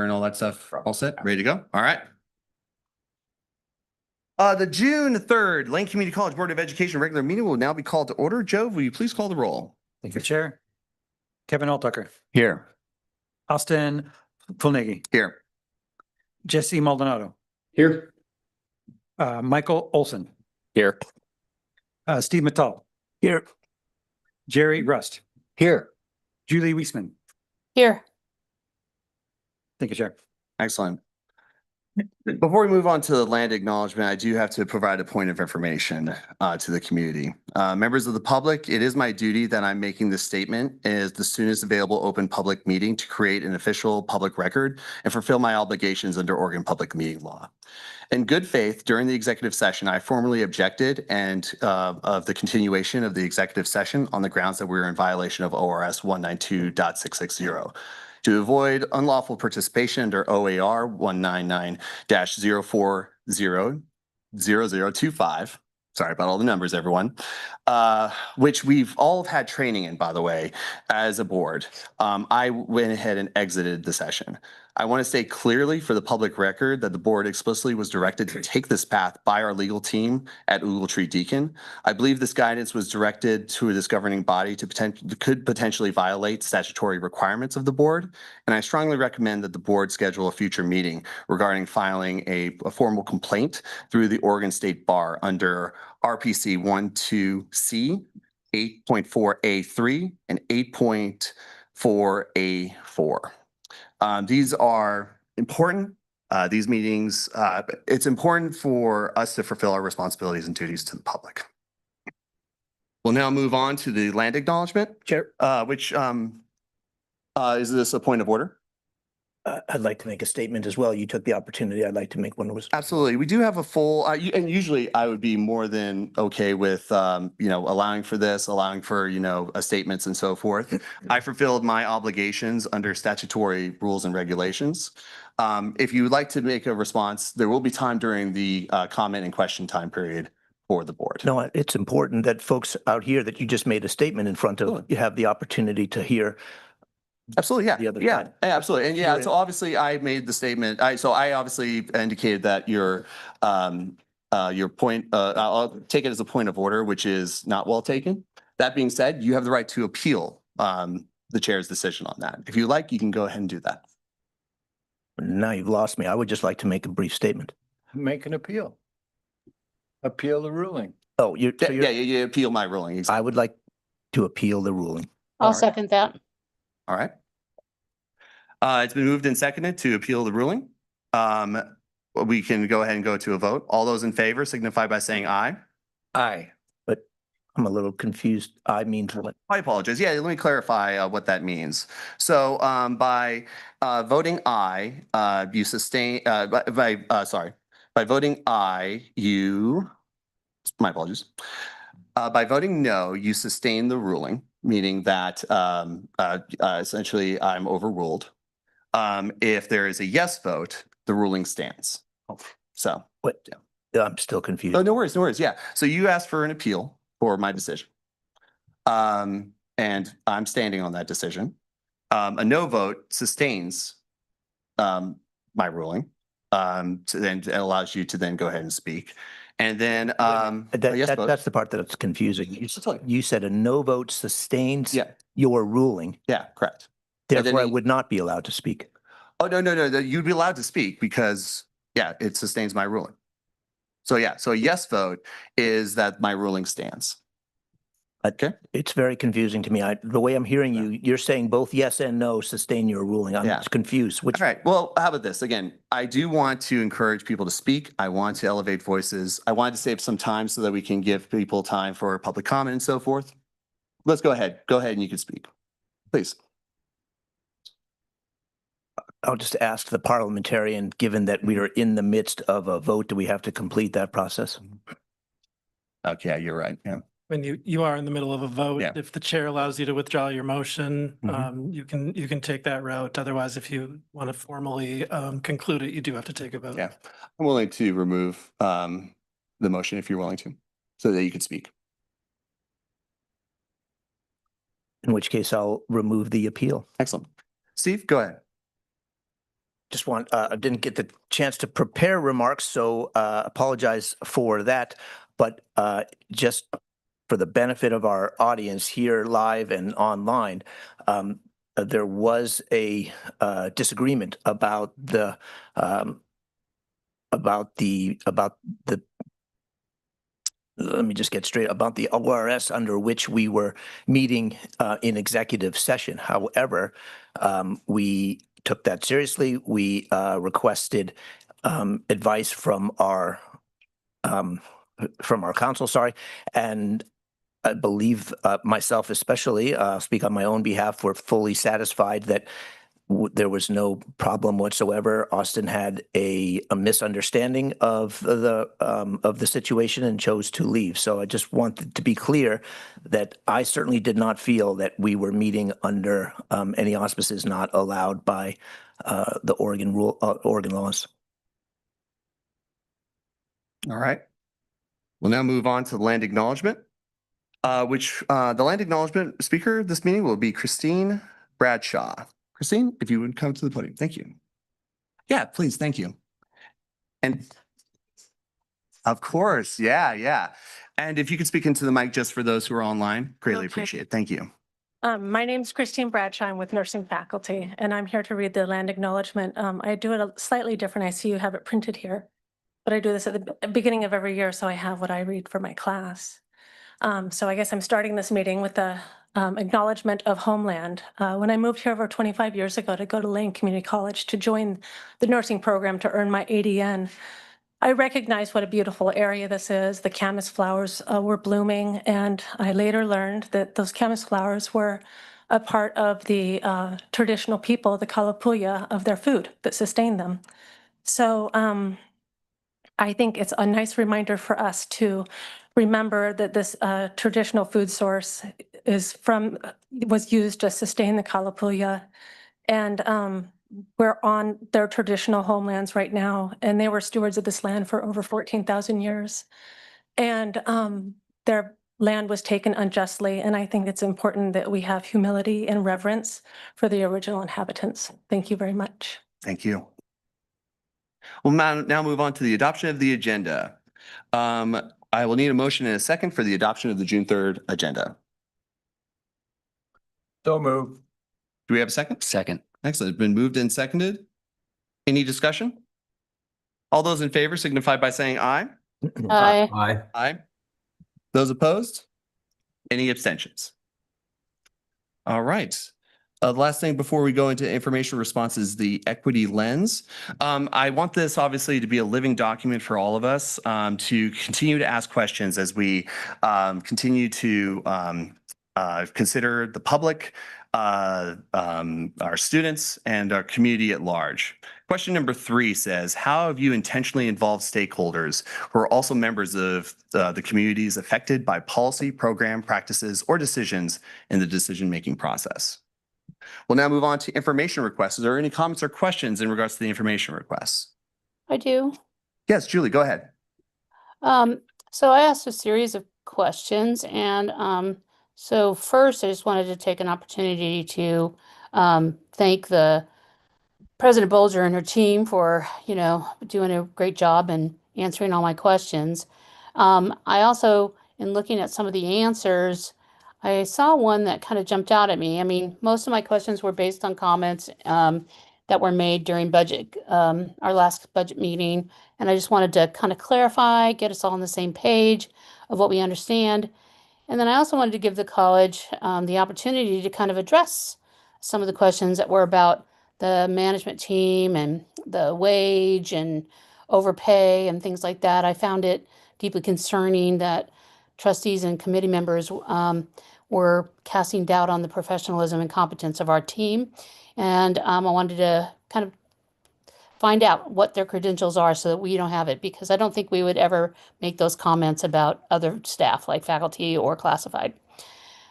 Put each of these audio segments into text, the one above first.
and all that stuff all set, ready to go? All right. The June 3rd Lane Community College Board of Education regular meeting will now be called to order. Joe, will you please call the roll? Thank you, Chair. Kevin Altucker, Here. Austin Fulnegi, Here. Jesse Maldonado, Here. Michael Olson, Here. Steve Mattal, Here. Jerry Rust, Here. Julie Weisman. Here. Thank you, Chair. Excellent. Before we move on to the land acknowledgement, I do have to provide a point of information to the community. Members of the public, it is my duty that I'm making this statement as the soonest available open public meeting to create an official public record and fulfill my obligations under Oregon Public Meeting Law. In good faith, during the executive session, I formally objected of the continuation of the executive session on the grounds that we were in violation of ORS 192.660. To avoid unlawful participation under OAR 199-0400025, sorry about all the numbers, everyone, which we've all had training in, by the way, as a board, I went ahead and exited the session. I want to state clearly for the public record that the board explicitly was directed to take this path by our legal team at Ogletree Deakin. I believe this guidance was directed to this governing body to could potentially violate statutory requirements of the board. And I strongly recommend that the board schedule a future meeting regarding filing a formal complaint through the Oregon State Bar under RPC 12C, 8.4A3, and 8.4A4. These are important. These meetings, it's important for us to fulfill our responsibilities and duties to the public. We'll now move on to the land acknowledgement, Chair. which is this a point of order? I'd like to make a statement as well. You took the opportunity. I'd like to make one. Absolutely. We do have a full, and usually I would be more than okay with, allowing for this, allowing for, statements and so forth. I fulfilled my obligations under statutory rules and regulations. If you would like to make a response, there will be time during the comment and question time period for the board. No, it's important that folks out here that you just made a statement in front of, you have the opportunity to hear. Absolutely, yeah, The other yeah, side. absolutely, and Hear so it. obviously I made the statement. I obviously indicated that your point. I'll take it as a point of order, which is not well taken. That being said, you have the right to appeal the chair's decision on that. If you like, you can go ahead and do that. Now you've lost me. I would just like to make a brief statement. Make an appeal. Appeal the ruling. Oh, You appeal my ruling. I would like to appeal the ruling. I'll All right. second that. All right. It's been moved and seconded to appeal the ruling. We can go ahead and go to a vote. All those in favor signify by saying aye. Aye. But I'm a little confused. I mean, what? I apologize. Yeah, let me clarify what that means. So by voting aye, you sustain, by voting aye, my apologies. By voting no, you sustain the ruling, meaning that essentially I'm overruled. If there is a yes vote, the ruling stands. So. What? Yeah. I'm still confused. Oh, no worries, no worries. Yeah. So you asked for an appeal for my decision. And I'm standing on that decision. A no vote sustains my ruling. So then it allows you to then go ahead and speak. And then a yes vote. That's the part that's confusing. You said a no vote sustains Yeah. your ruling. Yeah, correct. And then Therefore, I the- would not be allowed to speak. Oh, no. You'd be allowed to speak because, yeah, it sustains my ruling. So, yeah, so a yes vote is that my ruling stands. Okay. It's very confusing to me. The way I'm hearing you, you're saying both yes and no sustain your ruling. I'm Yeah. confused. Which All right. Well, how about this? Again, I do want to encourage people to speak. I want to elevate voices. I wanted to save some time so that we can give people time for public comment and so forth. Let's go ahead. Go ahead and you can speak. Please. I'll just ask the parliamentarian, given that we are in the midst of a vote, do we have to complete that process? Okay, yeah, you're right. Yeah. When you are in the middle of a vote, Yeah. if the chair allows you to withdraw your motion, Mhm. you can take that route. Otherwise, if you want to formally conclude it, you do have to take a vote. Yeah. I'm willing to remove the motion if you're willing to, so that you could speak. In which case I'll remove the appeal. Excellent. Steve, go ahead. just want, I didn't get the chance to prepare remarks, so apologize for that. But just for the benefit of our audience here live and online, there was a disagreement about the let me just get straight about the ORS under which we were meeting in executive session. However, we took that seriously. We requested advice from our council, sorry, and I believe myself especially, speak on my own behalf, we're fully satisfied that there was no problem whatsoever. Austin had a misunderstanding of the situation and chose to leave. So I just wanted to be clear that I certainly did not feel that we were meeting under any auspices not allowed by the Oregon laws. All right. We'll now move on to the land acknowledgement, which the land acknowledgement speaker this meeting will be Christine Bradshaw. Christine, if you would come to the podium. Thank you. Yeah, please. Thank you. And of course. Yeah. And if you could speak into the mic just for those who are online, greatly Okay. appreciate it. Thank you. My name's Christine Bradshaw. I'm with nursing faculty, and I'm here to read the land acknowledgement. I do it slightly different. I see you have it printed here, but I do this at the beginning of every year, so I have what I read for my class. So I guess I'm starting this meeting with the acknowledgement of homeland. When I moved here over 25 years ago to go to Lane Community College to join the nursing program to earn my ADN, I recognized what a beautiful area this is. The camas flowers were blooming, and I later learned that those camas flowers were a part of the traditional people, the Kalapuya, of their food that sustained them. So I think it's a nice reminder for us to remember that this traditional food source was used to sustain the Kalapuya, and we're on their traditional homelands right now, and they were stewards of this land for over 14,000 years. And their land was taken unjustly, and I think it's important that we have humility and reverence for the original inhabitants. Thank you very much. Thank you. We'll now move on to the adoption of the agenda. I will need a motion in a second for the adoption of the June 3rd agenda. So move. Do we have a second? Second. Excellent. It's been moved and seconded. Any discussion? All those in favor signify by saying aye. Aye. Aye. Aye. Those opposed? Any abstentions? All right. The last thing before we go into information response is the equity lens. I want this obviously to be a living document for all of us to continue to ask questions as we continue to consider the public, our students, and our community at large. Question number 3 says, how have you intentionally involved stakeholders who are also members of the communities affected by policy, program, practices, or decisions in the decision-making process? We'll now move on to information requests. Are there any comments or questions in regards to the information requests? I do. Yes, Julie, go ahead. So I asked a series of questions, and so first I just wanted to take an opportunity to thank the President Bolger and her team for, doing a great job and answering all my questions. I also, in looking at some of the answers, I saw one that kind of jumped out at me. I mean, most of my questions were based on comments that were made during our last budget meeting. And I just wanted to kind of clarify, get us all on the same page of what we understand. And then I also wanted to give the college the opportunity to kind of address some of the questions that were about the management team and the wage and overpay and things like that. I found it deeply concerning that trustees and committee members were casting doubt on the professionalism and competence of our team. And I wanted to kind of find out what their credentials are so that we don't have it, because I don't think we would ever make those comments about other staff like faculty or classified.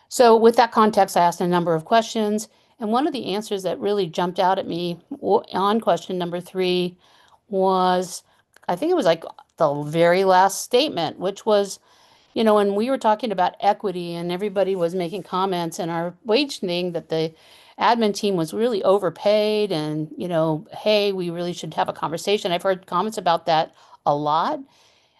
So with that context, I asked a number of questions. And one of the answers that really jumped out at me on question number 3 was, I think it was like the very last statement, which was, when we were talking about equity and everybody was making comments in our wage thing that the admin team was really overpaid and, you know, hey, we really should have a conversation. I've heard comments about that a lot.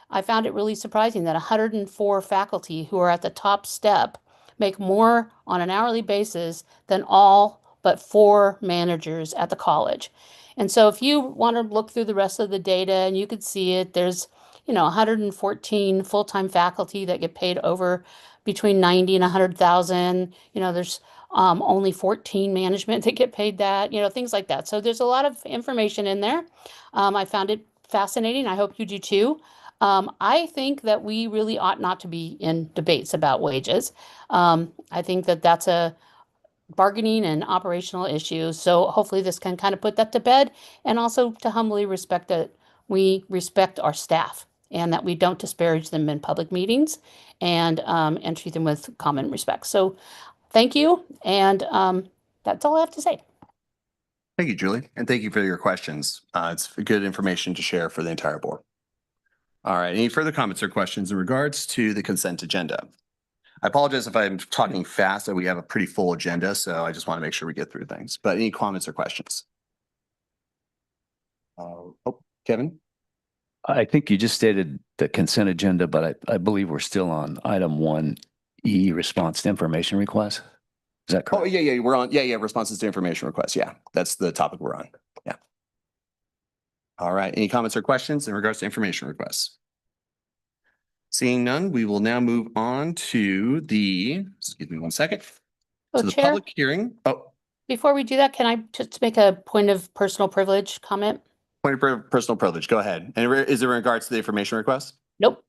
I found it really surprising that 104 faculty who are at the top step make more on an hourly basis than all but 4 managers at the college. And so if you want to look through the rest of the data and you could see it, there's, you know, 114 full-time faculty that get paid over between 90 and 100,000. You know, there's only 14 management that get paid that, you know, things like that. So there's a lot of information in there. I found it fascinating. I hope you do too. I think that we really ought not to be in debates about wages. I think that that's a bargaining and operational issue. So hopefully this can kind of put that to bed, and also to humbly respect that we respect our staff and that we don't disparage them in public meetings, and treat them with common respect. So thank you. And that's all I have to say. Thank you, Julie, and thank you for your questions. It's good information to share for the entire board. All right, any further comments or questions in regards to the consent agenda? I apologize if I'm talking fast, and we have a pretty full agenda, so I just want to make sure we get through things. But any comments or questions? Kevin? I think you just stated the consent agenda, but I believe we're still on item 1E, response to information requests. Is that Oh, correct? yeah, we're on. Yeah, responses to information requests. Yeah, that's the topic we're on. Yeah. All right, any comments or questions in regards to information requests? Seeing none, we will now move on to excuse me 1 second. So To the Chair, public hearing. Oh, before we do that, can I just make a point of personal privilege comment? point of personal privilege. Go ahead. And is it in regards to the information request? Nope.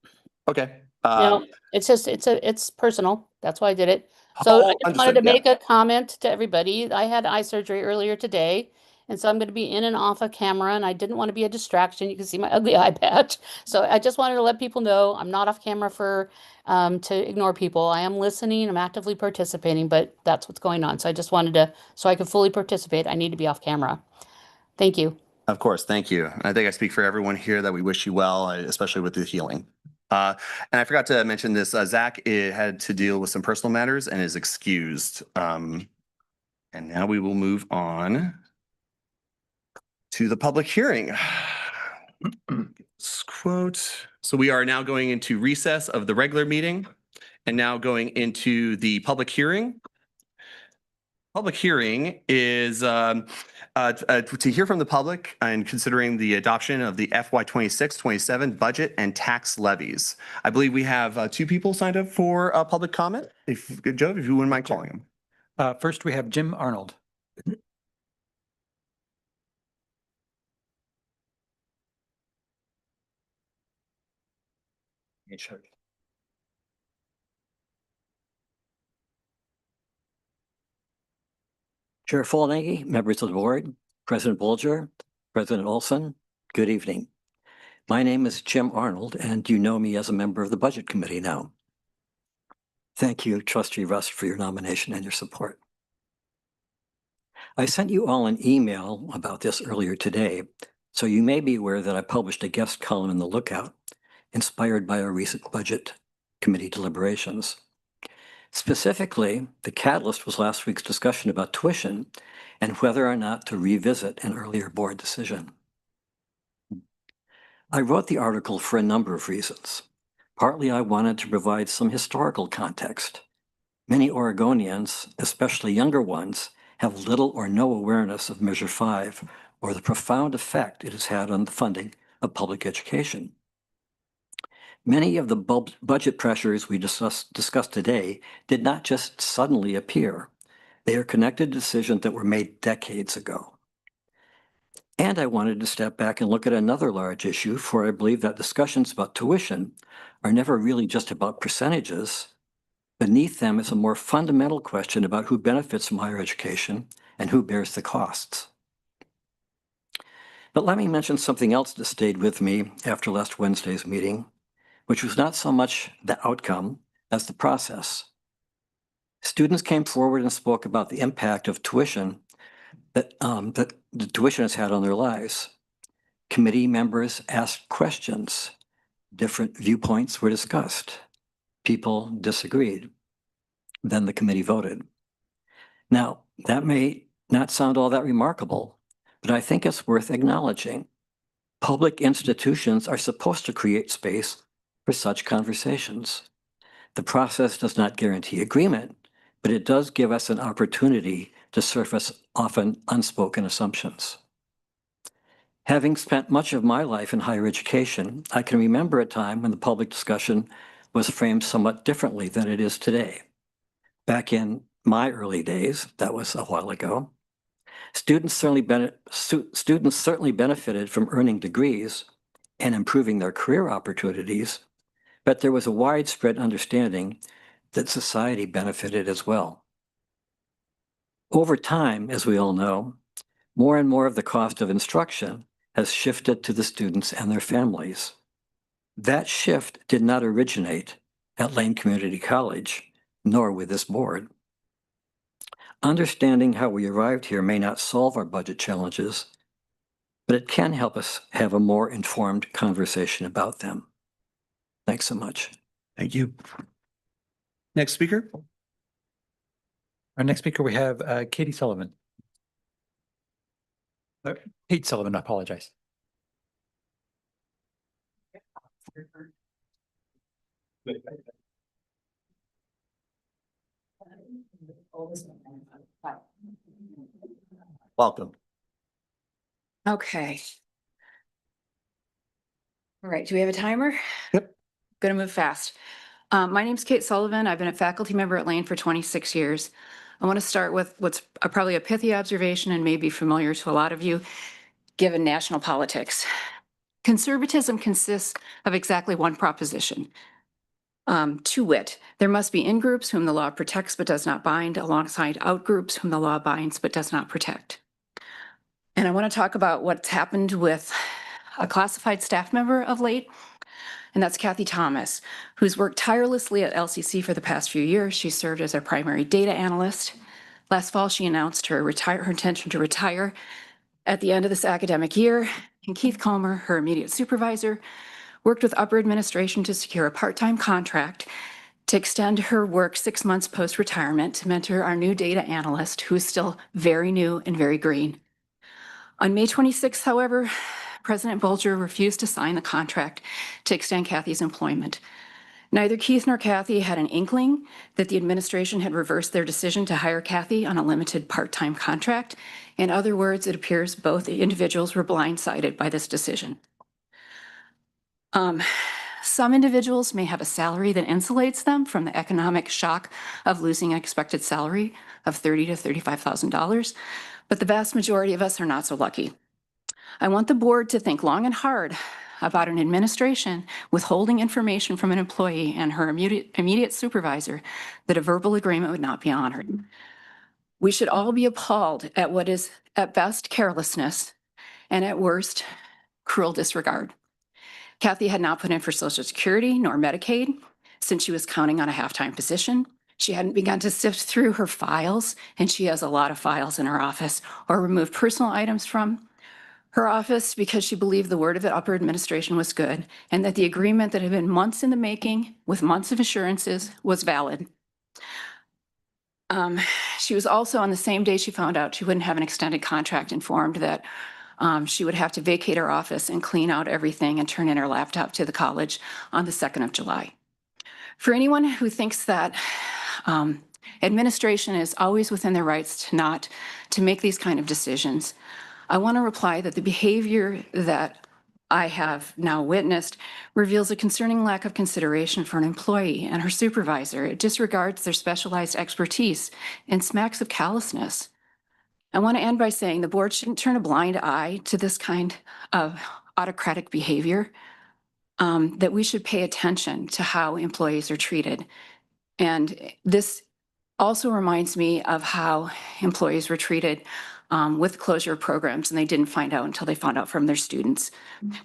Okay. No, it's just, it's personal. That's why I did it. So I just wanted to understood, yeah. make a comment to everybody. I had eye surgery earlier today. And so I'm going to be in and off of camera, and I didn't want to be a distraction. You can see my ugly eye patch. So I just wanted to let people know I'm not off camera to ignore people. I am listening. I'm actively participating, but that's what's going on. So I just wanted to, so I could fully participate, I need to be off camera. Thank you. Of course, thank you. I think I speak for everyone here that we wish you well, especially with the healing. And I forgot to mention this, Zach had to deal with some personal matters and is excused. And now we will move on to the public hearing. Quote. So we are now going into recess of the regular meeting and now going into the public hearing. Public hearing is to hear from the public and considering the adoption of the FY 26-27 budget and tax levies. I believe we have 2 people signed up for a public comment. Joe, if you wouldn't mind calling them. First, we have Jim Arnold. Chair Fullnagy, members of the board, President Bolger, President Olson, good evening. My name is Jim Arnold, and you know me as a member of the Budget Committee now. Thank you, Trustee Rust, for your nomination and your support. I sent you all an email about this earlier today, so you may be aware that I published a guest column in the Lookout, inspired by our recent Budget Committee deliberations. Specifically, the catalyst was last week's discussion about tuition and whether or not to revisit an earlier board decision. I wrote the article for a number of reasons. Partly, I wanted to provide some historical context. Many Oregonians, especially younger ones, have little or no awareness of Measure 5 or the profound effect it has had on the funding of public education. Many of the budget pressures we discussed today did not just suddenly appear. They are connected to decisions that were made decades ago. And I wanted to step back and look at another large issue, for I believe that discussions about tuition are never really just about percentages. Beneath them is a more fundamental question about who benefits from higher education and who bears the costs. But let me mention something else that stayed with me after last Wednesday's meeting, which was not so much the outcome as the process. Students came forward and spoke about the impact of tuition that the tuition has had on their lives. Committee members asked questions. Different viewpoints were discussed. People disagreed. Then the committee voted. Now, That may not sound all that remarkable, but I think it's worth acknowledging. Public institutions are supposed to create space for such conversations. The process does not guarantee agreement, but it does give us an opportunity to surface often unspoken assumptions. Having spent much of my life in higher education, I can remember a time when the public discussion was framed somewhat differently than it is today. Back in my early days, that was a while ago, students certainly benefited from earning degrees and improving their career opportunities, but there was a widespread understanding that society benefited as well. Over time, as we all know, more and more of the cost of instruction has shifted to the students and their families. That shift did not originate at Lane Community College, nor with this board. Understanding how we arrived here may not solve our budget challenges, but it can help us have a more informed conversation about them. Thanks so much. Thank you. Next speaker. Our next speaker, we have Katie Sullivan. Kate Sullivan, I apologize. Welcome. Okay. All right, do we have a timer? Yep. Gonna move fast. My name's Kate Sullivan. I've been a faculty member at Lane for 26 years. I want to start with what's probably a pithy observation and may be familiar to a lot of you, given national politics. Conservatism consists of exactly one proposition. To wit, there must be in-groups whom the law protects but does not bind, alongside out-groups whom the law binds but does not protect. And I want to talk about what's happened with a classified staff member of late, and that's Kathy Thomas, who's worked tirelessly at LCC for the past few years. She served as our primary data analyst. Last fall, she announced her intention to retire at the end of this academic year. And Keith Comer, her immediate supervisor, worked with upper administration to secure a part-time contract to extend her work 6 months post-retirement to mentor our new data analyst, who is still very new and very green. On May 26th, however, President Bolger refused to sign the contract to extend Kathy's employment. Neither Keith nor Kathy had an inkling that the administration had reversed their decision to hire Kathy on a limited part-time contract. In other words, it appears both individuals were blindsided by this decision. Some individuals may have a salary that insulates them from the economic shock of losing an expected salary of $30,000 to $35,000, but the vast majority of us are not so lucky. I want the board to think long and hard about an administration withholding information from an employee and her immediate supervisor that a verbal agreement would not be honored. We should all be appalled at what is at best carelessness and at worst cruel disregard. Kathy had not put in for Social Security nor Medicaid since she was counting on a half-time position. She hadn't begun to sift through her files, and she has a lot of files in her office, or remove personal items from her office because she believed the word of the upper administration was good and that the agreement that had been months in the making with months of assurances was valid. She was also, on the same day she found out she wouldn't have an extended contract, informed that she would have to vacate her office and clean out everything and turn in her laptop to the college on the 2nd of July. For anyone who thinks that administration is always within their rights to make these kind of decisions, I want to reply that the behavior that I have now witnessed reveals a concerning lack of consideration for an employee and her supervisor. It disregards their specialized expertise and smacks of callousness. I want to end by saying the board shouldn't turn a blind eye to this kind of autocratic behavior, that we should pay attention to how employees are treated. And this also reminds me of how employees were treated with closure programs, and they didn't find out until they found out from their students.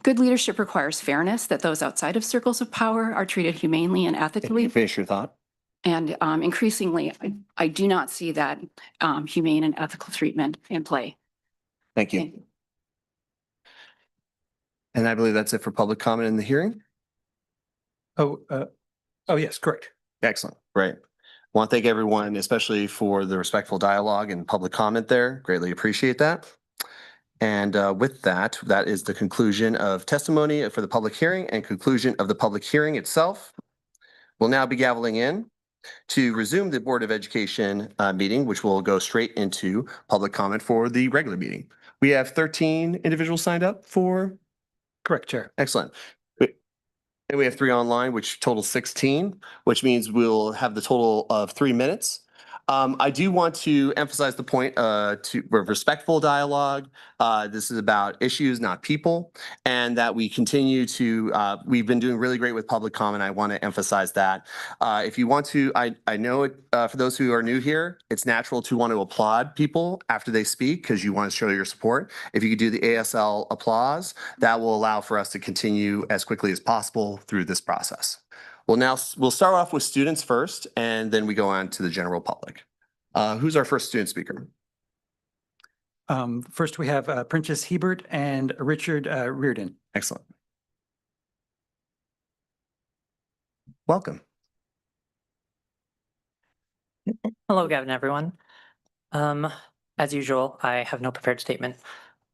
Good leadership requires fairness, that those outside of circles of power are treated humanely and ethically. Finish your thought. And increasingly, I do not see that humane and ethical treatment in play. Thank you. And I believe that's it for public comment in the hearing. Oh, yes, correct. Excellent. Great. Want to thank everyone, especially for the respectful dialogue and public comment there. Greatly appreciate that. And with that, that is the conclusion of testimony for the public hearing and conclusion of the public hearing itself. We'll now be gaveling in to resume the Board of Education meeting, which will go straight into public comment for the regular meeting. We have 13 individuals signed up for. Correct, Chair. Excellent. And we have 3 online, which totals 16, which means we'll have the total of 3 minutes. I do want to emphasize the point to respectful dialogue. This is about issues, not people, and that we continue to, we've been doing really great with public comment. I want to emphasize that. If you want to, I know it, for those who are new here, it's natural to want to applaud people after they speak because you want to show your support. If you could do the ASL applause, that will allow for us to continue as quickly as possible through this process. We'll start off with students first, and then we go on to the general public. Who's our first student speaker? First, we have Princess Hebert and Richard Reardon. Excellent. Welcome. Hello, Gavin, everyone. As usual, I have no prepared statement.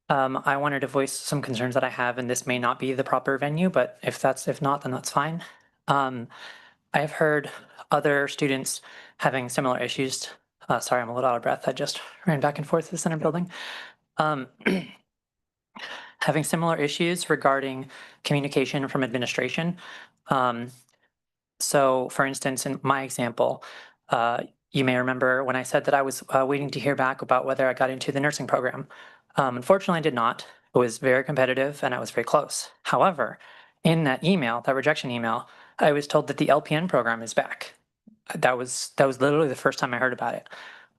I wanted to voice some concerns that I have, and this may not be the proper venue, but if not, then that's fine. I have heard other students having similar issues. Sorry, I'm a little out of breath. I just ran back and forth to the center building. Having similar issues regarding communication from administration. So for instance, in my example, you may remember when I said that I was waiting to hear back about whether I got into the nursing program. Unfortunately, I did not. It was very competitive and I was very close. However, in that email, that rejection email, I was told that the LPN program is back. That was literally the first time I heard about it.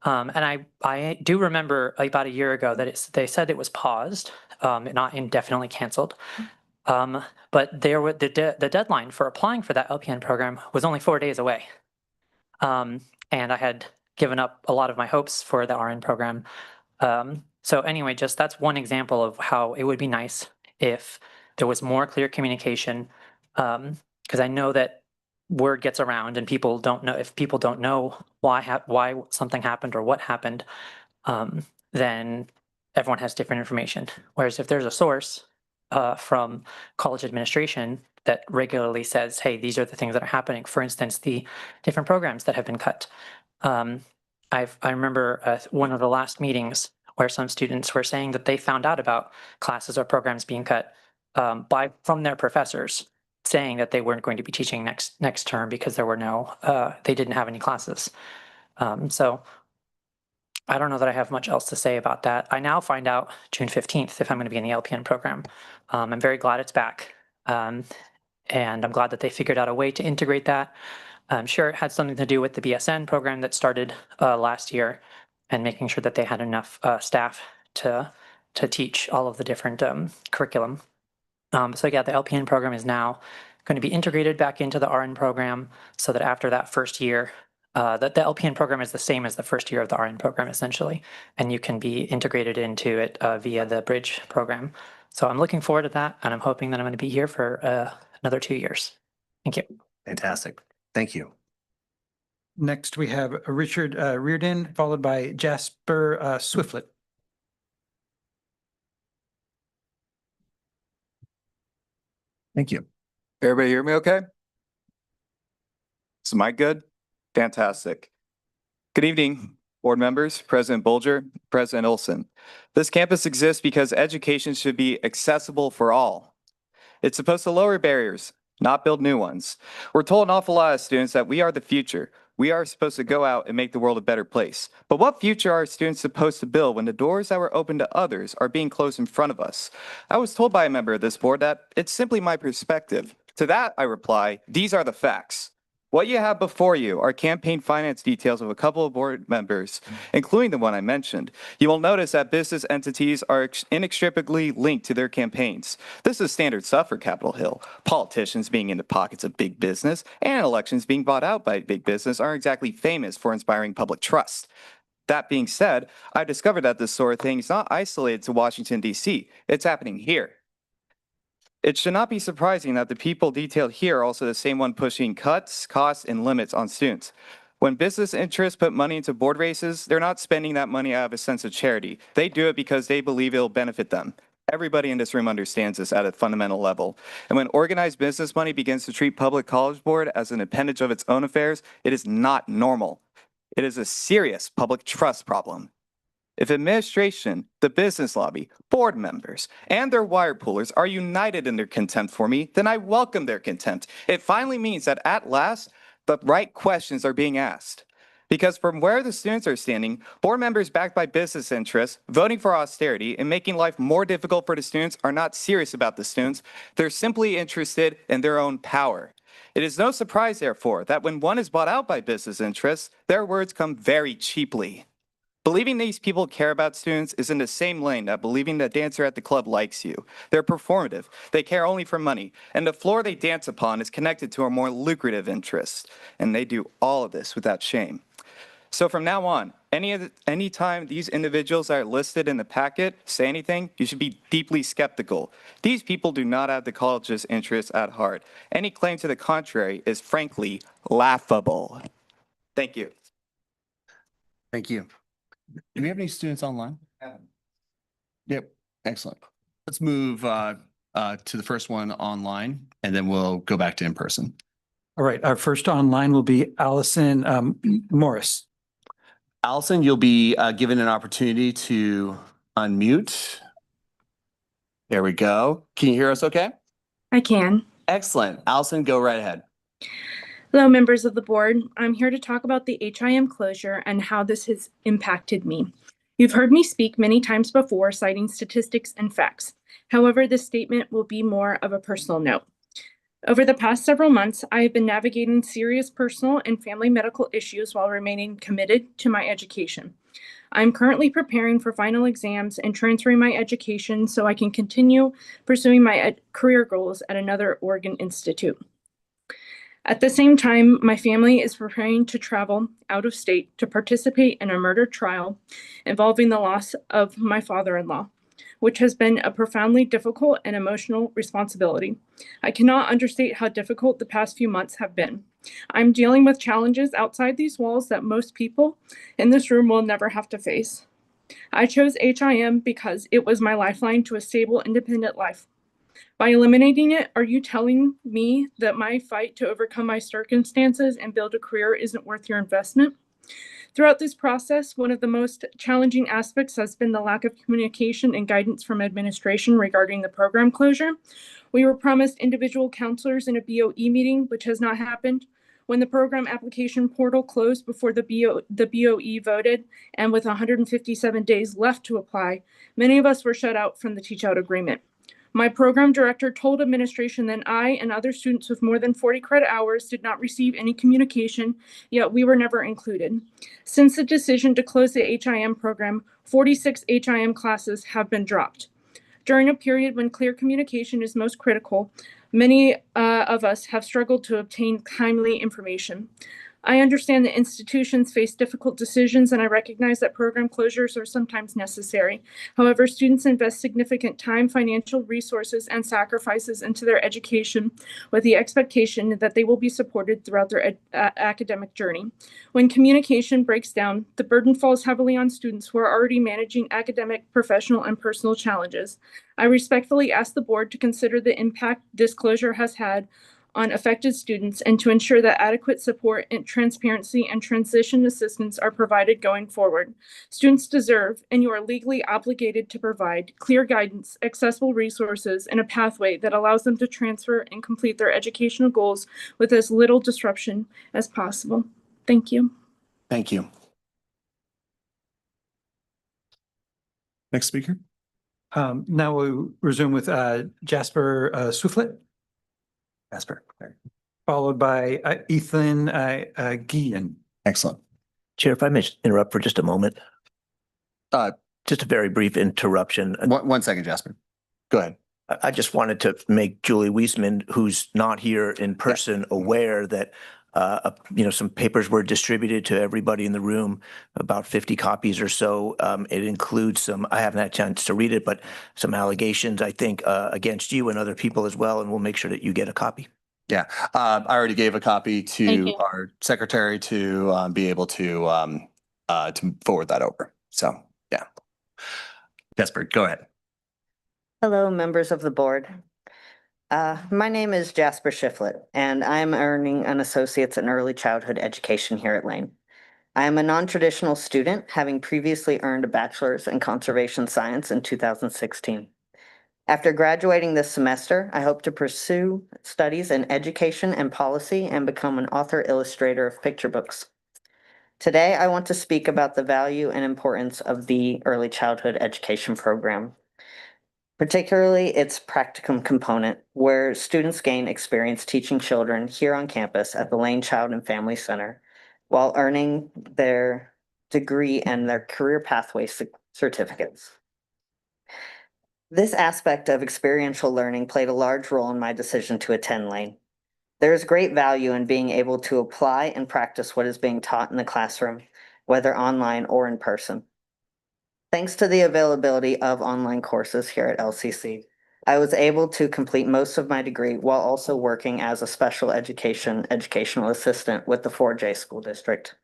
And I do remember about a year ago that they said it was paused, not indefinitely canceled. But the deadline for applying for that LPN program was only 4 days away. And I had given up a lot of my hopes for the RN program. So anyway, just that's one example of how it would be nice if there was more clear communication, because I know that word gets around and people don't know, if people don't know why something happened or what happened, then everyone has different information. Whereas if there's a source from college administration that regularly says, hey, these are the things that are happening. For instance, the different programs that have been cut. I remember one of the last meetings where some students were saying that they found out about classes or programs being cut from their professors, saying that they weren't going to be teaching next term because there were they didn't have any classes. So I don't know that I have much else to say about that. I now find out June 15th if I'm going to be in the LPN program. I'm very glad it's back. And I'm glad that they figured out a way to integrate that. I'm sure it had something to do with the BSN program that started last year and making sure that they had enough staff to teach all of the different curriculum. So yeah, the LPN program is now going to be integrated back into the RN program so that after that first year, that the LPN program is the same as the first year of the RN program essentially, and you can be integrated into it via the Bridge program. So I'm looking forward to that, and I'm hoping that I'm going to be here for another 2 years. Thank you. Fantastic. Thank you. Next, we have Richard Reardon, followed by Jasper Swiftlet. Thank you. Everybody hear me okay? Is the mic good? Fantastic. Good evening, board members, President Bolger, President Olson. This campus exists because education should be accessible for all. It's supposed to lower barriers, not build new ones. We're told an awful lot of students that we are the future. We are supposed to go out and make the world a better place. But what future are students supposed to build when the doors that were open to others are being closed in front of us? I was told by a member of this board that it's simply my perspective. To that, I reply, these are the facts. What you have before you are campaign finance details of a couple of board members, including the one I mentioned. You will notice that business entities are inextricably linked to their campaigns. This is standard stuff for Capitol Hill. Politicians being in the pockets of big business and elections being bought out by big business aren't exactly famous for inspiring public trust. That being said, I've discovered that this sort of thing is not isolated to Washington, D.C. It's happening here. It should not be surprising that the people detailed here are also the same one pushing cuts, costs, and limits on students. When business interests put money into board races, they're not spending that money out of a sense of charity. They do it because they believe it'll benefit them. Everybody in this room understands this at a fundamental level. And when organized business money begins to treat public college board as an appendage of its own affairs, it is not normal. It is a serious public trust problem. If administration, the business lobby, board members, and their wire poolers are united in their contempt for me, then I welcome their contempt. It finally means that at last, the right questions are being asked. Because from where the students are standing, board members backed by business interests, voting for austerity, and making life more difficult for the students are not serious about the students. They're simply interested in their own power. It is no surprise, therefore, that when one is bought out by business interests, their words come very cheaply. Believing these people care about students is in the same lane that believing the dancer at the club likes you. They're performative. They care only for money. And the floor they dance upon is connected to a more lucrative interest. And they do all of this without shame. So from now on, anytime these individuals that are listed in the packet say anything, you should be deeply skeptical. These people do not have the college's interests at heart. Any claim to the contrary is frankly laughable. Thank you. Thank you. Do we have any students online? Yep, excellent. Let's move to the first one online, and then we'll go back to in person. All right, our first online will be Allison Morris. Allison, you'll be given an opportunity to unmute. There we go. Can you hear us okay? I can. Excellent. Allison, go right ahead. Hello, members of the board. I'm here to talk about the HIM closure and how this has impacted me. You've heard me speak many times before, citing statistics and facts. However, this statement will be more of a personal note. Over the past several months, I have been navigating serious personal and family medical issues while remaining committed to my education. I'm currently preparing for final exams and transferring my education so I can continue pursuing my career goals at another Oregon institute. At the same time, my family is preparing to travel out of state to participate in a murder trial involving the loss of my father-in-law, which has been a profoundly difficult and emotional responsibility. I cannot understate how difficult the past few months have been. I'm dealing with challenges outside these walls that most people in this room will never have to face. I chose HIM because it was my lifeline to a stable, independent life. By eliminating it, are you telling me that my fight to overcome my circumstances and build a career isn't worth your investment? Throughout this process, one of the most challenging aspects has been the lack of communication and guidance from administration regarding the program closure. We were promised individual counselors in a BOE meeting, which has not happened. When the program application portal closed before the BOE voted, and with 157 days left to apply, many of us were shut out from the Teach Out agreement. My program director told administration that I and other students with more than 40 credit hours did not receive any communication, yet we were never included. Since the decision to close the HIM program, 46 HIM classes have been dropped. During a period when clear communication is most critical, many of us have struggled to obtain timely information. I understand that institutions face difficult decisions, and I recognize that program closures are sometimes necessary. However, students invest significant time, financial resources, and sacrifices into their education with the expectation that they will be supported throughout their academic journey. When communication breaks down, the burden falls heavily on students who are already managing academic, professional, and personal challenges. I respectfully ask the board to consider the impact this closure has had on affected students and to ensure that adequate support and transparency and transition assistance are provided going forward. Students deserve, and you are legally obligated to provide, clear guidance, accessible resources, and a pathway that allows them to transfer and complete their educational goals with as little disruption as possible. Thank you. Thank you. Next speaker. Now we'll resume with Jasper Soufflet, Jasper. followed by Ethan Guillen. Excellent. Chair, if I may interrupt for just a moment. Just a very brief interruption. One second, Jasper. Go ahead. I just wanted to make Julie Weisman, who's not here in person, aware that some papers were distributed to everybody in the room, about 50 copies or so. It includes some, I haven't had a chance to read it, but some allegations, I think, against you and other people as well, and we'll make sure that you get a copy. Yeah, I already gave a copy Thank to you. our secretary to be able to forward that over. So, yeah. Jasper, go ahead. Hello, members of the board. My name is Jasper Shiflett, and I'm earning an associate's in early childhood education here at Lane. I am a non-traditional student, having previously earned a bachelor's in conservation science in 2016. After graduating this semester, I hope to pursue studies in education and policy and become an author illustrator of picture books. Today, I want to speak about the value and importance of the early childhood education program, particularly its practicum component, where students gain experience teaching children here on campus at the Lane Child and Family Center while earning their degree and their career pathway certificates. This aspect of experiential learning played a large role in my decision to attend Lane. There is great value in being able to apply and practice what is being taught in the classroom, whether online or in person. Thanks to the availability of online courses here at LCC, I was able to complete most of my degree while also working as a special educational assistant with the 4J School District.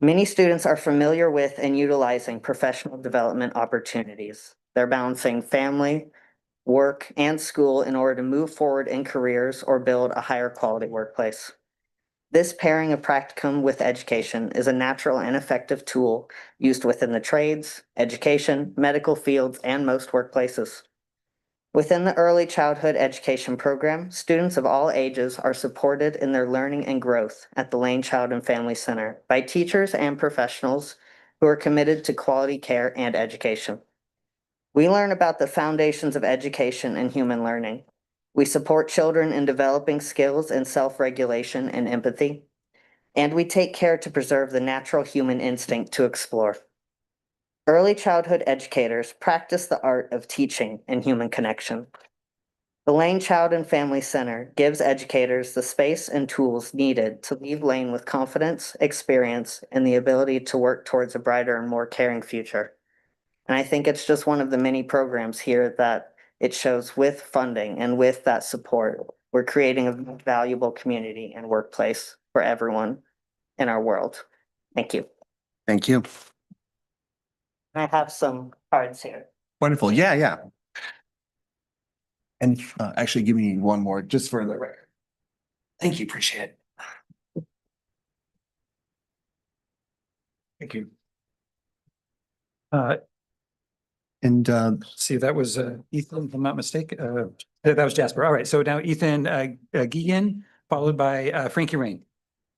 Many students are familiar with and utilizing professional development opportunities. They're balancing family, work, and school in order to move forward in careers or build a higher quality workplace. This pairing of practicum with education is a natural and effective tool used within the trades, education, medical fields, and most workplaces. Within the early childhood education program, students of all ages are supported in their learning and growth at the Lane Child and Family Center by teachers and professionals who are committed to quality care and education. We learn about the foundations of education and human learning. We support children in developing skills in self-regulation and empathy, and we take care to preserve the natural human instinct to explore. Early childhood educators practice the art of teaching and human connection. The Lane Child and Family Center gives educators the space and tools needed to leave Lane with confidence, experience, and the ability to work towards a brighter and more caring future. And I think it's just one of the many programs here that it shows with funding and with that support, we're creating a valuable community and workplace for everyone in our world. Thank you. Thank you. I have some cards here. Wonderful. Yeah, yeah. And actually give me one more just for the record. Thank you. Appreciate it. Thank you. And See, that was Ethan, if I'm not mistaken. That was Jasper. All right, so now Ethan Guillen, followed by Frankie Rain.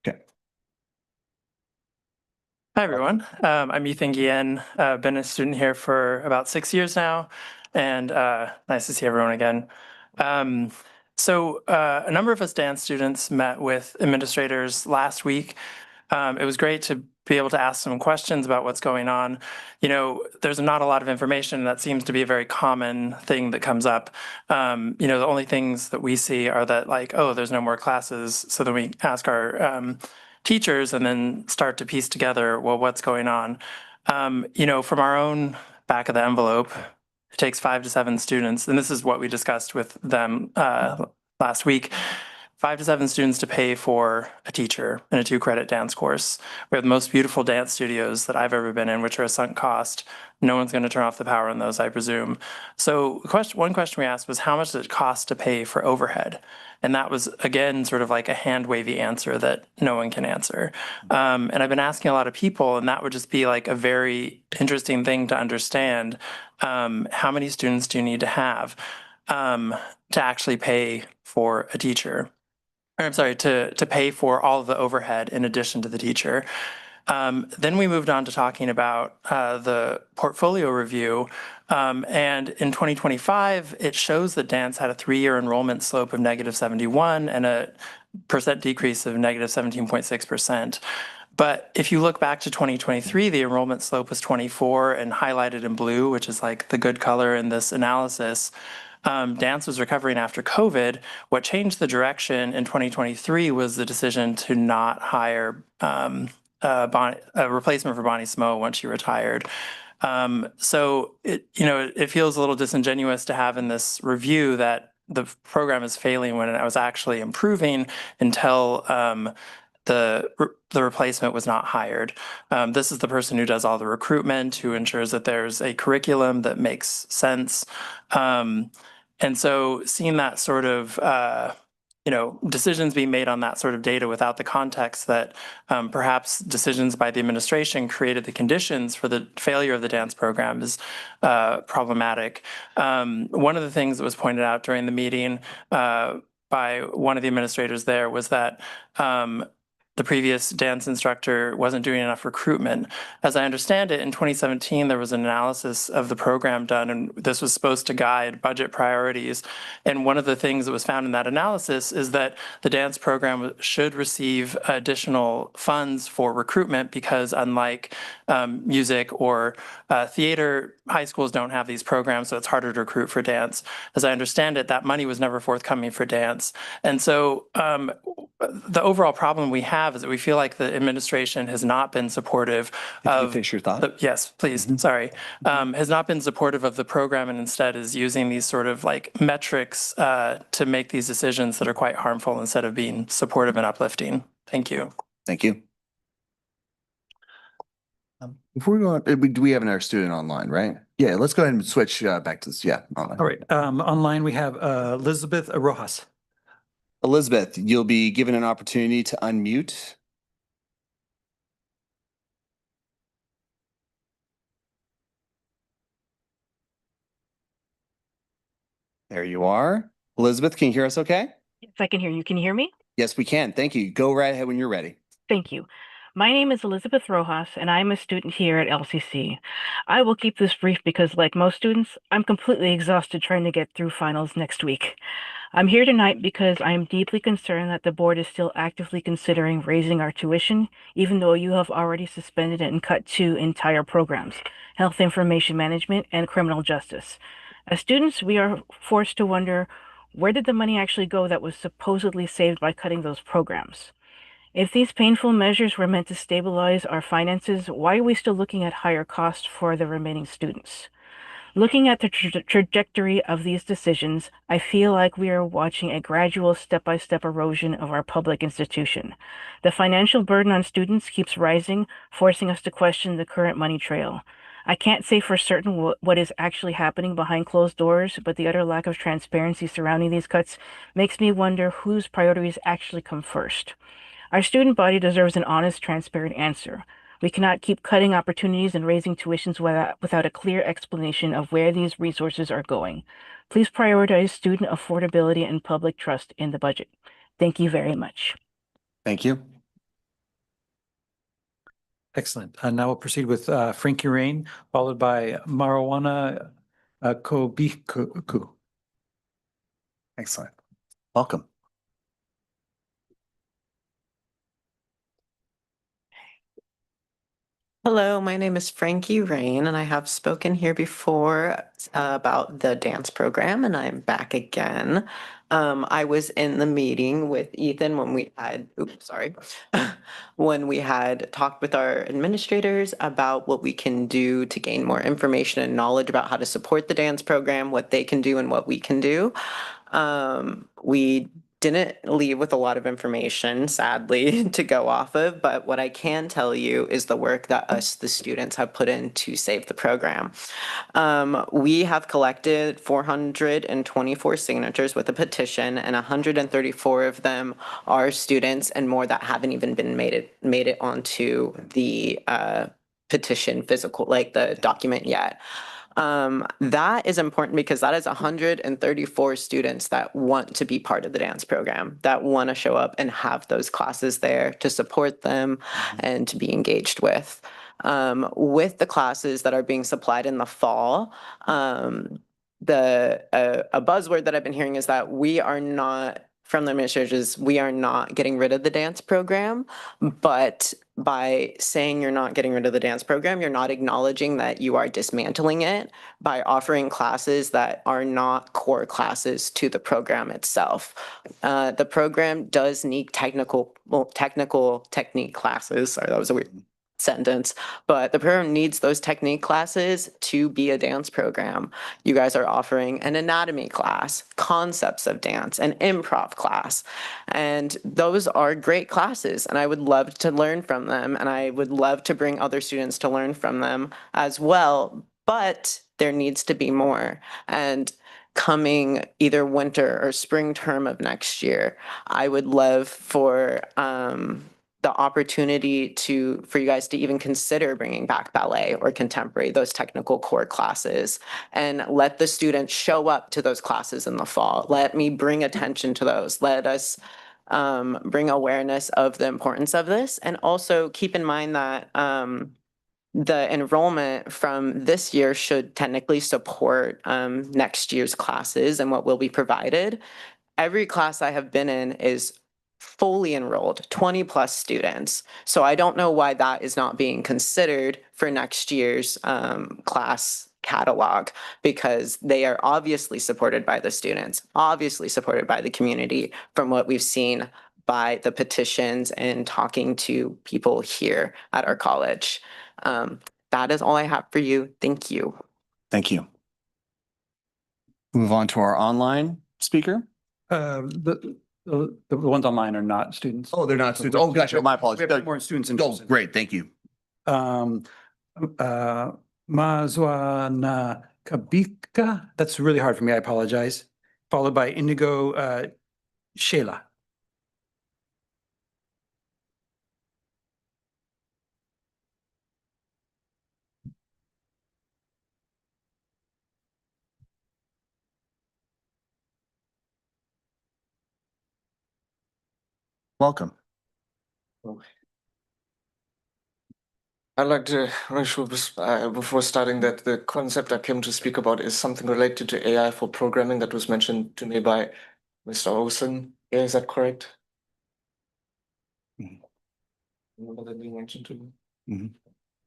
okay. Hi, everyone. I'm Ethan Guillen. I've been a student here for about 6 years now, and nice to see everyone again. So a number of us dance students met with administrators last week. It was great to be able to ask some questions about what's going on. You know, there's not a lot of information. That seems to be a very common thing that comes up. You know, the only things that we see are that like, oh, there's no more classes. So then we ask our teachers and then start to piece together, well, what's going on? You know, from our own back of the envelope, it takes 5 to 7 students. And this is what we discussed with them last week. 5 to 7 students to pay for a teacher in a 2-credit dance course. We have the most beautiful dance studios that I've ever been in, which are a sunk cost. No one's going to turn off the power on those, I presume. So one question we asked was, how much does it cost to pay for overhead? And that was, again, sort of like a hand-wavy answer that no one can answer. And I've been asking a lot of people, and that would just be like a very interesting thing to understand. How many students do you need to have to actually pay for a teacher? I'm sorry, to pay for all of the overhead in addition to the teacher. Then we moved on to talking about the portfolio review. And in 2025, it shows that dance had a 3-year enrollment slope of -71 and a percent decrease of -17.6%. But if you look back to 2023, the enrollment slope was 24 and highlighted in blue, which is like the good color in this analysis. Dance was recovering after COVID. What changed the direction in 2023 was the decision to not hire a replacement for Bonnie Smo once she retired. So it feels a little disingenuous to have in this review that the program is failing when it was actually improving until the replacement was not hired. This is the person who does all the recruitment, who ensures that there's a curriculum that makes sense. And so seeing that sort of decisions being made on that sort of data without the context that perhaps decisions by the administration created the conditions for the failure of the dance program is problematic. One of the things that was pointed out during the meeting by one of the administrators there was that the previous dance instructor wasn't doing enough recruitment. As I understand it, in 2017, there was an analysis of the program done, and this was supposed to guide budget priorities. And one of the things that was found in that analysis is that the dance program should receive additional funds for recruitment because unlike music or theater, high schools don't have these programs, so it's harder to recruit for dance. As I understand it, that money was never forthcoming for dance. And so the overall problem we have is that we feel like the administration has not been supportive of. Finish your thought? Yes, please. Sorry. Has not been supportive of the program and instead is using these sort of like metrics to make these decisions that are quite harmful instead of being supportive and uplifting. Thank you. Thank you. Before we go on, do we have another student online, right? Yeah, let's go ahead and switch back to this. Yeah, online. All right, online we have Elizabeth Rojas. Elizabeth, you'll be given an opportunity to unmute. There you are. Elizabeth, can you hear us okay? Yes, I can hear you. Can you hear me? Yes, we can. Thank you. Go right ahead when you're ready. Thank you. My name is Elizabeth Rojas, and I'm a student here at LCC. I will keep this brief because, like most students, I'm completely exhausted trying to get through finals next week. I'm here tonight because I am deeply concerned that the board is still actively considering raising our tuition, even though you have already suspended and cut 2 entire programs, health information management and criminal justice. As students, we are forced to wonder, where did the money actually go that was supposedly saved by cutting those programs? If these painful measures were meant to stabilize our finances, why are we still looking at higher costs for the remaining students? Looking at the trajectory of these decisions, I feel like we are watching a gradual step-by-step erosion of our public institution. The financial burden on students keeps rising, forcing us to question the current money trail. I can't say for certain what is actually happening behind closed doors, but the utter lack of transparency surrounding these cuts makes me wonder whose priorities actually come first. Our student body deserves an honest, transparent answer. We cannot keep cutting opportunities and raising tuitions without a clear explanation of where these resources are going. Please prioritize student affordability and public trust in the budget. Thank you very much. Thank you. Excellent. Now we'll proceed with Frankie Rain, followed by Marijuana Kobiku. Excellent. Welcome. Hello, my name is Frankie Rain, and I have spoken here before about the dance program, and I'm back again. I was in the meeting with Ethan when we had, when we had talked with our administrators about what we can do to gain more information and knowledge about how to support the dance program, what they can do and what we can do. We didn't leave with a lot of information, sadly, to go off of, but what I can tell you is the work that us, the students, have put in to save the program. We have collected 424 signatures with a petition, and 134 of them are students and more that haven't even been made it onto the petition physical, like the document yet. That is important because that is 134 students that want to be part of the dance program, that want to show up and have those classes there to support them and to be engaged with. With the classes that are being supplied in the fall, a buzzword that I've been hearing is that we are not, from the administrators, we are not getting rid of the dance program, but by saying you're not getting rid of the dance program, you're not acknowledging that you are dismantling it by offering classes that are not core classes to the program itself. The program does need technique classes. Sorry, that was a weird sentence, but the program needs those technique classes to be a dance program. You guys are offering an anatomy class, concepts of dance, an improv class, and those are great classes, and I would love to learn from them, and I would love to bring other students to learn from them as well, but there needs to be more. And coming either winter or spring term of next year, I would love for the opportunity for you guys to even consider bringing back ballet or contemporary, those technical core classes, and let the students show up to those classes in the fall. Let me bring attention to those. Let us bring awareness of the importance of this, and also keep in mind that the enrollment from this year should technically support next year's classes and what will be provided. Every class I have been in is fully enrolled, 20 plus students. So I don't know why that is not being considered for next year's class catalog, because they are obviously supported by the students, obviously supported by the community from what we've seen by the petitions and talking to people here at our college. That is all I have for you. Thank you. Thank you. Move on to our online speaker. The ones online are not students. Oh, they're not students. Oh, gotcha. My We apologies. have more students in Oh, person. great. Thank you. Mazwana Kabika, that's really hard for me. I apologize. Followed by Indigo Shayla. Welcome. I'd like to make sure before starting that the concept I came to speak about is something related to AI for programming that was mentioned to me by Mr. Olson. Yeah, is that correct? Remember that being mentioned to me?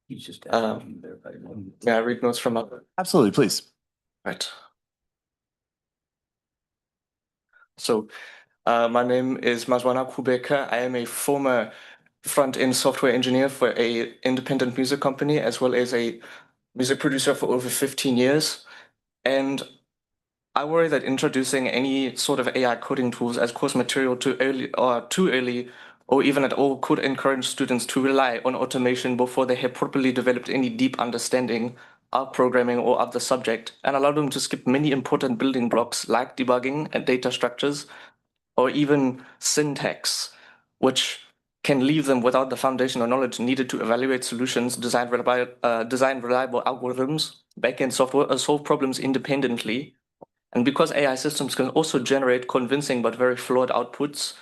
You just. May I read notes from up? Absolutely, please. Right. So, my name is Mazwana Kubeka. I am a former front-end software engineer for a independent music company, as well as a music producer for over 15 years. And I worry that introducing any sort of AI coding tools as course material too early, or even at all, could encourage students to rely on automation before they have properly developed any deep understanding of programming or of the subject, and allow them to skip many important building blocks like debugging and data structures, or even syntax, which can leave them without the foundational knowledge needed to evaluate solutions, design reliable algorithms, backend software, or solve problems independently. And because AI systems can also generate convincing but very flawed outputs,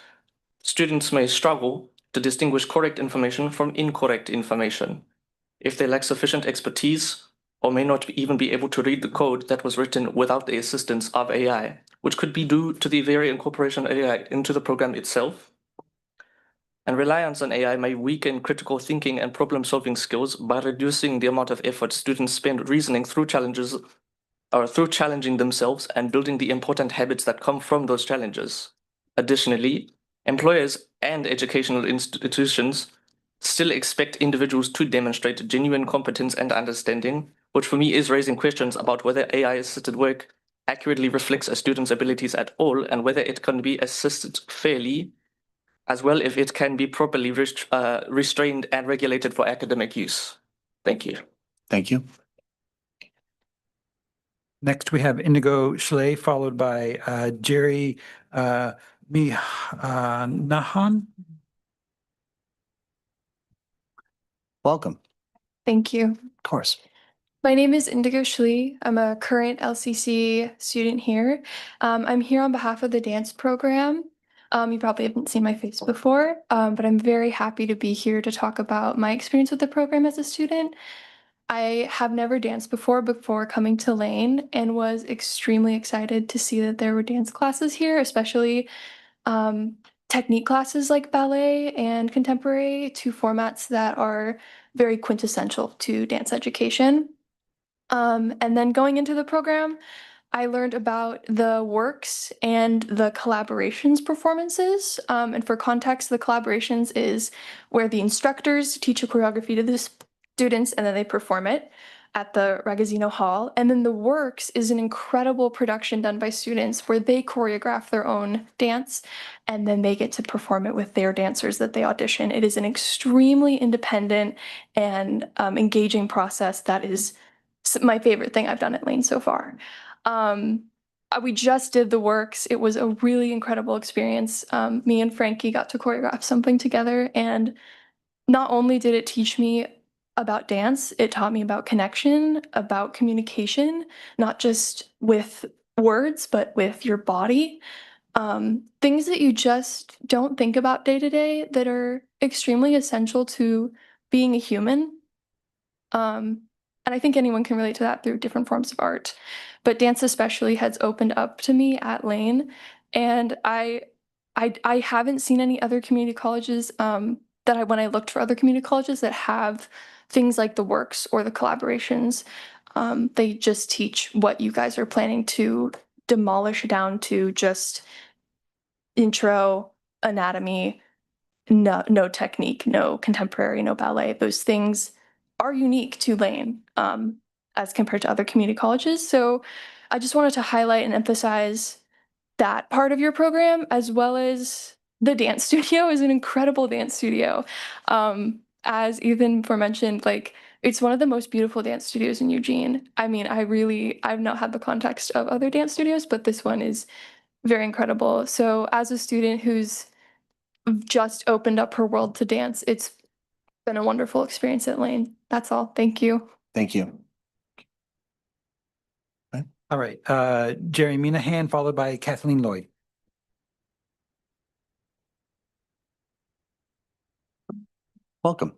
students may struggle to distinguish correct information from incorrect information if they lack sufficient expertise, or may not even be able to read the code that was written without the assistance of AI, which could be due to the very incorporation of AI into the program itself. And reliance on AI may weaken critical thinking and problem-solving skills by reducing the amount of effort students spend reasoning through challenges, or through challenging themselves and building the important habits that come from those challenges. Additionally, employers and educational institutions still expect individuals to demonstrate genuine competence and understanding, which for me is raising questions about whether AI-assisted work accurately reflects a student's abilities at all, and whether it can be assisted fairly, as well if it can be properly restrained and regulated for academic use. Thank you. Thank you. Next, we have Indigo Schley, followed by Jerry Nahan. Welcome. Thank you. Of course. My name is Indigo Schley. I'm a current LCC student here. I'm here on behalf of the dance program. You probably haven't seen my face before, but I'm very happy to be here to talk about my experience with the program as a student. I have never danced before coming to Lane, and was extremely excited to see that there were dance classes here, especially technique classes like ballet and contemporary, two formats that are very quintessential to dance education. And then going into the program, I learned about the works and the collaborations performances. And for context, the collaborations is where the instructors teach a choreography to the students and then they perform it at the Ragazzino Hall. And then the works is an incredible production done by students where they choreograph their own dance and then they get to perform it with their dancers that they audition. It is an extremely independent and engaging process that is my favorite thing I've done at Lane so far. We just did the works. It was a really incredible experience. Me and Frankie got to choreograph something together, and not only did it teach me about dance, it taught me about connection, about communication, not just with words, but with your body. Things that you just don't think about day to day that are extremely essential to being a human. And I think anyone can relate to that through different forms of art. But dance especially has opened up to me at Lane. And I haven't seen any other community colleges when I looked for other community colleges that have things like the works or the collaborations. They just teach what you guys are planning to demolish down to just intro, anatomy, no technique, no contemporary, no ballet. Those things are unique to Lane as compared to other community colleges. So I just wanted to highlight and emphasize that part of your program, as well as the dance studio is an incredible dance studio. As Ethan mentioned, like it's one of the most beautiful dance studios in Eugene. I mean, I've not had the context of other dance studios, but this one is very incredible. So as a student who's just opened up her world to dance, it's been a wonderful experience at Lane. That's all. Thank you. Thank you. All right, Jerry Minahan, followed by Kathleen Lloyd. Welcome.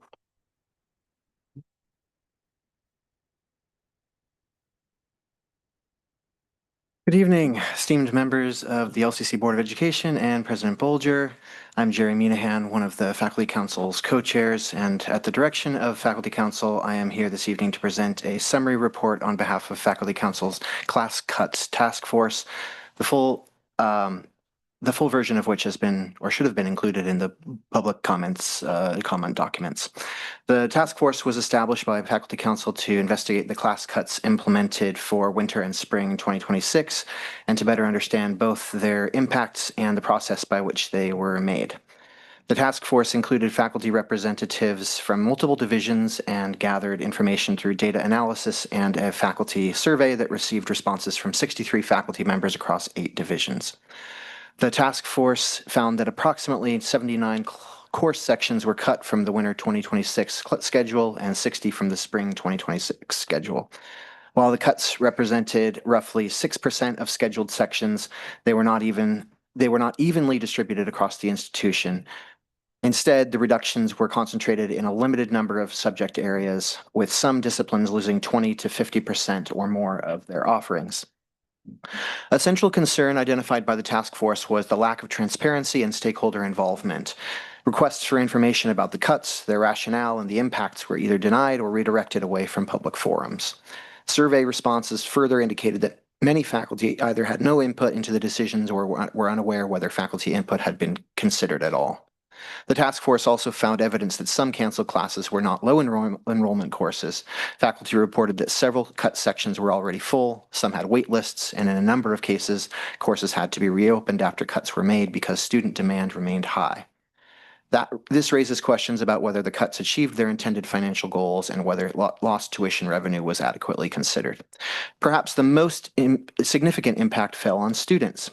Good evening, esteemed members of the LCC Board of Education and President Bolger. I'm Jerry Minahan, one of the Faculty Council's co-chairs, and at the direction of Faculty Council, I am here this evening to present a summary report on behalf of Faculty Council's Class Cuts Task Force. The full version of which has been or should have been included in the public comments comment documents. The task force was established by Faculty Council to investigate the class cuts implemented for winter and spring 2026 and to better understand both their impacts and the process by which they were made. The task force included faculty representatives from multiple divisions and gathered information through data analysis and a faculty survey that received responses from 63 faculty members across 8 divisions. The task force found that approximately 79 course sections were cut from the winter 2026 schedule and 60 from the spring 2026 schedule. While the cuts represented roughly 6% of scheduled sections, they were not evenly distributed across the institution. Instead, the reductions were concentrated in a limited number of subject areas, with some disciplines losing 20 to 50% or more of their offerings. A central concern identified by the task force was the lack of transparency and stakeholder involvement. Requests for information about the cuts, their rationale, and the impacts were either denied or redirected away from public forums. Survey responses further indicated that many faculty either had no input into the decisions or were unaware whether faculty input had been considered at all. The task force also found evidence that some canceled classes were not low enrollment courses. Faculty reported that several cut sections were already full, some had wait lists, and in a number of cases, courses had to be reopened after cuts were made because student demand remained high. This raises questions about whether the cuts achieved their intended financial goals and whether lost tuition revenue was adequately considered. Perhaps the most significant impact fell on students.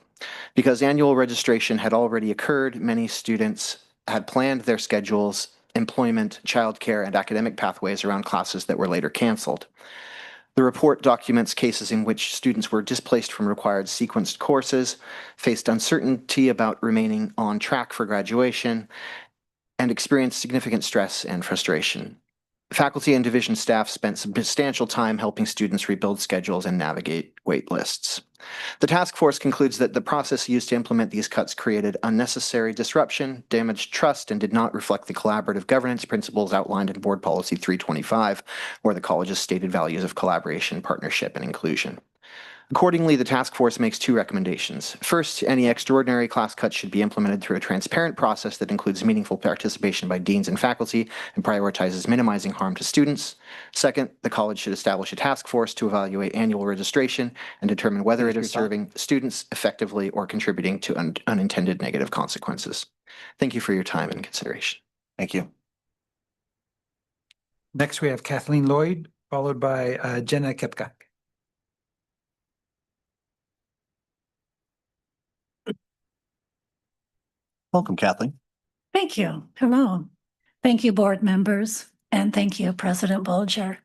Because annual registration had already occurred, many students had planned their schedules, employment, childcare, and academic pathways around classes that were later canceled. The report documents cases in which students were displaced from required sequenced courses, faced uncertainty about remaining on track for graduation, and experienced significant stress and frustration. Faculty and division staff spent substantial time helping students rebuild schedules and navigate wait lists. The task force concludes that the process used to implement these cuts created unnecessary disruption, damaged trust, and did not reflect the collaborative governance principles outlined in Board Policy 325, or the college's stated values of collaboration, partnership, and inclusion. Accordingly, the task force makes two recommendations. First, any extraordinary class cuts should be implemented through a transparent process that includes meaningful participation by deans and faculty and prioritizes minimizing harm to students. Second, the college should establish a task force to evaluate annual registration and determine whether it is serving students effectively or contributing to unintended negative consequences. Thank you for your time and consideration. Thank you. Next, we have Kathleen Lloyd, followed by Jenna Kepka. Welcome, Kathleen. Thank you. Hello. Thank you, board members, and thank you, President Bolger.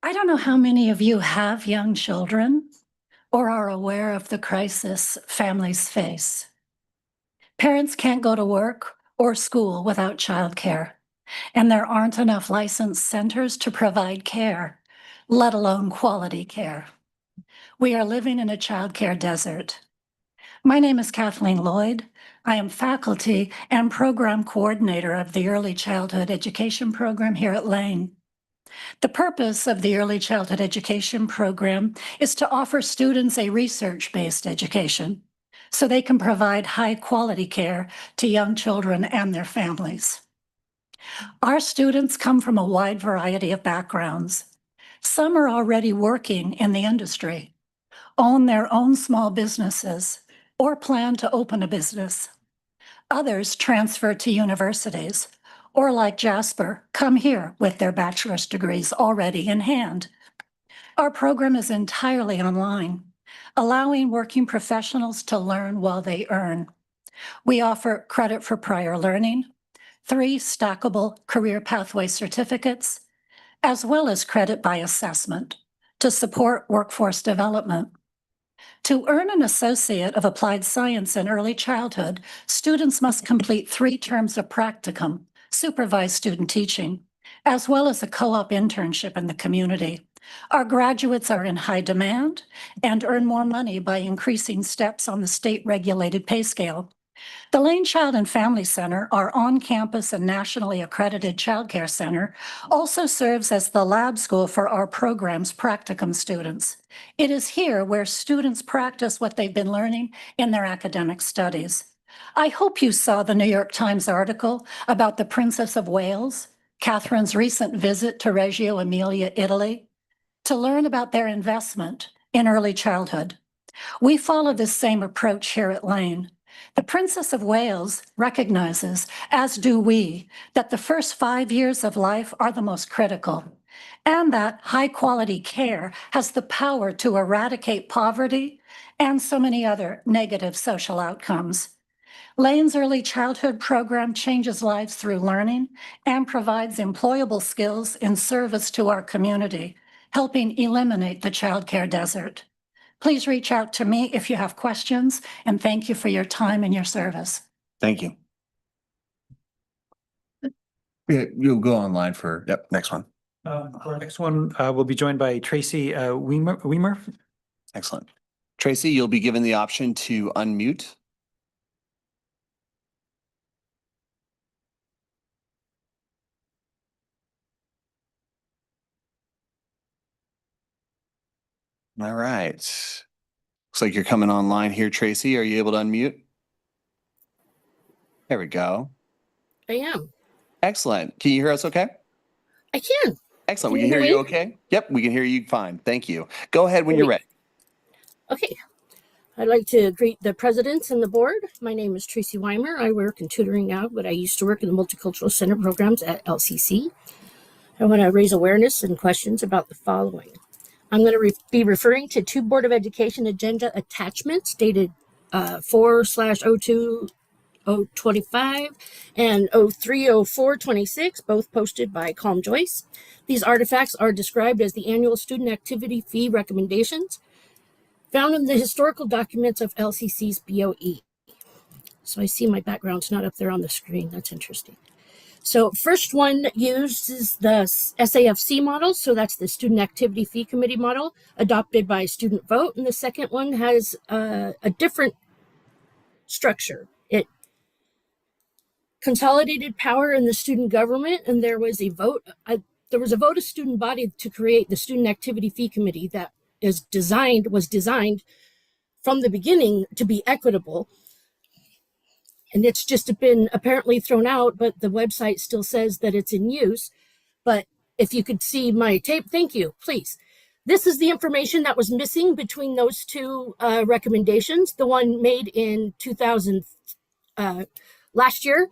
I don't know how many of you have young children or are aware of the crisis families face. Parents can't go to work or school without childcare, and there aren't enough licensed centers to provide care, let alone quality care. We are living in a childcare desert. My name is Kathleen Lloyd. I am faculty and program coordinator of the Early Childhood Education Program here at Lane. The purpose of the Early Childhood Education Program is to offer students a research-based education so they can provide high-quality care to young children and their families. Our students come from a wide variety of backgrounds. Some are already working in the industry, own their own small businesses, or plan to open a business. Others transfer to universities, or like Jasper, come here with their bachelor's degrees already in hand. Our program is entirely online, allowing working professionals to learn while they earn. We offer credit for prior learning, 3 stackable career pathway certificates, as well as credit by assessment to support workforce development. To earn an Associate of Applied Science in Early Childhood, students must complete 3 terms of practicum, supervised student teaching, as well as a co-op internship in the community. Our graduates are in high demand and earn more money by increasing steps on the state-regulated pay scale. The Lane Child and Family Center, our on-campus and nationally accredited childcare center, also serves as the lab school for our program's practicum students. It is here where students practice what they've been learning in their academic studies. I hope you saw the New York Times article about the Princess of Wales, Catherine's recent visit to Reggio Emilia, Italy, to learn about their investment in early childhood. We follow this same approach here at Lane. The Princess of Wales recognizes, as do we, that the first 5 years of life are the most critical, and that high-quality care has the power to eradicate poverty and so many other negative social outcomes. Lane's early childhood program changes lives through learning and provides employable skills in service to our community, helping eliminate the childcare desert. Please reach out to me if you have questions, and thank you for your time and your service. Thank you. Yeah, you'll go online for. Yep, next one. Our next one will be joined by Tracy Weimer. Excellent. Tracy, you'll be given the option to unmute. All right. Looks like you're coming online here, Tracy. Are you able to unmute? There we go. I am. Excellent. Can you hear us okay? I can. Excellent. Can We can hear me? you okay? Yep, we can hear you fine. Thank you. Go ahead when you're ready. Okay. I'd like to greet the presidents and the board. My name is Tracy Weimer. I work in tutoring now, but I used to work in the Multicultural Center programs at LCC. I want to raise awareness and questions about the following. I'm going to be referring to 2 Board of Education agenda attachments dated 4/02/025 and 03/04/26, both posted by Calm Joyce. These artifacts are described as the annual student activity fee recommendations found in the historical documents of LCC's BOE. So I see my background's not up there on the screen. That's interesting. So first one uses the SAFC model. So that's the Student Activity Fee Committee model adopted by student vote. And the second one has a different structure. It consolidated power in the student government, and there was a vote. There was a vote of student body to create the Student Activity Fee Committee that was designed from the beginning to be equitable. And it's just been apparently thrown out, but the website still says that it's in use. But if you could see my tape, thank you, please. This is the information that was missing between those two recommendations. The one made in 2000 last year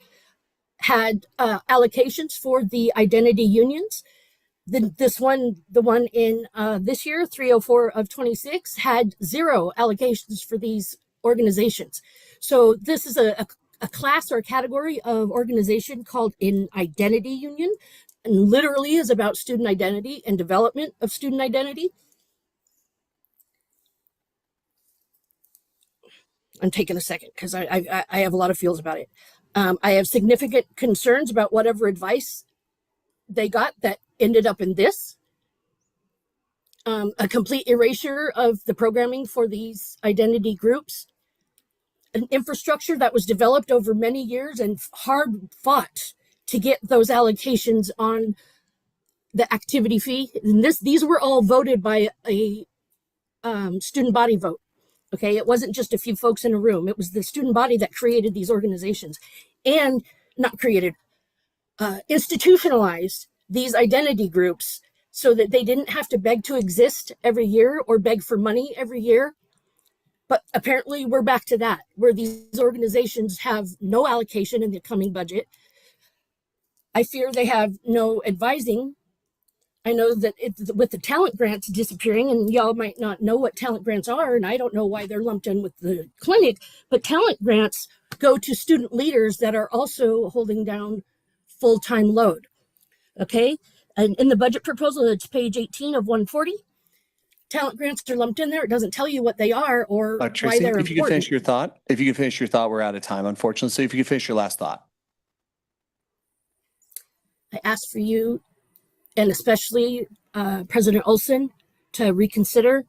had allocations for the identity unions. The one in this year, 304 of 26, had 0 allocations for these organizations. So this is a class or a category of organization called an identity union, and literally is about student identity and development of student identity. I'm taking a second because I have a lot of feels about it. I have significant concerns about whatever advice they got that ended up in this. A complete erasure of the programming for these identity groups. An infrastructure that was developed over many years and hard fought to get those allocations on the activity fee. And these were all voted by a student body vote. Okay, it wasn't just a few folks in a room. It was the student body that created these organizations and not created, institutionalized these identity groups so that they didn't have to beg to exist every year or beg for money every year. But apparently we're back to that, where these organizations have no allocation in the coming budget. I fear they have no advising. I know that with the talent grants disappearing, and y'all might not know what talent grants are, and I don't know why they're lumped in with the clinic, but talent grants go to student leaders that are also holding down full-time load, okay? And in the budget proposal, it's page 18 of 140. Talent grants are lumped in there. It doesn't tell you what they are or why Tracy, they're if you could finish important. your thought, we're out of time, unfortunately. So if you could finish your last thought. I ask for you, and especially President Olson, to reconsider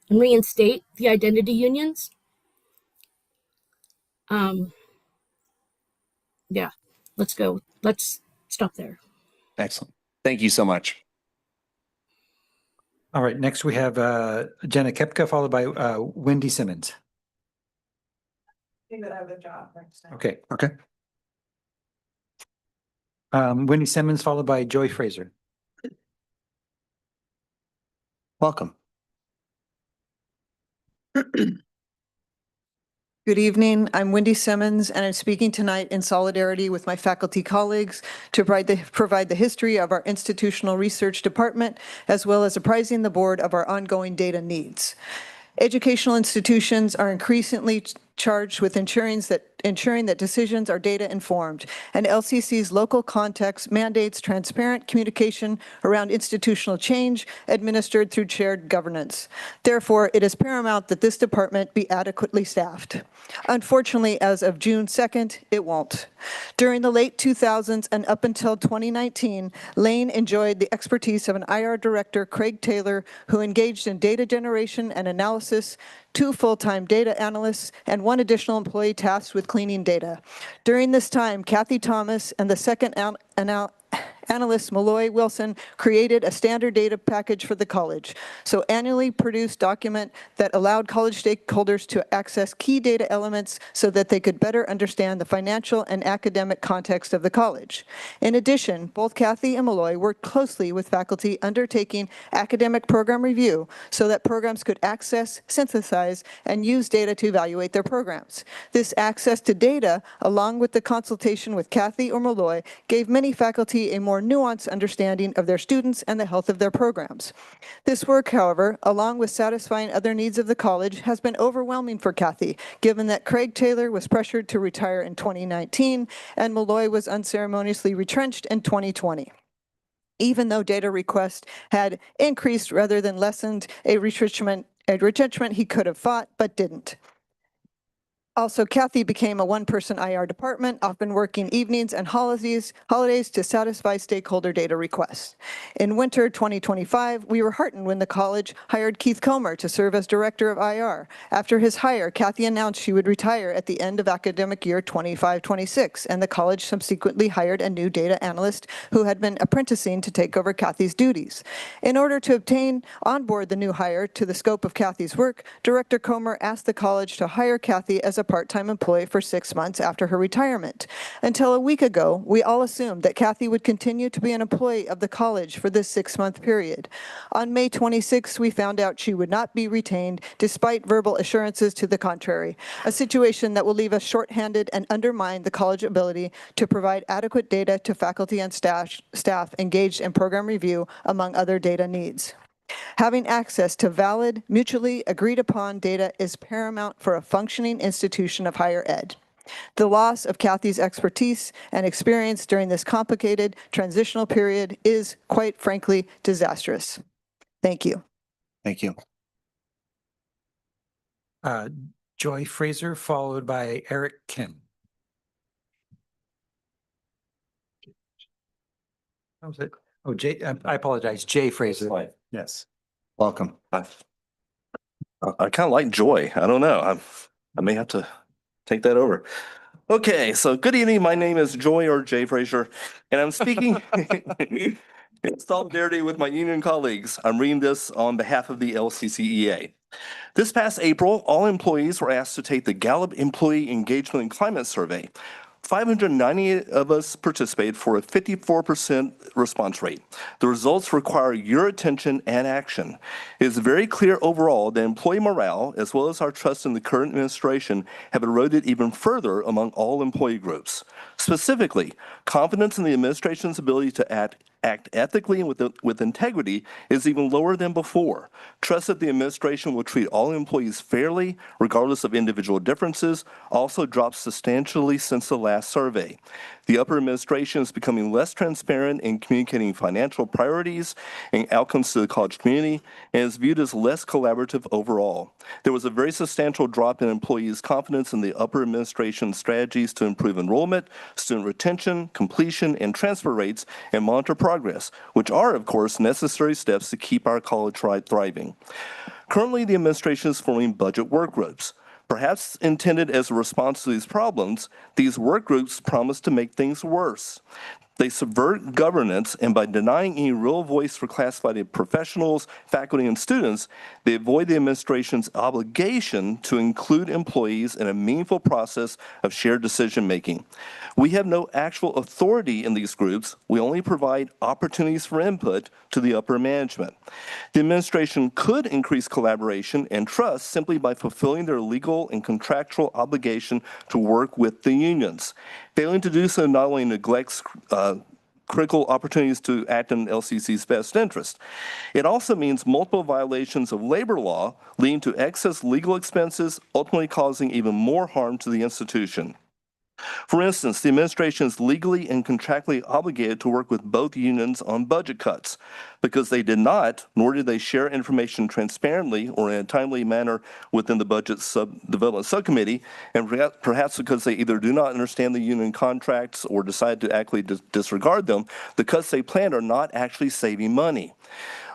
and reinstate the identity unions. Yeah, let's go. Let's stop there. Excellent. Thank you so much. All right, next we have Jenna Kepka, followed by Wendy Simmons. Okay. Okay. Wendy Simmons, followed by Joy Fraser. Welcome. Good evening. I'm Wendy Simmons, and I'm speaking tonight in solidarity with my faculty colleagues to provide the history of our institutional research department, as well as apprising the board of our ongoing data needs. Educational institutions are increasingly charged with ensuring that decisions are data informed, and LCC's local context mandates transparent communication around institutional change administered through shared governance. Therefore, it is paramount that this department be adequately staffed. Unfortunately, as of June 2nd, it won't. During the late 2000s and up until 2019, Lane enjoyed the expertise of an IR director, Craig Taylor, who engaged in data generation and analysis, 2 full-time data analysts, and 1 additional employee tasked with cleaning data. During this time, Kathy Thomas and the second analyst Malloy Wilson created a standard data package for the college. So annually produced document that allowed college stakeholders to access key data elements so that they could better understand the financial and academic context of the college. In addition, both Kathy and Malloy worked closely with faculty undertaking academic program review so that programs could access, synthesize, and use data to evaluate their programs. This access to data, along with the consultation with Kathy or Malloy, gave many faculty a more nuanced understanding of their students and the health of their programs. This work, however, along with satisfying other needs of the college, has been overwhelming for Kathy, given that Craig Taylor was pressured to retire in 2019 and Malloy was unceremoniously retrenched in 2020. Even though data requests had increased rather than lessened, a retrenchment he could have fought but didn't. Also, Kathy became a one-person IR department, often working evenings and holidays to satisfy stakeholder data requests. In winter 2025, we were heartened when the college hired Keith Comer to serve as director of IR. After his hire, Kathy announced she would retire at the end of academic year 25-26, and the college subsequently hired a new data analyst who had been apprenticing to take over Kathy's duties. In order to onboard the new hire to the scope of Kathy's work, Director Comer asked the college to hire Kathy as a part-time employee for 6 months after her retirement. Until a week ago, we all assumed that Kathy would continue to be an employee of the college for this 6-month period. On May 26th, we found out she would not be retained despite verbal assurances to the contrary, a situation that will leave us shorthanded and undermine the college ability to provide adequate data to faculty and staff engaged in program review, among other data needs. Having access to valid, mutually agreed upon data is paramount for a functioning institution of higher ed. The loss of Kathy's expertise and experience during this complicated transitional period is, quite frankly, disastrous. Thank you. Thank you. Joy Fraser, followed by Eric Kim. That was it. Oh, I apologize. Jay Fraser. Yes. Welcome. I kind of like Joy. I don't know. I may have to take that over. Okay, so good evening. My name is Joy or Jay Fraser, and I'm speaking in solidarity with my union colleagues. I'm reading this on behalf of the LCCEA. This past April, all employees were asked to take the Gallup Employee Engagement and Climate Survey. 598 of us participated for a 54% response rate. The results require your attention and action. It is very clear overall that employee morale, as well as our trust in the current administration, have eroded even further among all employee groups. Specifically, confidence in the administration's ability to act ethically and with integrity is even lower than before. Trust that the administration will treat all employees fairly, regardless of individual differences, also dropped substantially since the last survey. The upper administration is becoming less transparent in communicating financial priorities and outcomes to the college community and is viewed as less collaborative overall. There was a very substantial drop in employees' confidence in the upper administration's strategies to improve enrollment, student retention, completion, and transfer rates, and monitor progress, which are, of course, necessary steps to keep our college thriving. Currently, the administration is forming budget work groups. Perhaps intended as a response to these problems, these work groups promise to make things worse. They subvert governance, and by denying any real voice for classified professionals, faculty, and students, they avoid the administration's obligation to include employees in a meaningful process of shared decision-making. We have no actual authority in these groups. We only provide opportunities for input to the upper management. The administration could increase collaboration and trust simply by fulfilling their legal and contractual obligation to work with the unions. Failing to do so not only neglects critical opportunities to act in LCC's best interest. It also means multiple violations of labor law, leading to excess legal expenses, ultimately causing even more harm to the institution. For instance, the administration is legally and contractually obligated to work with both unions on budget cuts. Because they did not, nor did they share information transparently or in a timely manner within the Budget Development Subcommittee, and perhaps because they either do not understand the union contracts or decide to actually disregard them, the cuts they planned are not actually saving money.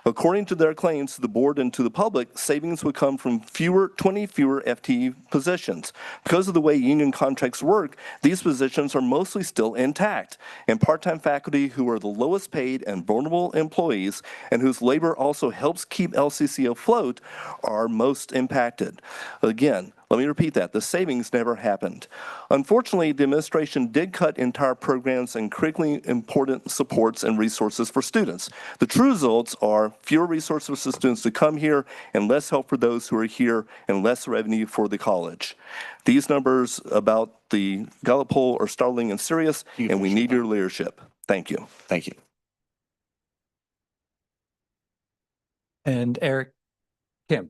According to their claims to the board and to the public, savings would come from 20 fewer FTE positions. Because of the way union contracts work, these positions are mostly still intact, and part-time faculty who are the lowest paid and vulnerable employees and whose labor also helps keep LCC afloat are most impacted. Again, let me repeat that. The savings never happened. Unfortunately, the administration did cut entire programs and critically important supports and resources for students. The true results are fewer resources for students to come here and less help for those who are here and less revenue for the college. These numbers about the Gallup poll are startling and serious, and we need your leadership. Thank you. Thank you. And Eric Kim.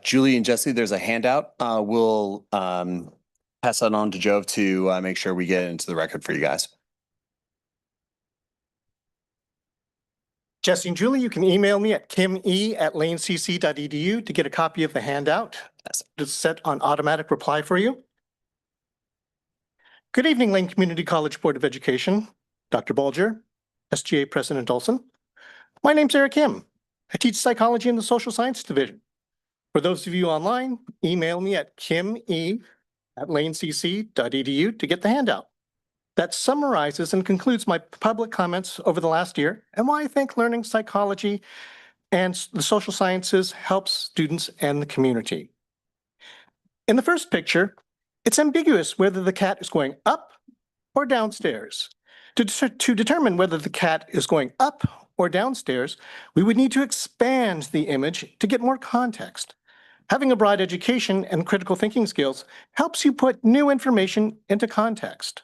Julie and Jesse, there's a handout. We'll pass that on to Jove to make sure we get it into the record for you guys. Jesse and Julie, you can email me at kim.e@lanecc.edu to get a copy of the handout. It's set on automatic reply for you. Good evening, Lane Community College Board of Education, Dr. Bulger, SGA President Olson. My name's Eric Kim. I teach psychology in the social science division. For those of you online, email me at kim.e@lanecc.edu to get the handout. That summarizes and concludes my public comments over the last year and why I think learning psychology and the social sciences helps students and the community. In the first picture, it's ambiguous whether the cat is going up or downstairs. To determine whether the cat is going up or downstairs, we would need to expand the image to get more context. Having a broad education and critical thinking skills helps you put new information into context.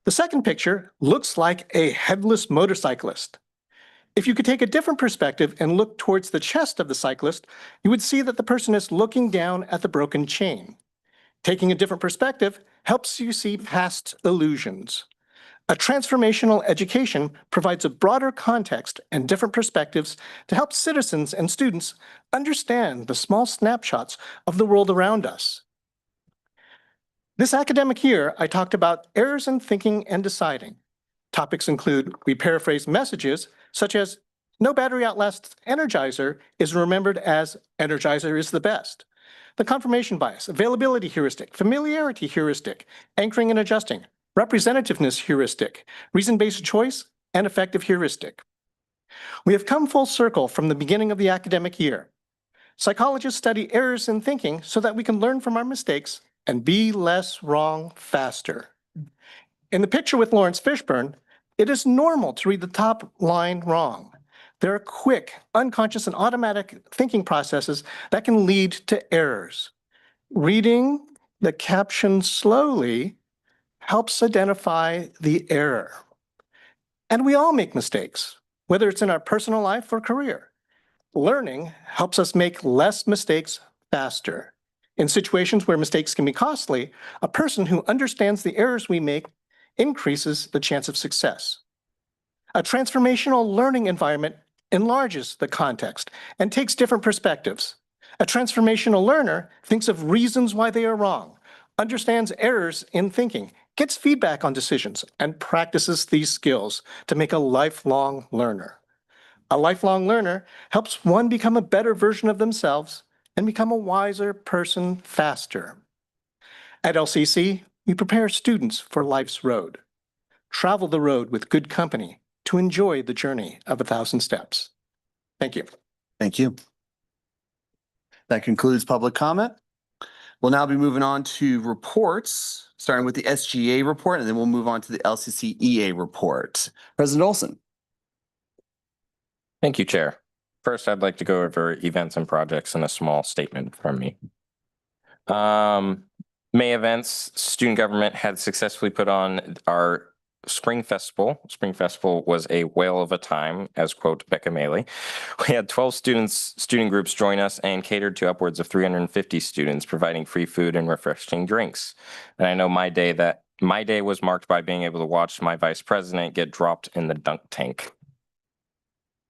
The second picture looks like a headless motorcyclist. If you could take a different perspective and look towards the chest of the cyclist, you would see that the person is looking down at the broken chain. Taking a different perspective helps you see past illusions. A transformational education provides a broader context and different perspectives to help citizens and students understand the small snapshots of the world around us. This academic year, I talked about errors in thinking and deciding. Topics include, we paraphrase messages such as, no battery outlasts Energizer is remembered as Energizer is the best. The confirmation bias, availability heuristic, familiarity heuristic, anchoring and adjusting, representativeness heuristic, reason-based choice, and effective heuristic. We have come full circle from the beginning of the academic year. Psychologists study errors in thinking so that we can learn from our mistakes and be less wrong faster. In the picture with Lawrence Fishburne, it is normal to read the top line wrong. There are quick, unconscious, and automatic thinking processes that can lead to errors. Reading the caption slowly helps identify the error. And we all make mistakes, whether it's in our personal life or career. Learning helps us make less mistakes faster. In situations where mistakes can be costly, a person who understands the errors we make increases the chance of success. A transformational learning environment enlarges the context and takes different perspectives. A transformational learner thinks of reasons why they are wrong, understands errors in thinking, gets feedback on decisions, and practices these skills to make a lifelong learner. A lifelong learner helps one become a better version of themselves and become a wiser person faster. At LCC, we prepare students for life's road. Travel the road with good company to enjoy the journey of 1,000 steps. Thank you. Thank you. That concludes public comment. We'll now be moving on to reports, starting with the SGA report, and then we'll move on to the LCC EA report. President Olson. Thank you, Chair. First, I'd like to go over events and projects and a small statement from me. May events, student government had successfully put on our Spring Festival. Spring Festival was a whale of a time, as quote Becca Maley. We had 12 student groups join us and catered to upwards of 350 students, providing free food and refreshing drinks. And I know my day was marked by being able to watch my vice president get dropped in the dunk tank.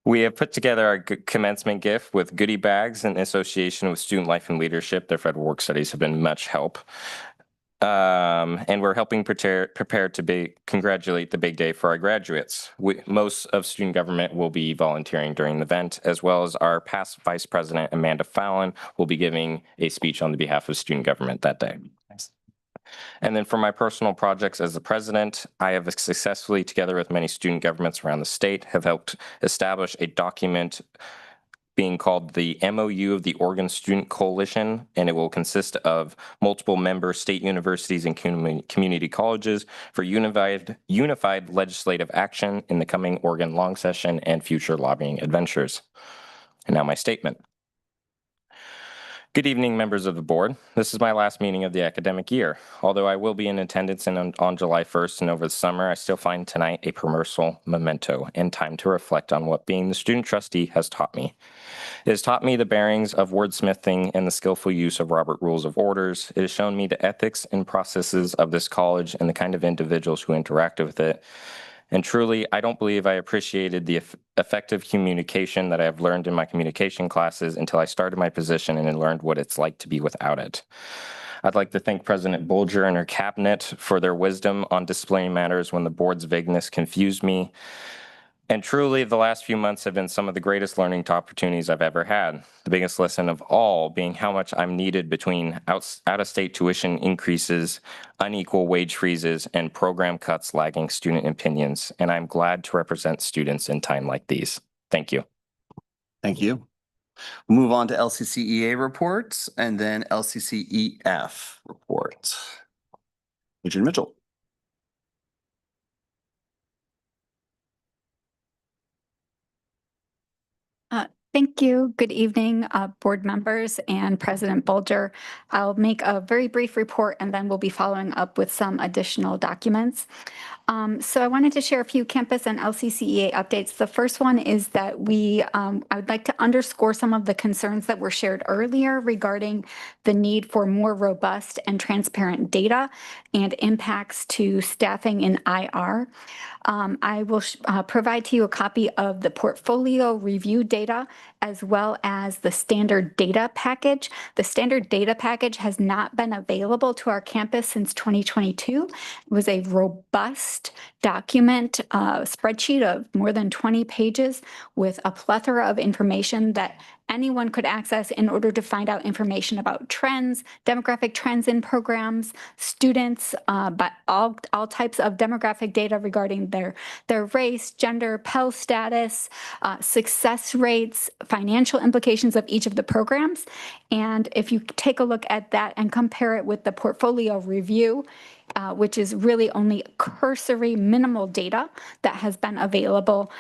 We have put together our commencement gift with goodie bags in association with Student Life and Leadership. Their federal work studies have been much help. And we're helping prepare to congratulate the big day for our graduates. Most of student government will be volunteering during the event, as well as our past Vice President, Amanda Fallon, will be giving a speech on the behalf of student government that day. And then for my personal projects as the president, I have successfully, together with many student governments around the state, have helped establish a document being called the MOU of the Oregon Student Coalition, and it will consist of multiple member state universities and community colleges for unified legislative action in the coming Oregon long session and future lobbying adventures. And now my statement. Good evening, members of the board. This is my last meeting of the academic year. Although I will be in attendance on July 1st and over the summer, I still find tonight a personal memento and time to reflect on what being the student trustee has taught me. It has taught me the bearings of wordsmithing and the skillful use of Robert Rules of Orders. It has shown me the ethics and processes of this college and the kind of individuals who interact with it. And truly, I don't believe I appreciated the effective communication that I have learned in my communication classes until I started my position and learned what it's like to be without it. I'd like to thank President Bolger and her cabinet for their wisdom on displaying matters when the board's vagueness confused me. And truly, the last few months have been some of the greatest learning opportunities I've ever had. The biggest lesson of all being how much I'm needed between out-of-state tuition increases, unequal wage freezes, and program cuts lagging student opinions. And I'm glad to represent students in time like these. Thank you. Thank you. We'll move on to LCCEA reports and then LCCEF reports. Adrian Mitchell. Thank you. Good evening, board members and President Bolger. I'll make a very brief report and then we'll be following up with some additional documents. So I wanted to share a few campus and LCCEA updates. The first one is that I would like to underscore some of the concerns that were shared earlier regarding the need for more robust and transparent data and impacts to staffing in IR. I will provide to you a copy of the portfolio review data as well as the standard data package. The standard data package has not been available to our campus since 2022. It was a robust document, spreadsheet of more than 20 pages with a plethora of information that anyone could access in order to find out information about trends, demographic trends in programs, students, but all types of demographic data regarding their race, gender, Pell status, success rates, financial implications of each of the programs. And if you take a look at that and compare it with the portfolio review, which is really only cursory minimal data that has been available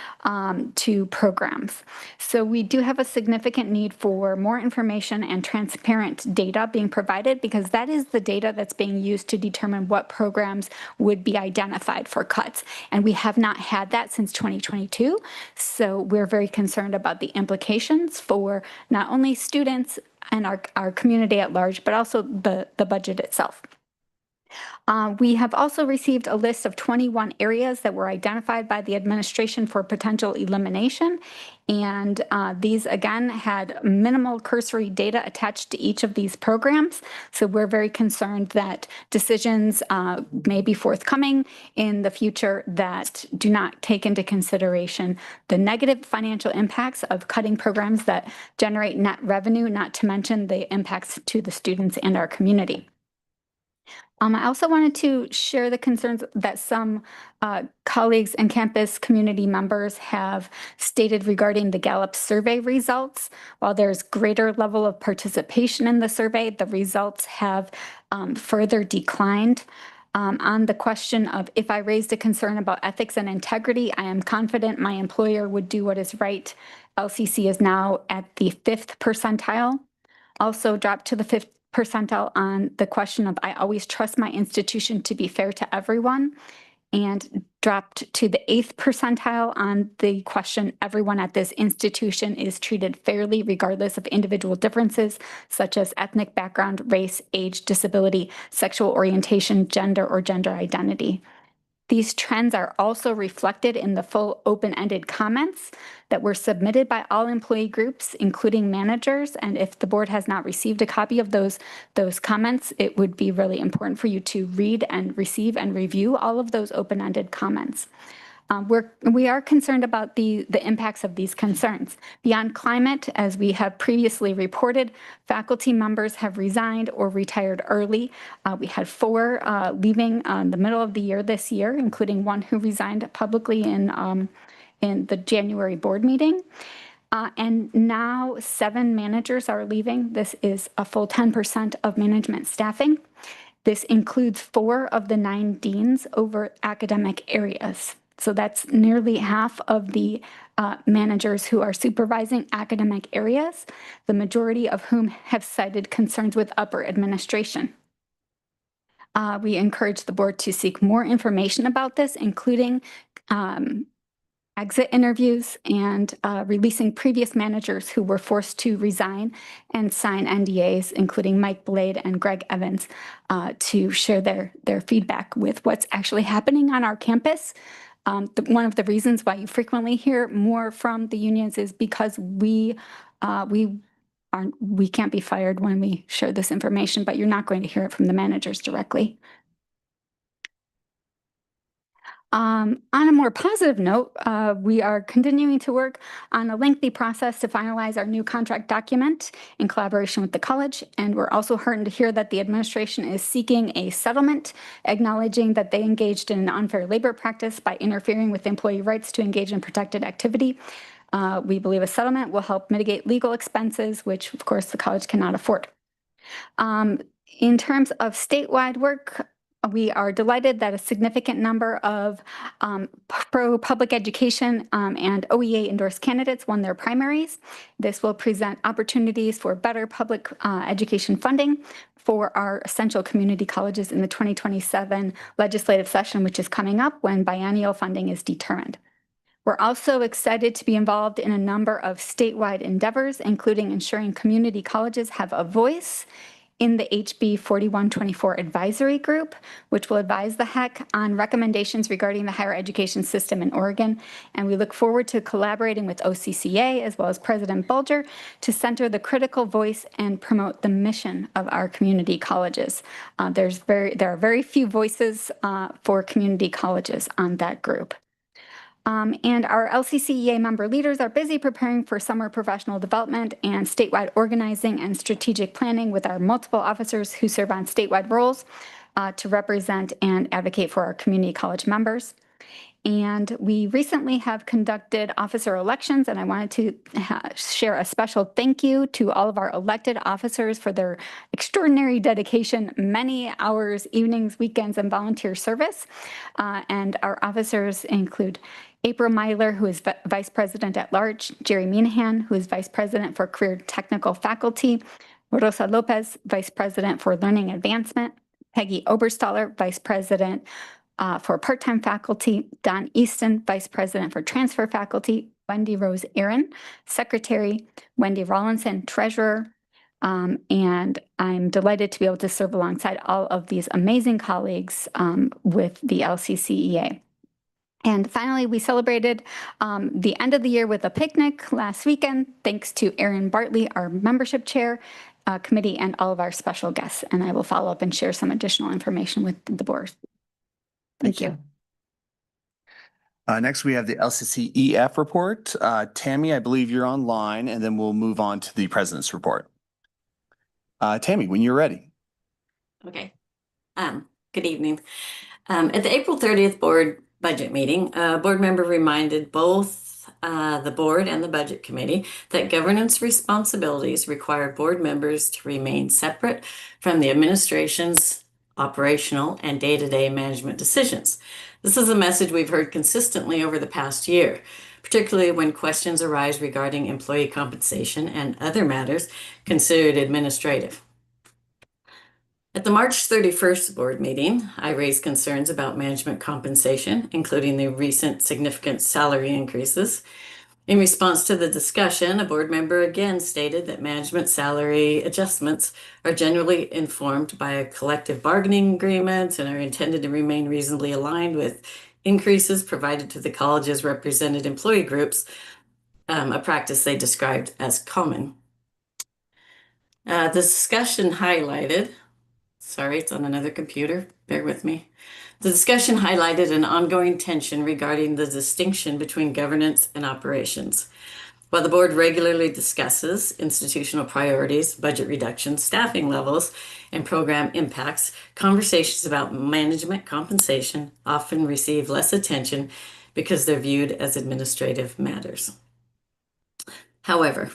to programs. So we do have a significant need for more information and transparent data being provided because that is the data that's being used to determine what programs would be identified for cuts. And we have not had that since 2022. So we're very concerned about the implications for not only students and our community at large, but also the budget itself. We have also received a list of 21 areas that were identified by the administration for potential elimination. And these, again, had minimal cursory data attached to each of these programs. So we're very concerned that decisions may be forthcoming in the future that do not take into consideration the negative financial impacts of cutting programs that generate net revenue, not to mention the impacts to the students and our community. I also wanted to share the concerns that some colleagues and campus community members have stated regarding the Gallup survey results. While there's greater level of participation in the survey, the results have further declined. On the question of if I raised a concern about ethics and integrity, I am confident my employer would do what is right. LCC is now at the 5th percentile, also dropped to the 5th percentile on the question of I always trust my institution to be fair to everyone, and dropped to the 8th percentile on the question everyone at this institution is treated fairly regardless of individual differences such as ethnic background, race, age, disability, sexual orientation, gender, or gender identity. These trends are also reflected in the full open-ended comments that were submitted by all employee groups, including managers. And if the board has not received a copy of those comments, it would be really important for you to read and receive and review all of those open-ended comments. We are concerned about the impacts of these concerns. Beyond climate, as we have previously reported, faculty members have resigned or retired early. We had 4 leaving the middle of the year this year, including one who resigned publicly in the January board meeting. And now 7 managers are leaving. This is a full 10% of management staffing. This includes 4 of the 9 deans over academic areas. So that's nearly half of the managers who are supervising academic areas, the majority of whom have cited concerns with upper administration. We encourage the board to seek more information about this, including exit interviews and releasing previous managers who were forced to resign and sign NDAs, including Mike Blade and Greg Evans, to share their feedback with what's actually happening on our campus One of the reasons why you frequently hear more from the unions is because we can't be fired when we share this information, but you're not going to hear it from the managers directly. On a more positive note, we are continuing to work on a lengthy process to finalize our new contract document in collaboration with the college. And we're also heartened to hear that the administration is seeking a settlement, acknowledging that they engaged in an unfair labor practice by interfering with employee rights to engage in protected activity. We believe a settlement will help mitigate legal expenses, which of course the college cannot afford. In terms of statewide work, we are delighted that a significant number of pro-public education and OEA endorsed candidates won their primaries. This will present opportunities for better public education funding for our essential community colleges in the 2027 legislative session, which is coming up when biennial funding is determined. We're also excited to be involved in a number of statewide endeavors, including ensuring community colleges have a voice in the HB 4124 advisory group, which will advise the HEC on recommendations regarding the higher education system in Oregon. And we look forward to collaborating with OCCA as well as President Bulger to center the critical voice and promote the mission of our community colleges. There are very few voices for community colleges on that group. And our LCCEA member leaders are busy preparing for summer professional development and statewide organizing and strategic planning with our multiple officers who serve on statewide roles to represent and advocate for our community college members. And we recently have conducted officer elections, and I wanted to share a special thank you to all of our elected officers for their extraordinary dedication, many hours, evenings, weekends, and volunteer service. And our officers include April Myler, who is Vice President at Large, Jerry Minahan, who is Vice President for Career Technical Faculty, Rosa Lopez, Vice President for Learning Advancement, Peggy Oberstaller, Vice President for part-time faculty, Don Easton, Vice President for transfer faculty, Wendy Rose Aaron, Secretary, Wendy Rawlinson, Treasurer, and I'm delighted to be able to serve alongside all of these amazing colleagues with the LCCEA. And finally, we celebrated the end of the year with a picnic last weekend, thanks to Erin Bartley, our membership chair, committee, and all of our special guests. And I will follow up and share some additional information with the board. Thank you. Next, we have the LCCEF report. Tammy, I believe you're online, and then we'll move on to the president's report. Tammy, when you're ready. Okay. Good evening. At the April 30th board budget meeting, a board member reminded both the board and the budget committee that governance responsibilities require board members to remain separate from the administration's operational and day-to-day management decisions. This is a message we've heard consistently over the past year, particularly when questions arise regarding employee compensation and other matters considered administrative. At the March 31st board meeting, I raised concerns about management compensation, including the recent significant salary increases. In response to the discussion, a board member again stated that management salary adjustments are generally informed by a collective bargaining agreement and are intended to remain reasonably aligned with increases provided to the college's represented employee groups, a practice they described as common. The discussion highlighted, sorry, it's on another computer, bear with me. The discussion highlighted an ongoing tension regarding the distinction between governance and operations. While the board regularly discusses institutional priorities, budget reductions, staffing levels, and program impacts, conversations about management compensation often receive less attention because they're viewed as administrative matters. However,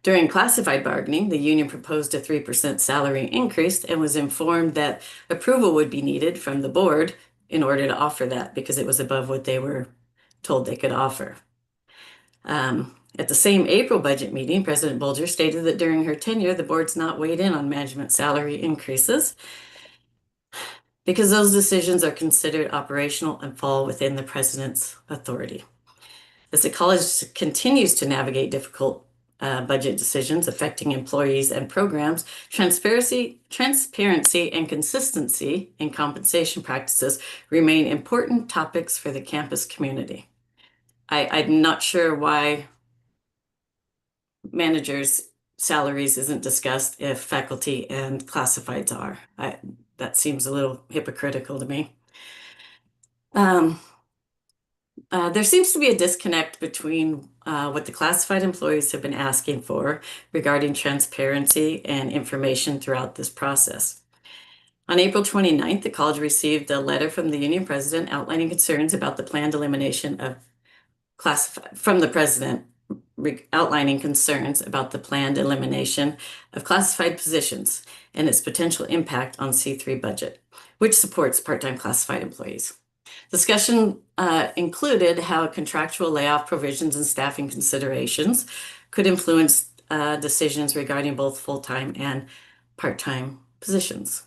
during classified bargaining, the union proposed a 3% salary increase and was informed that approval would be needed from the board in order to offer that because it was above what they were told they could offer. At the same April budget meeting, President Bulger stated that during her tenure, the board's not weighed in on management salary increases because those decisions are considered operational and fall within the president's authority. As the college continues to navigate difficult budget decisions affecting employees and programs, transparency and consistency in compensation practices remain important topics for the campus community. I'm not sure why managers' salaries isn't discussed if faculty and classifieds are. That seems a little hypocritical to me. There seems to be a disconnect between what the classified employees have been asking for regarding transparency and information throughout this process. On April 29th, the college received a letter from the union president outlining concerns about the planned elimination of outlining concerns about the planned elimination of classified positions and its potential impact on C3 budget, which supports part-time classified employees. Discussion included how contractual layoff provisions and staffing considerations could influence decisions regarding both full-time and part-time positions.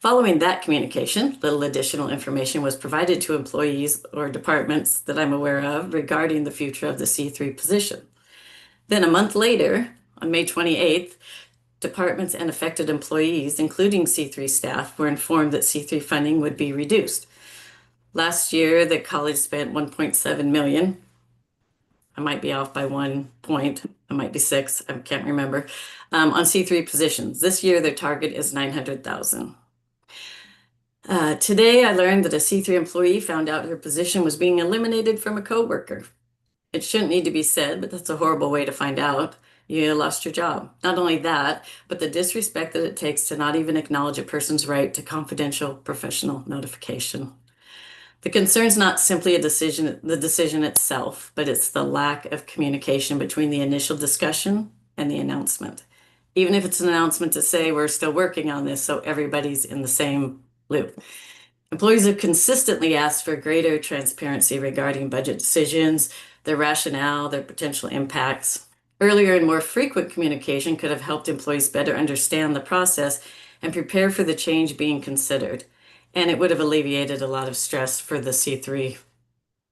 Following that communication, little additional information was provided to employees or departments that I'm aware of regarding the future of the C3 position. Then a month later, on May 28th, departments and affected employees, including C3 staff, were informed that C3 funding would be reduced. Last year, the college spent $1.7 million. I might be off by 1 point. I might be 6. I can't remember. On C3 positions. This year, their target is $900,000. Today, I learned that a C3 employee found out her position was being eliminated from a coworker. It shouldn't need to be said, but that's a horrible way to find out. You lost your job. Not only that, but the disrespect that it takes to not even acknowledge a person's right to confidential professional notification. The concern's not simply the decision itself, but it's the lack of communication between the initial discussion and the announcement. Even if it's an announcement to say we're still working on this, so everybody's in the same loop. Employees have consistently asked for greater transparency regarding budget decisions, their rationale, their potential impacts. Earlier and more frequent communication could have helped employees better understand the process and prepare for the change being considered. And it would have alleviated a lot of stress for the C3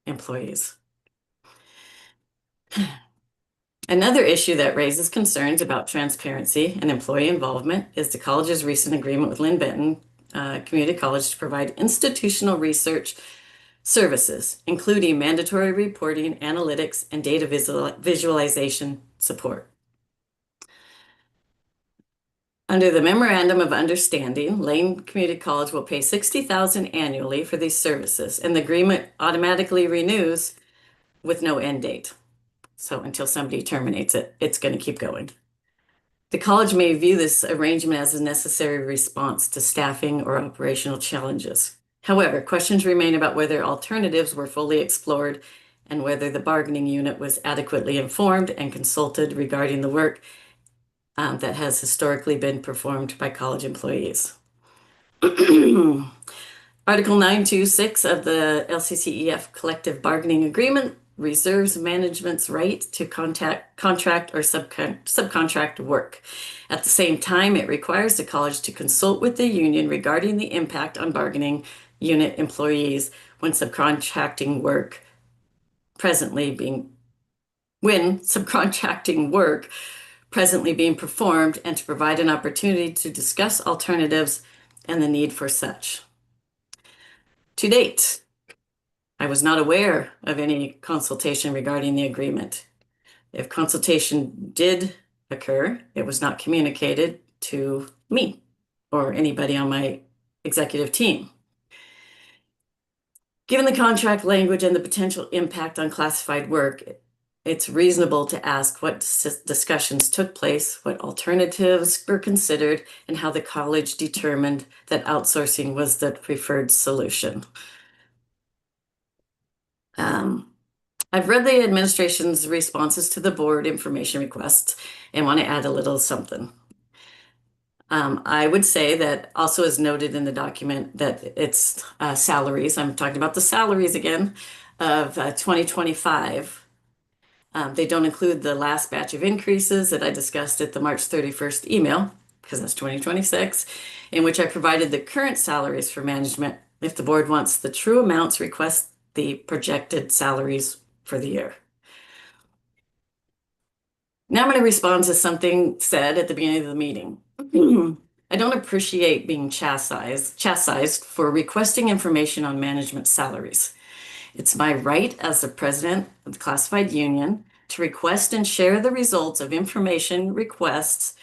employees. Another issue that raises concerns about transparency and employee involvement is the college's recent agreement with Lynn Benton Community College to provide institutional research services, including mandatory reporting, analytics, and data visualization support. Under the Memorandum of Understanding, Lane Community College will pay $60,000 annually for these services, and the agreement automatically renews with no end date. So until somebody terminates it, it's going to keep going. The college may view this arrangement as a necessary response to staffing or operational challenges. However, questions remain about whether alternatives were fully explored and whether the bargaining unit was adequately informed and consulted regarding the work that has historically been performed by college employees. Article 926 of the LCCEF Collective Bargaining Agreement reserves management's right to contract or subcontract work. At the same time, it requires the college to consult with the union regarding the impact on bargaining unit employees when subcontracting work presently being performed, and to provide an opportunity to discuss alternatives and the need for such. To date, I was not aware of any consultation regarding the agreement. If consultation did occur, it was not communicated to me or anybody on my executive team. Given the contract language and the potential impact on classified work, it's reasonable to ask what discussions took place, what alternatives were considered, and how the college determined that outsourcing was the preferred solution. I've read the administration's responses to the board information requests and want to add a little something. I would say that also as noted in the document that it's salaries, I'm talking about the salaries again, of 2025. They don't include the last batch of increases that I discussed at the March 31st email, because that's 2026, in which I provided the current salaries for management. If the board wants the true amounts, request the projected salaries for the year. Now I'm going to respond to something said at the beginning of the meeting. I don't appreciate being chastised for requesting information on management salaries. It's my right as the president of the classified union to request and share the results of information requests.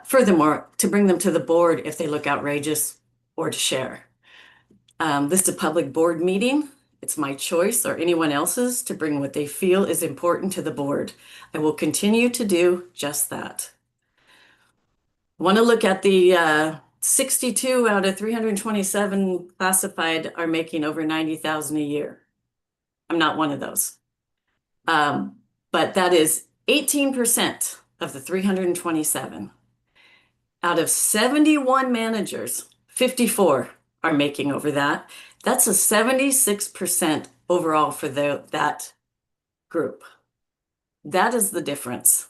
Furthermore, to bring them to the board if they look outrageous or to share. This is a public board meeting. It's my choice or anyone else's to bring what they feel is important to the board. I will continue to do just that. I want to look at the 62 out of 327 classified are making over 90,000 a year. I'm not one of those. But that is 18% of the 327. Out of 71 managers, 54 are making over that. That's a 76% overall for that group. That is the difference.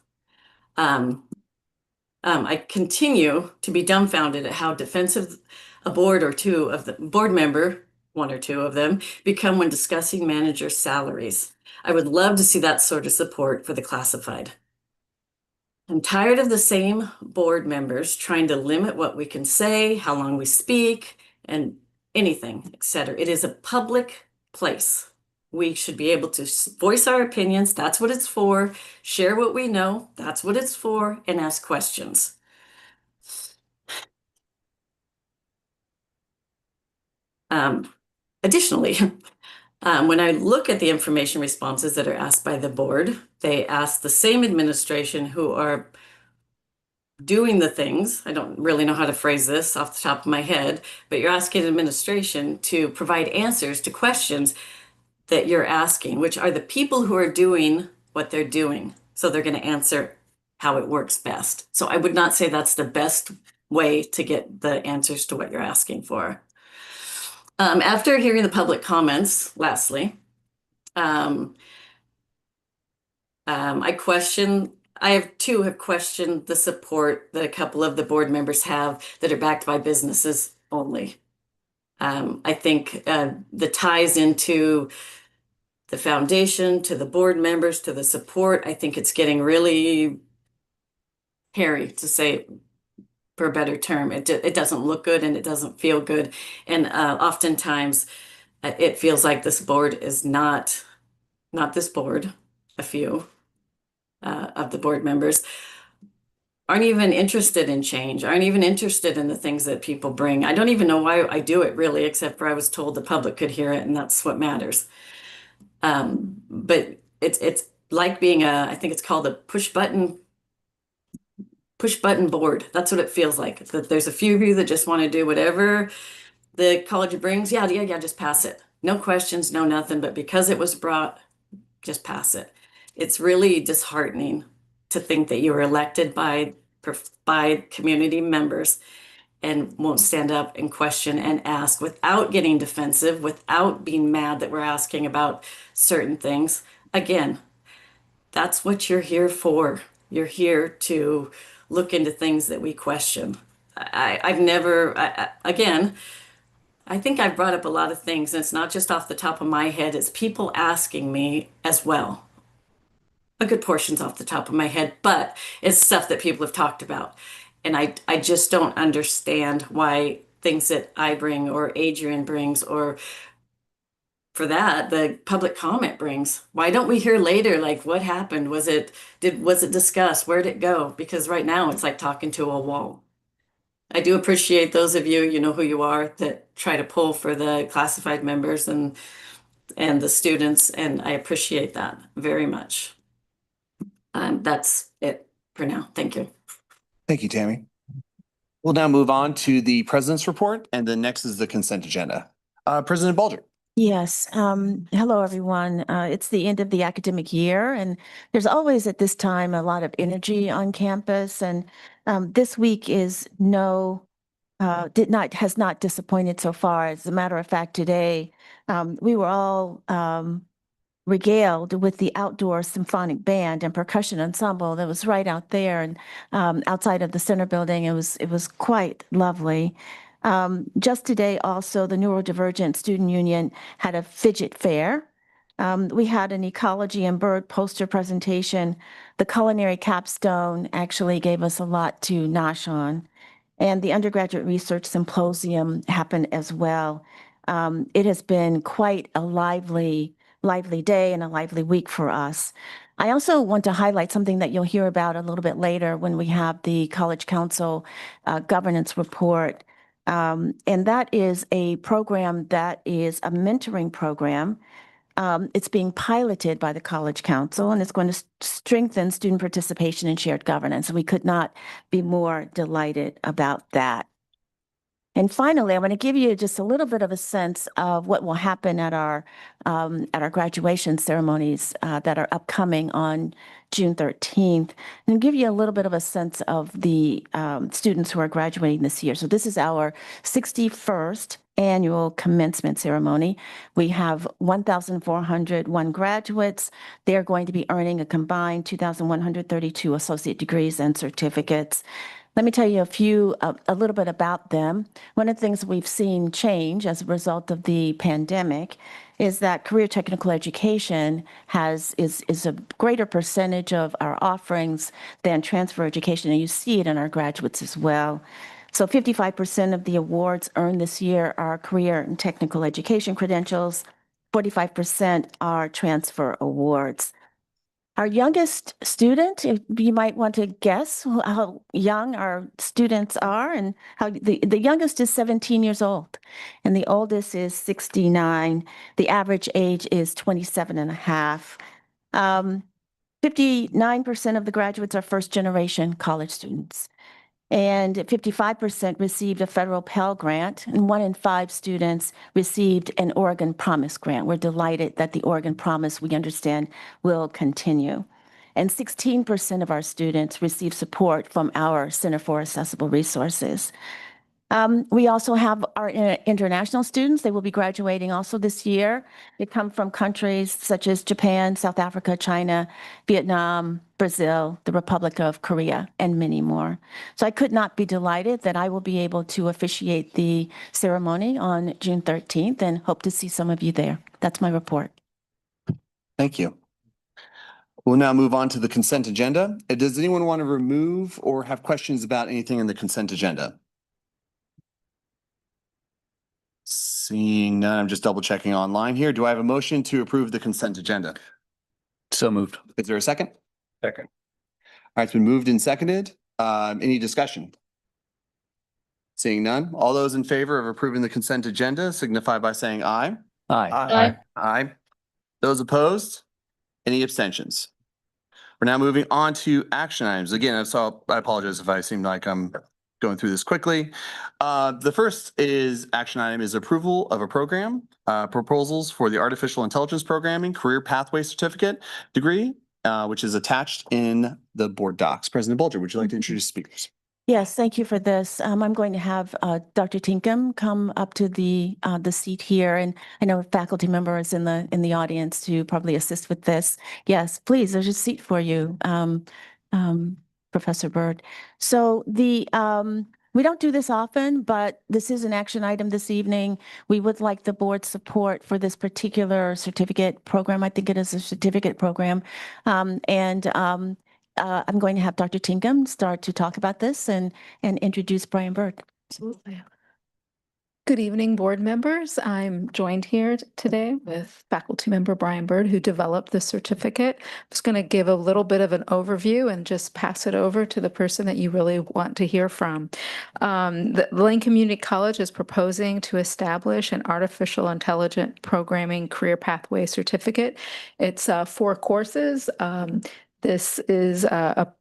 I continue to be dumbfounded at how defensive a board or two of the board member, one or two of them, become when discussing manager salaries. I would love to see that sort of support for the classified. I'm tired of the same board members trying to limit what we can say, how long we speak, and anything, etc. It is a public place. We should be able to voice our opinions. That's what it's for. Share what we know. That's what it's for. And ask questions. Additionally, when I look at the information responses that are asked by the board, they ask the same administration who are doing the things. I don't really know how to phrase this off the top of my head, but you're asking administration to provide answers to questions that you're asking, which are the people who are doing what they're doing. So they're going to answer how it works best. So I would not say that's the best way to get the answers to what you're asking for. After hearing the public comments, lastly, I have questioned the support that a couple of the board members have that are backed by businesses only. I think the ties into the foundation, to the board members, to the support, I think it's getting really hairy, to say for a better term. It doesn't look good and it doesn't feel good. And oftentimes it feels like this board is not this board, a few of the board members aren't even interested in change, aren't even interested in the things that people bring. I don't even know why I do it really, except for I was told the public could hear it and that's what matters. But it's like being I think it's called a push button board. That's what it feels like. That there's a few of you that just want to do whatever the college brings. Yeah, just pass it. No questions, no nothing. But because it was brought, just pass it. It's really disheartening to think that you were elected by community members and won't stand up and question and ask without getting defensive, without being mad that we're asking about certain things. Again, that's what you're here for. You're here to look into things that we question. I think I've brought up a lot of things, and it's not just off the top of my head, it's people asking me as well. A good portion's off the top of my head, but it's stuff that people have talked about. And I just don't understand why things that I bring or Adrian brings, or for that, the public comment brings. Why don't we hear later, like, what happened? Was it discussed? Where'd it go? Because right now it's like talking to a wall. I do appreciate those of you, you know who you are, that try to pull for the classified members and the students, and I appreciate that very much. That's it for now. Thank you. Thank you, Tammy. We'll now move on to the president's report, and then next is the consent agenda. President Bulger. Yes. Hello, everyone. It's the end of the academic year, and there's always at this time a lot of energy on campus. And this week is has not disappointed so far. As a matter of fact, today we were all regaled with the outdoor symphonic band and percussion ensemble that was right out there and outside of the center building. It was quite lovely. Just today also, the Neurodivergent Student Union had a fidget fair We had an ecology and bird poster presentation. The culinary capstone actually gave us a lot to nosh on. And the undergraduate research symposium happened as well. It has been quite a lively day and a lively week for us. I also want to highlight something that you'll hear about a little bit later when we have the College Council governance report. And that is a program that is a mentoring program. It's being piloted by the College Council, and it's going to strengthen student participation and shared governance. We could not be more delighted about that. And finally, I want to give you just a little bit of a sense of what will happen at our graduation ceremonies that are upcoming on June 13th, and give you a little bit of a sense of the students who are graduating this year. So this is our 61st annual commencement ceremony. We have 1,401 graduates. They're going to be earning a combined 2,132 associate degrees and certificates. Let me tell you a little bit about them. One of the things we've seen change as a result of the pandemic is that career technical education is a greater percentage of our offerings than transfer education, and you see it in our graduates as well. So 55% of the awards earned this year are career and technical education credentials. 45% are transfer awards. Our youngest student, if you might want to guess how young our students are, and how the youngest is 17 years old, and the oldest is 69. The average age is 27 and a half. 59% of the graduates are first generation college students. And 55% received a federal Pell Grant, and 1 in 5 students received an Oregon Promise Grant. We're delighted that the Oregon Promise, we understand, will continue. And 16% of our students receive support from our Center for Accessible Resources. We also have our international students. They will be graduating also this year. They come from countries such as Japan, South Africa, China, Vietnam, Brazil, the Republic of Korea, and many more. So I could not be delighted that I will be able to officiate the ceremony on June 13th and hope to see some of you there. That's my report. Thank you. We'll now move on to the consent agenda. Does anyone want to remove or have questions about anything in the consent agenda? Seeing none, I'm just double checking online here. Do I have a motion to approve the consent agenda? So moved. Is there a second? Second. All right, it's been moved and seconded. Any discussion? Seeing none, all those in favor of approving the consent agenda signify by saying aye. Aye. Aye. Aye. Those opposed? Any abstentions? We're now moving on to action items. Again, so I apologize if I seem like I'm going through this quickly. The first action item is approval of a program, proposals for the Artificial Intelligence Programming Career Pathway Certificate degree, which is attached in the board docs. President Bolger, would you like to introduce speakers? Yes, thank you for this. I'm going to have Dr. Tinkham come up to the seat here, and I know a faculty member is in the audience to probably assist with this. Yes, please, there's a seat for you, Professor Bird. So we don't do this often, but this is an action item this evening. We would like the board's support for this particular certificate program. I think it is a certificate program, I'm going to have Dr. Tinkham start to talk about this and introduce Brian Bird. Absolutely. Good evening, board members. I'm joined here today with faculty member Brian Bird, who developed the certificate. I'm just going to give a little bit of an overview and just pass it over to the person that you really want to hear from. The Lane Community College is proposing to establish an artificial intelligence programming career pathway certificate. It's 4 courses. This is a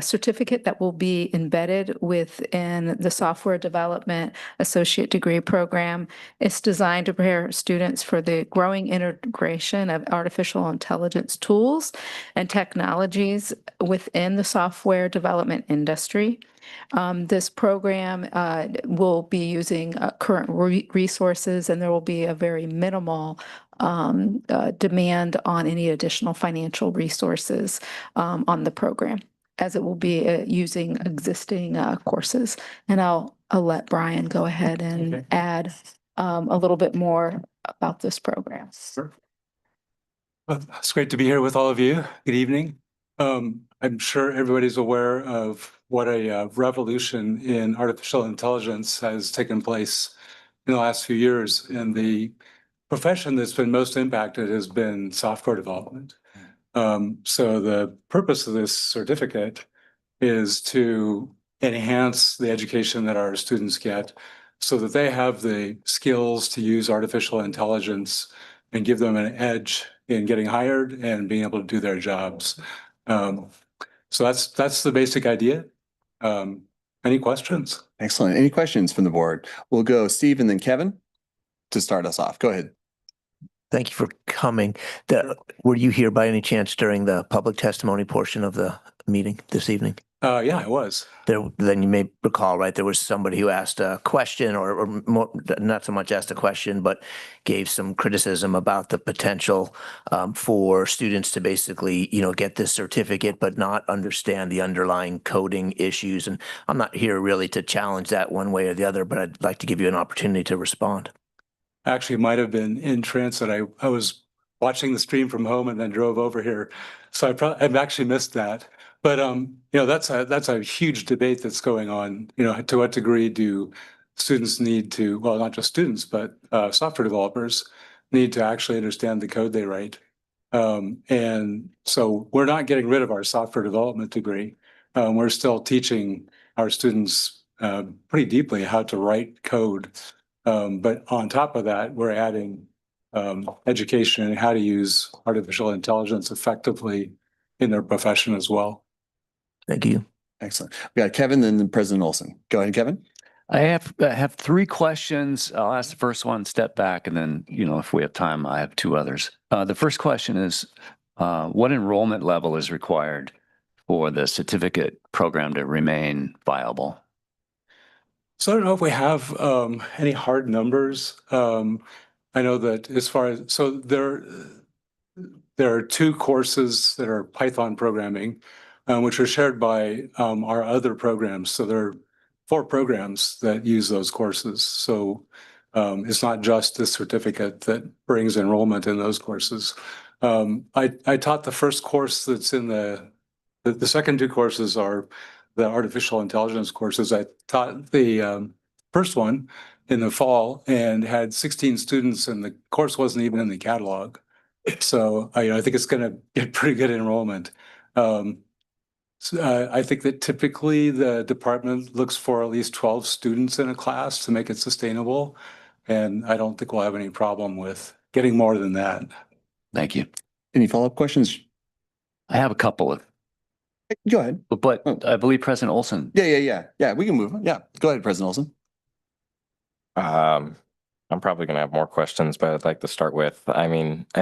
certificate that will be embedded within the software development associate degree program. It's designed to prepare students for the growing integration of artificial intelligence tools and technologies within the software development industry. This program will be using current resources, and there will be a very minimal demand on any additional financial resources on the program, as it will be using existing courses. And I'll let Brian go ahead and add a little bit more about this program. Sure. Well, it's great to be here with all of you. Good evening. I'm sure everybody's aware of what a revolution in artificial intelligence has taken place in the last few years. And the profession that's been most impacted has been software development. So the purpose of this certificate is to enhance the education that our students get so that they have the skills to use artificial intelligence and give them an edge in getting hired and being able to do their jobs. So that's the basic idea. Any questions? Excellent. Any questions from the board? We'll go Steve and then Kevin to start us off. Go ahead. Thank you for coming. Were you here by any chance during the public testimony portion of the meeting this evening? Yeah, I was. Then you may recall, right, there was somebody who asked a question or more, not so much asked a question, but gave some criticism about the potential for students to basically, get this certificate, but not understand the underlying coding issues. And I'm not here really to challenge that one way or the other, but I'd like to give you an opportunity to respond. Actually might have been in transit. I was watching the stream from home and then drove over here. So I've actually missed that. But that's a huge debate that's going on. To what degree do students need to, well, not just students, but software developers need to actually understand the code they write. And so we're not getting rid of our software development degree. We're still teaching our students pretty deeply how to write code. But on top of that, we're adding education in how to use artificial intelligence effectively in their profession as well. Thank you. Excellent. We got Kevin and then President Olson. Go ahead, Kevin. I have three questions. I'll ask the first one, step back, and then, if we have time, I have two others. The first question is, what enrollment level is required for the certificate program to remain viable? So I don't know if we have any hard numbers. I know that as far as, so there are two courses that are Python programming, which are shared by our other programs. So there are 4 programs that use those courses. So it's not just the certificate that brings enrollment in those courses. I taught the first course that's in the second 2 courses are the artificial intelligence courses. I taught the first one in the fall and had 16 students, and the course wasn't even in the catalog. So I think it's going to get pretty good enrollment. I think that typically the department looks for at least 12 students in a class to make it sustainable. And I don't think we'll have any problem with getting more than that. Thank you. Any follow-up questions? I have a couple of. Go ahead. But I believe President Olson. Yeah, we can move on. Yeah, go ahead, President Olson. I'm probably going to have more questions, but I'd like to start with, I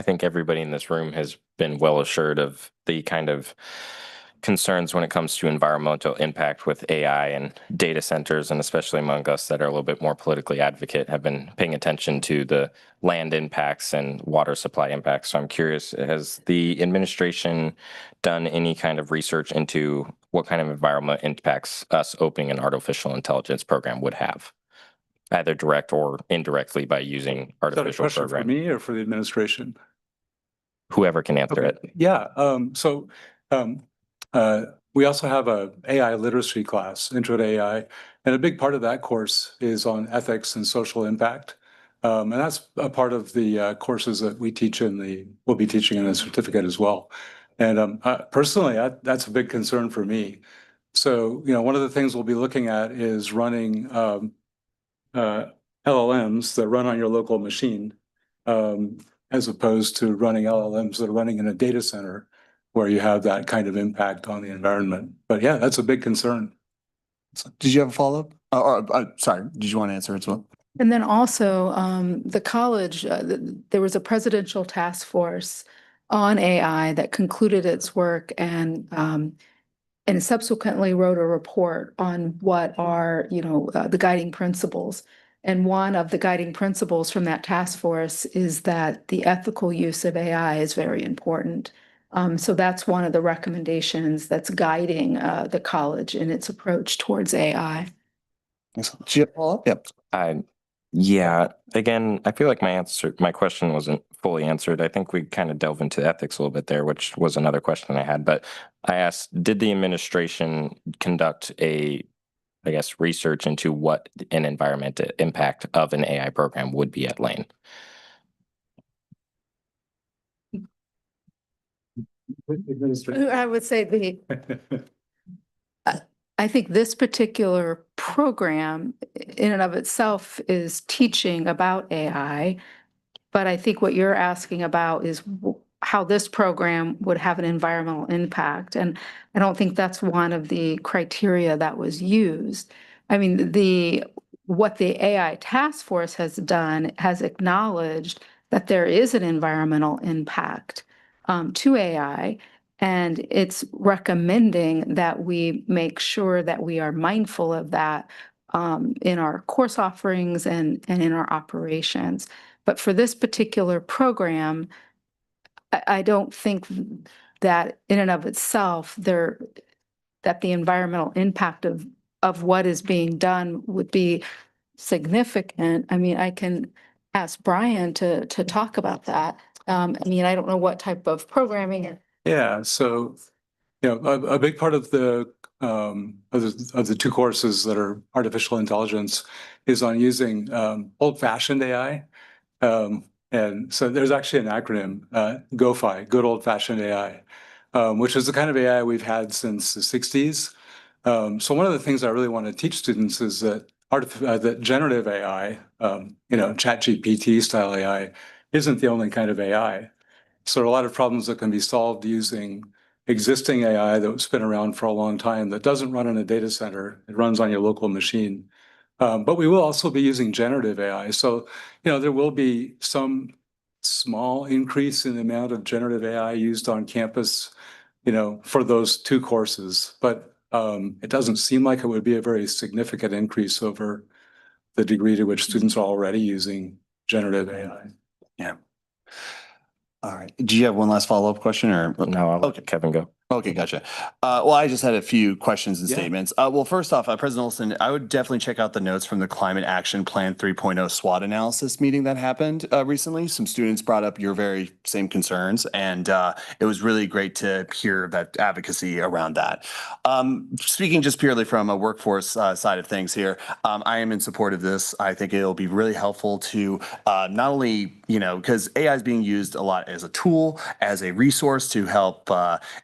think everybody in this room has been well assured of the kind of concerns when it comes to environmental impact with AI and data centers, and especially among us that are a little bit more politically advocate, have been paying attention to the land impacts and water supply impacts. So I'm curious, has the administration done any kind of research into what kind of environmental impacts us opening an artificial intelligence program would have, either direct or indirectly by using artificial Is that a question programming? for me or for the administration? Whoever can answer it. Yeah. We also have a AI literacy class, Intro to AI, and a big part of that course is on ethics and social impact. And that's a part of the courses that we'll be teaching in the certificate as well. And personally, that's a big concern for me. So, one of the things we'll be looking at is running LLMs that run on your local machine, as opposed to running LLMs that are running in a data center where you have that kind of impact on the environment. But yeah, that's a big concern. Did you have a follow-up? Sorry, did you want to answer as well? And then also the college, there was a presidential task force on AI that concluded its work and subsequently wrote a report on what are, the guiding principles. And one of the guiding principles from that task force is that the ethical use of AI is very important. So that's one of the recommendations that's guiding the college in its approach towards AI. Excellent. Yep. Yeah, again, I feel like my question wasn't fully answered. I think we kind of delve into ethics a little bit there, which was another question I had. But I asked, did the administration conduct research into what an environmental impact of an AI program would be at Lane? I would say I think this particular program in and of itself is teaching about AI. But I think what you're asking about is how this program would have an environmental impact. And I don't think that's one of the criteria that was used. I mean, what the AI task force has done has acknowledged that there is an environmental impact to AI. And it's recommending that we make sure that we are mindful of that in our course offerings and in our operations. But for this particular program, I don't think that in and of itself, that the environmental impact of what is being done would be significant. I mean, I can ask Brian to talk about that. I mean, I don't know what type of programming. Yeah, so, a big part of the two courses that are artificial intelligence is on using old-fashioned AI. And so there's actually an acronym, GOFAI, Good Old Fashioned AI, which is the kind of AI we've had since the 60s. So one of the things I really want to teach students is that that generative AI, ChatGPT style AI, isn't the only kind of AI. So there are a lot of problems that can be solved using existing AI that's been around for a long time that doesn't run in a data center. It runs on your local machine. But we will also be using generative AI. So, there will be some small increase in the amount of generative AI used on campus, for those two courses. But it doesn't seem like it would be a very significant increase over the degree to which students are already using generative AI. Yeah. All right. Do you have one last follow-up question or? No, I'll let Kevin go. Okay, gotcha. Well, I just had a few questions and Yeah. statements. Well, first off, President Olson, I would definitely check out the notes from the Climate Action Plan 3.0 SWOT analysis meeting that happened recently. Some students brought up your very same concerns, and it was really great to hear that advocacy around that. Speaking just purely from a workforce side of things here, I am in support of this. I think it'll be really helpful to not only, because AI is being used a lot as a tool, as a resource to help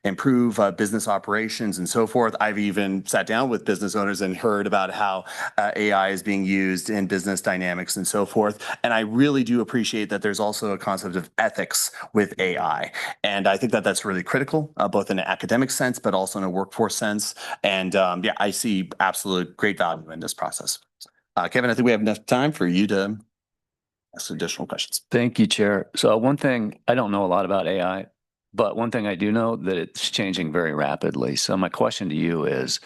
improve business operations and so forth. I've even sat down with business owners and heard about how AI is being used in business dynamics and so forth. And I really do appreciate that there's also a concept of ethics with AI. And I think that that's really critical, both in an academic sense, but also in a workforce sense. And I see absolute great value in this process. Kevin, I think we have enough time for you to ask additional questions. Thank you, Chair. So one thing, I don't know a lot about AI, but one thing I do know that it's changing very rapidly. So my question to you is,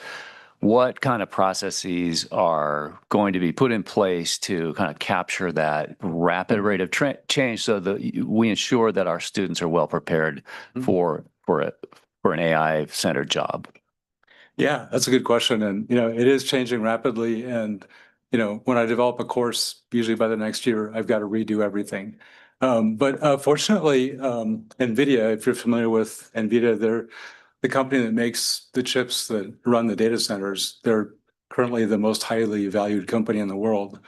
what kind of processes are going to be put in place to kind of capture that rapid rate of change so that we ensure that our students are well prepared for an AI-centered job? Yeah, that's a good question. And, it is changing rapidly. And, when I develop a course, usually by the next year, I've got to redo everything. But fortunately, NVIDIA, if you're familiar with NVIDIA, they're the company that makes the chips that run the data centers. They're currently the most highly valued company in the world.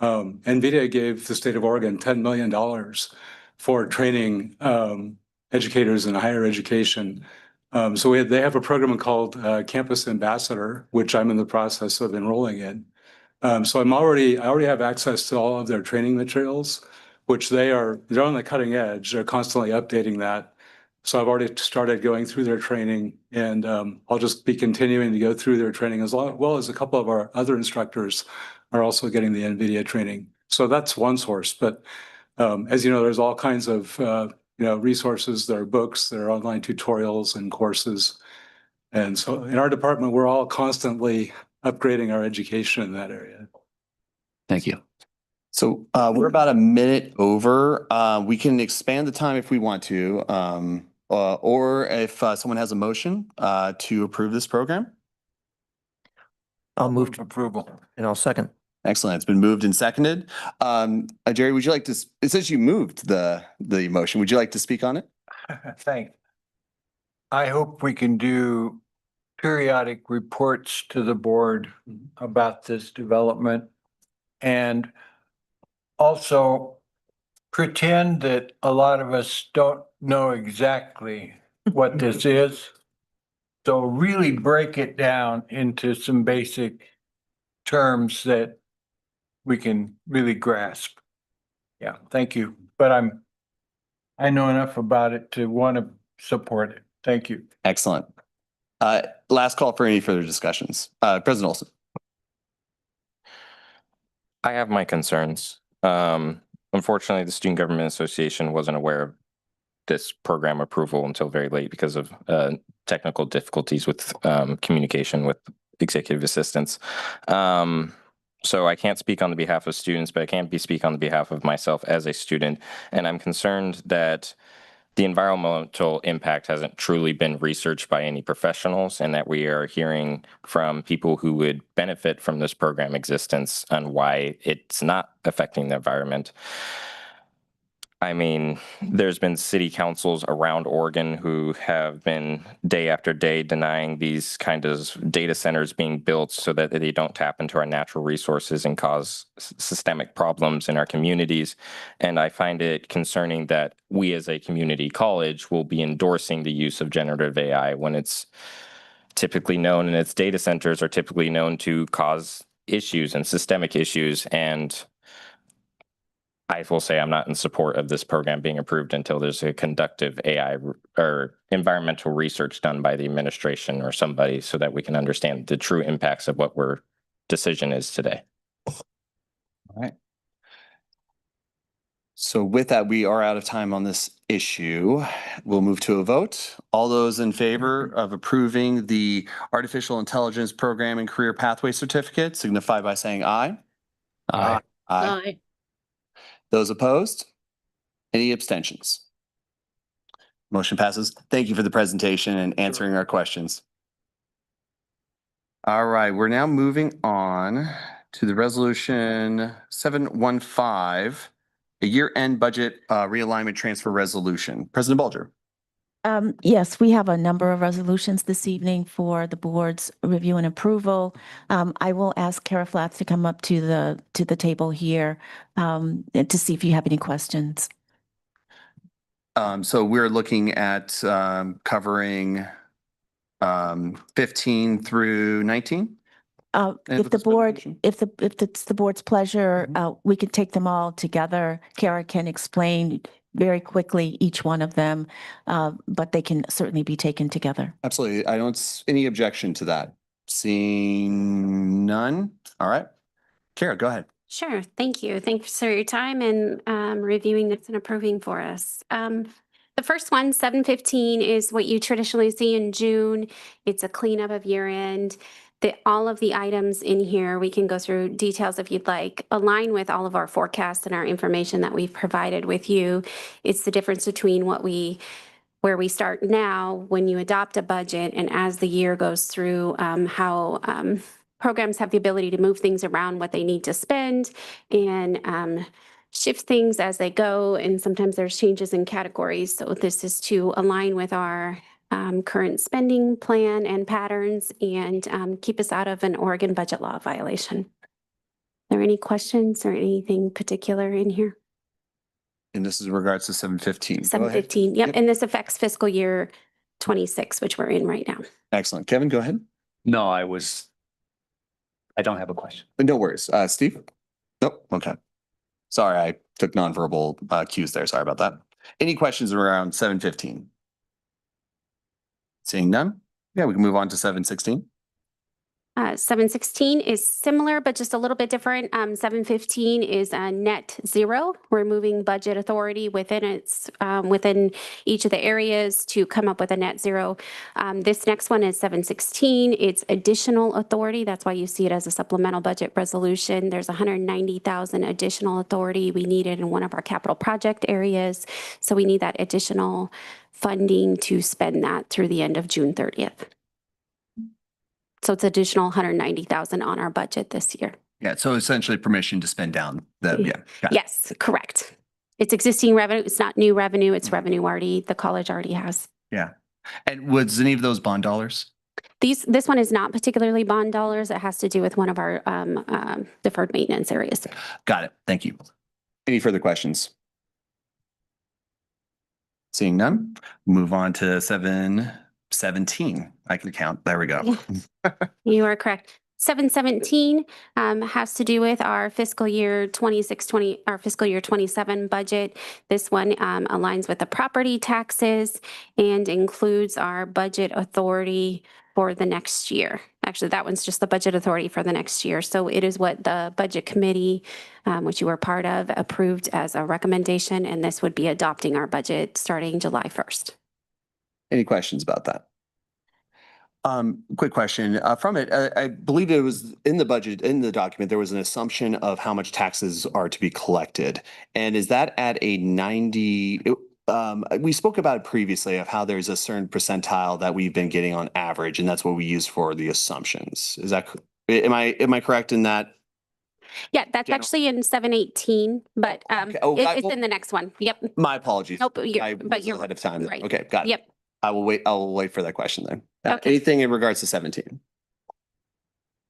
NVIDIA gave the state of Oregon $10 million for training educators in higher education. So they have a program called Campus Ambassador, which I'm in the process of enrolling in. So I already have access to all of their training materials, which they're on the cutting edge. They're constantly updating that. So I've already started going through their training, and I'll just be continuing to go through their training as well as a couple of our other instructors are also getting the NVIDIA training. So that's one source. But as you know, there's all kinds of resources. There are books, there are online tutorials and courses. And so in our department, we're all constantly upgrading our education in that area. Thank you. So we're about a minute over. We can expand the time if we want to, or if someone has a motion to approve this program. I'll move to approval and I'll second. Excellent. It's been moved and seconded. Jerry, would you like to, it says you moved the motion. Would you like to speak on it? Thanks. I hope we can do periodic reports to the board about this development and also pretend that a lot of us don't know exactly what this is. So really break it down into some basic terms that we can really grasp. Yeah, thank you. But I know enough about it to want to support it. Thank you. Excellent. Last call for any further discussions. President Olson. I have my concerns. Unfortunately, the Student Government Association wasn't aware of this program approval until very late because of technical difficulties with communication with executive assistants. So I can't speak on the behalf of students, but I can speak on the behalf of myself as a student. And I'm concerned that the environmental impact hasn't truly been researched by any professionals, and that we are hearing from people who would benefit from this program existence on why it's not affecting the environment. I mean, there's been city councils around Oregon who have been day after day denying these kind of data centers being built so that they don't tap into our natural resources and cause systemic problems in our communities. And I find it concerning that we as a community college will be endorsing the use of generative AI when it's typically known, and its data centers are typically known to cause issues and systemic issues. And I will say I'm not in support of this program being approved until there's a conductive AI or environmental research done by the administration or somebody so that we can understand the true impacts of what our decision is today. All right. So with that, we are out of time on this issue. We'll move to a vote. All those in favor of approving the Artificial Intelligence Program and Career Pathway Certificate signify by saying aye. Aye. Aye. Those opposed? Any abstentions? Motion passes. Thank you for the presentation and answering our questions. All right, we're now moving on to the resolution 715, a year-end budget realignment transfer resolution. President Bulger. Yes, we have a number of resolutions this evening for the board's review and approval. I will ask Kara Flatts to come up to the table here to see if you have any questions. So we're looking at covering 15 through 19. If the board, if it's the board's pleasure, we could take them all together. Kara can explain very quickly each one of them, but they can certainly be taken together. Absolutely. I don't see any objection to that. Seeing none. All right. Kara, go ahead. Sure. Thank you. Thanks for your time and reviewing this and approving for us. The first one, 715, is what you traditionally see in June. It's a cleanup of year end. All of the items in here, we can go through details if you'd like, align with all of our forecasts and our information that we've provided with you. It's the difference between where we start now when you adopt a budget and as the year goes through, how programs have the ability to move things around, what they need to spend, and shift things as they go. And sometimes there's changes in categories. So this is to align with our current spending plan and patterns and keep us out of an Oregon budget law violation. Are there any questions or anything particular in here? And this is in regards to 715. 715, yep. And this affects fiscal year 26, which we're in right now. Excellent. Kevin, go ahead. No, I don't have a question. No worries. Steve? Nope. Okay. Sorry, I took nonverbal cues there. Sorry about that. Any questions around 715? Seeing none? Yeah, we can move on to 716. 716 is similar, but just a little bit different. 715 is a net zero. We're moving budget authority within within each of the areas to come up with a net zero. This next one is 716. It's additional authority. That's why you see it as a supplemental budget resolution. There's 190,000 additional authority we needed in one of our capital project areas. So we need that additional funding to spend that through the end of June 30th. So it's additional 190,000 on our budget this year. Yeah, so essentially permission to spend down the, yeah. got it. Yes, correct. It's existing revenue. It's not new revenue. It's revenue already, the college already has. Yeah. And was any of those bond dollars? This one is not particularly bond dollars. It has to do with one of our deferred maintenance areas. Got it. Thank you. Any further questions? Seeing none, move on to 717. I can count. There we go. You are correct. 717 has to do with our fiscal year 26-20, our fiscal year 27 budget. This one aligns with the property taxes and includes our budget authority for the next year. Actually, that one's just the budget authority for the next year. So it is what the budget committee, which you were part of, approved as a recommendation, and this would be adopting our budget starting July 1st. Any questions about that? Quick question from it. I believe it was in the budget, in the document, there was an assumption of how much taxes are to be collected. And is that at a 90? We spoke about it previously of how there's a certain percentile that we've been getting on average, and that's what we use for the assumptions. Is that, am I correct in that? Yeah, that's actually in 718, but it's in the next one. Yep. My apologies. Nope, but you're ahead of time. right. Okay, got it. Yep. I'll wait for that question then. Okay. Anything in regards to 17?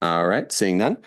All right, seeing none.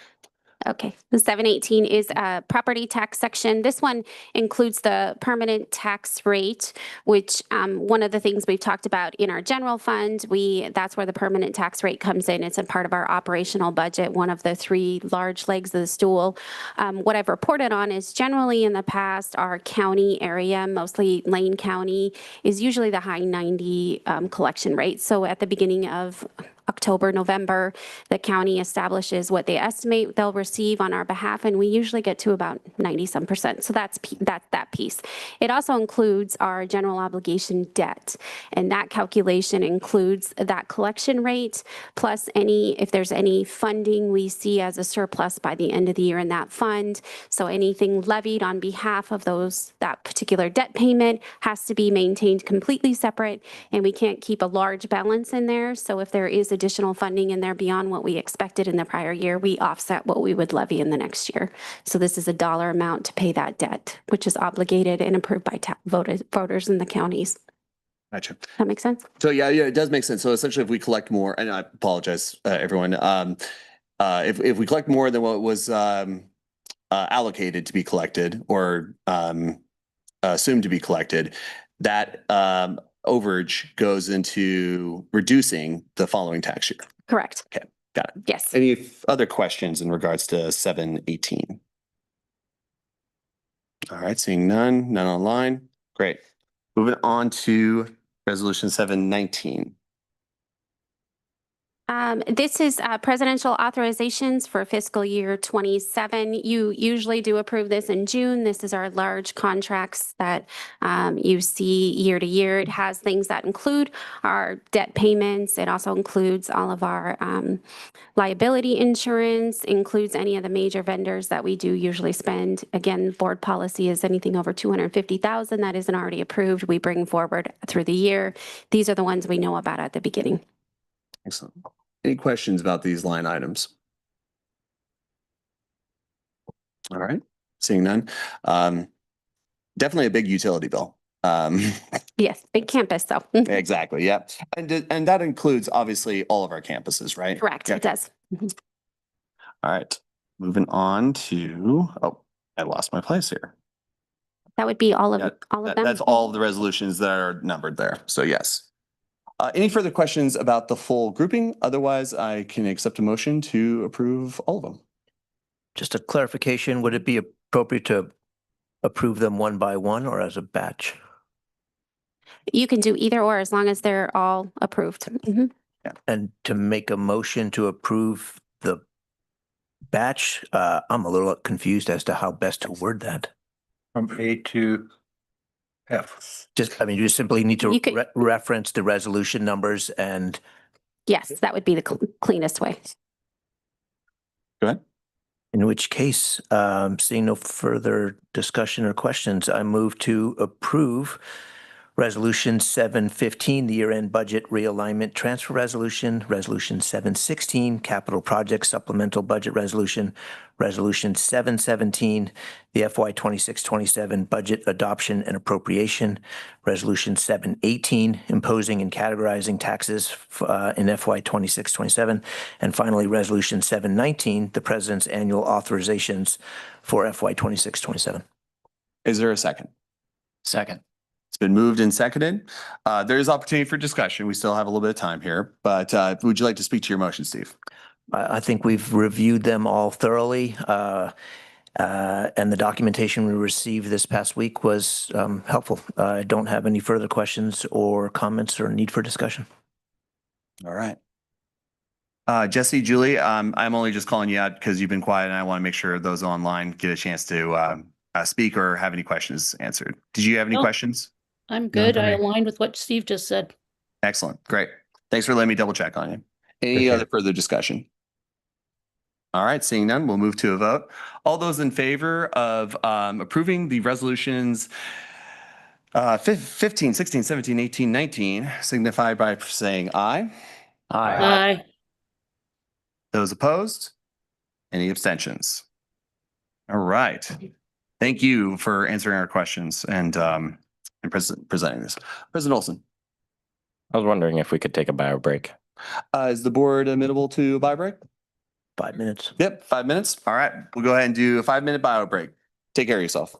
Okay, the 718 is a property tax section. This one includes the permanent tax rate, which one of the things we've talked about in our general fund, that's where the permanent tax rate comes in. It's a part of our operational budget, one of the three large legs of the stool. What I've reported on is generally in the past, our county area, mostly Lane County, is usually the high 90 collection rate. So at the beginning of October, November, the county establishes what they estimate they'll receive on our behalf, and we usually get to about 90-some%. So that's that piece. It also includes our general obligation debt, and that calculation includes that collection rate plus if there's any funding we see as a surplus by the end of the year in that fund. So anything levied on behalf of that particular debt payment has to be maintained completely separate, and we can't keep a large balance in there. So if there is additional funding in there beyond what we expected in the prior year, we offset what we would levy in the next year. So this is a dollar amount to pay that debt, which is obligated and approved by voters in the counties. Gotcha. That makes sense? So yeah, it does make sense. So essentially if we collect more, and I apologize, everyone, if we collect more than what was allocated to be collected or assumed to be collected, that overage goes into reducing the following tax year. Correct. Okay, got it. Yes. Any other questions in regards to 718? All right, seeing none online. Great. Moving on to resolution 719. This is presidential authorizations for fiscal year 27. You usually do approve this in June. This is our large contracts that you see year to year. It has things that include our debt payments. It also includes all of our liability insurance, includes any of the major vendors that we do usually spend. Again, board policy is anything over $250,000 that isn't already approved, we bring forward through the year. These are the ones we know about at the beginning. Excellent. Any questions about these line items? All right, seeing none. Definitely a big utility bill. Yes, big campus though. Exactly, yeah. And that includes obviously all of our campuses, right? Correct, it does. All right, moving on to, I lost my place here. That would be all of them. That's all of the resolutions that are numbered there, so yes. Any further questions about the full grouping? Otherwise, I can accept a motion to approve all of them. Just a clarification, would it be appropriate to approve them one by one or as a batch? You can do either or as long as they're all approved. Mhm. And to make a motion to approve the batch, I'm a little confused as to how best to word that. From A to F. You just simply need to reference the resolution numbers and. Yes, that would be the cleanest way. Go ahead. In which case, seeing no further discussion or questions, I move to approve Resolution 715, the year-end budget realignment transfer resolution. Resolution 716, capital project supplemental budget resolution. Resolution 717, the FY 26-27 budget adoption and appropriation. Resolution 718, imposing and categorizing taxes in FY 26-27. And finally, Resolution 719, the President's annual authorizations for FY 26-27. Is there a second? Second. It's been moved and seconded. There is opportunity for discussion. We still have a little bit of time here, but would you like to speak to your motion, Steve? I think we've reviewed them all thoroughly. And the documentation we received this past week was helpful. I don't have any further questions or comments or need for discussion. All right. Jesse, Julie, I'm only just calling you out because you've been quiet and I want to make sure those online get a chance to speak or have any questions answered. Did you have any No. questions? I'm good. I Okay. aligned with what Steve just said. Excellent. Great. Thanks for letting me double check on you. Any other further discussion? All right, seeing none, we'll move to a vote. All those in favor of approving the resolutions 15, 16, 17, 18, 19, signify by saying aye. Aye. Those opposed? Any abstentions? All right. Thank you for answering our questions and presenting this. President Olson. I was wondering if we could take a bio break. Is the board amenable to a bio break? 5 minutes. Yep, 5 minutes. All right, we'll go ahead and do a 5-minute bio break. Take care of yourself.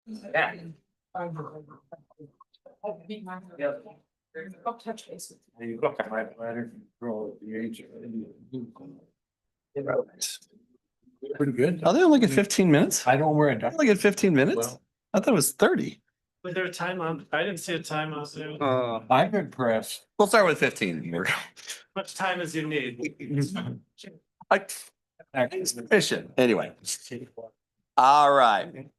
Pretty good. Are they only get 15 minutes? I don't wear a Only get 15 minutes? I thought it was 30. Was there a time on? I didn't see a time on Zoom. I'm impressed. We'll start with 15. Much time as you need. Mission. Anyway. All right.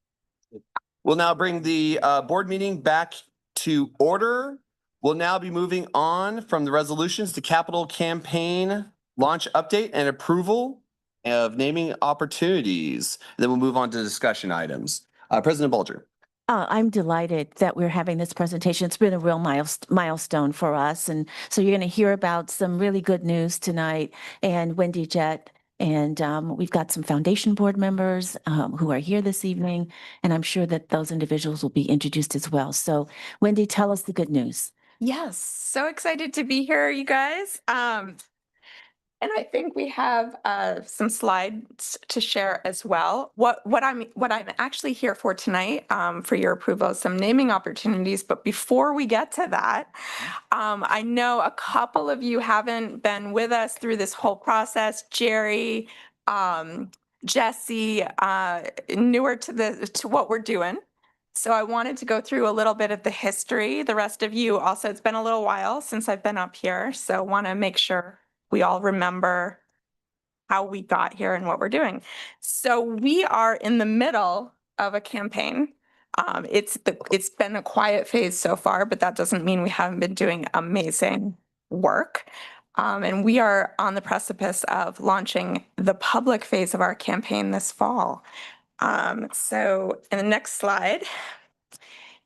We'll now bring the board meeting back to order. We'll now be moving on from the resolutions to capital campaign launch update and approval of naming opportunities. And then we'll move on to discussion items. President Bulger. I'm delighted that we're having this presentation. It's been a real milestone for us. And so you're going to hear about some really good news tonight. And Wendy Jett, and we've got some foundation board members who are here this evening. And I'm sure that those individuals will be introduced as well. So Wendy, tell us the good news. Yes, so excited to be here, you guys. And I think we have some slides to share as well. What I'm actually here for tonight for your approval is some naming opportunities. But before we get to that, I know a couple of you haven't been with us through this whole process. Jerry, Jesse, newer to what we're doing. So I wanted to go through a little bit of the history. The rest of you also, it's been a little while since I've been up here. So want to make sure we all remember how we got here and what we're doing. So we are in the middle of a campaign. It's been a quiet phase so far, but that doesn't mean we haven't been doing amazing work. And we are on the precipice of launching the public phase of our campaign this fall. So in the next slide,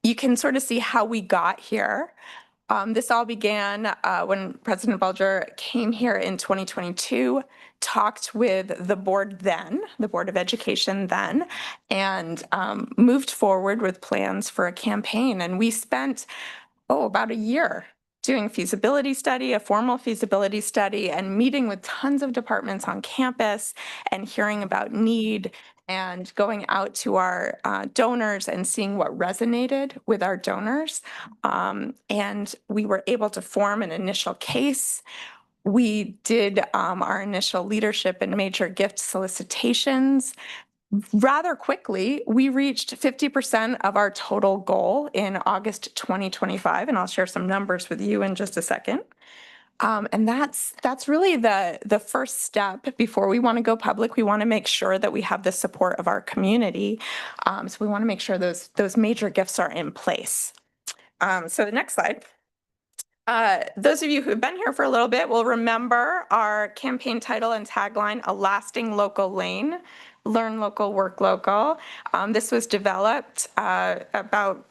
you can sort of see how we got here. This all began when President Bulger came here in 2022, talked with the board then, the Board of Education then, and moved forward with plans for a campaign. And we spent, about a year doing feasibility study, a formal feasibility study, and meeting with tons of departments on campus and hearing about need and going out to our donors and seeing what resonated with our donors. And we were able to form an initial case. We did our initial leadership and major gift solicitations. Rather quickly, we reached 50% of our total goal in August 2025, and I'll share some numbers with you in just a second. And that's really the first step before we want to go public. We want to make sure that we have the support of our community. So we want to make sure those major gifts are in place. So the next slide. Those of you who've been here for a little bit will remember our campaign title and tagline, A Lasting Local Lane, Learn Local, Work Local. This was developed about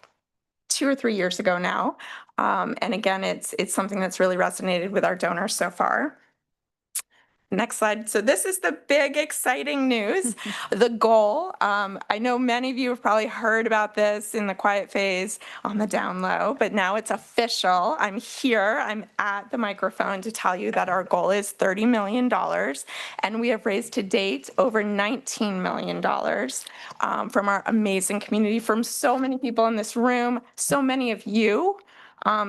2 or 3 years ago now. And again, it's something that's really resonated with our donors so far. Next slide. So this is the big exciting news, the goal. I know many of you have probably heard about this in the quiet phase on the down low, but now it's official. I'm here, I'm at the microphone to tell you that our goal is $30 million. And we have raised to date over $19 million from our amazing community, from so many people in this room, so many of you.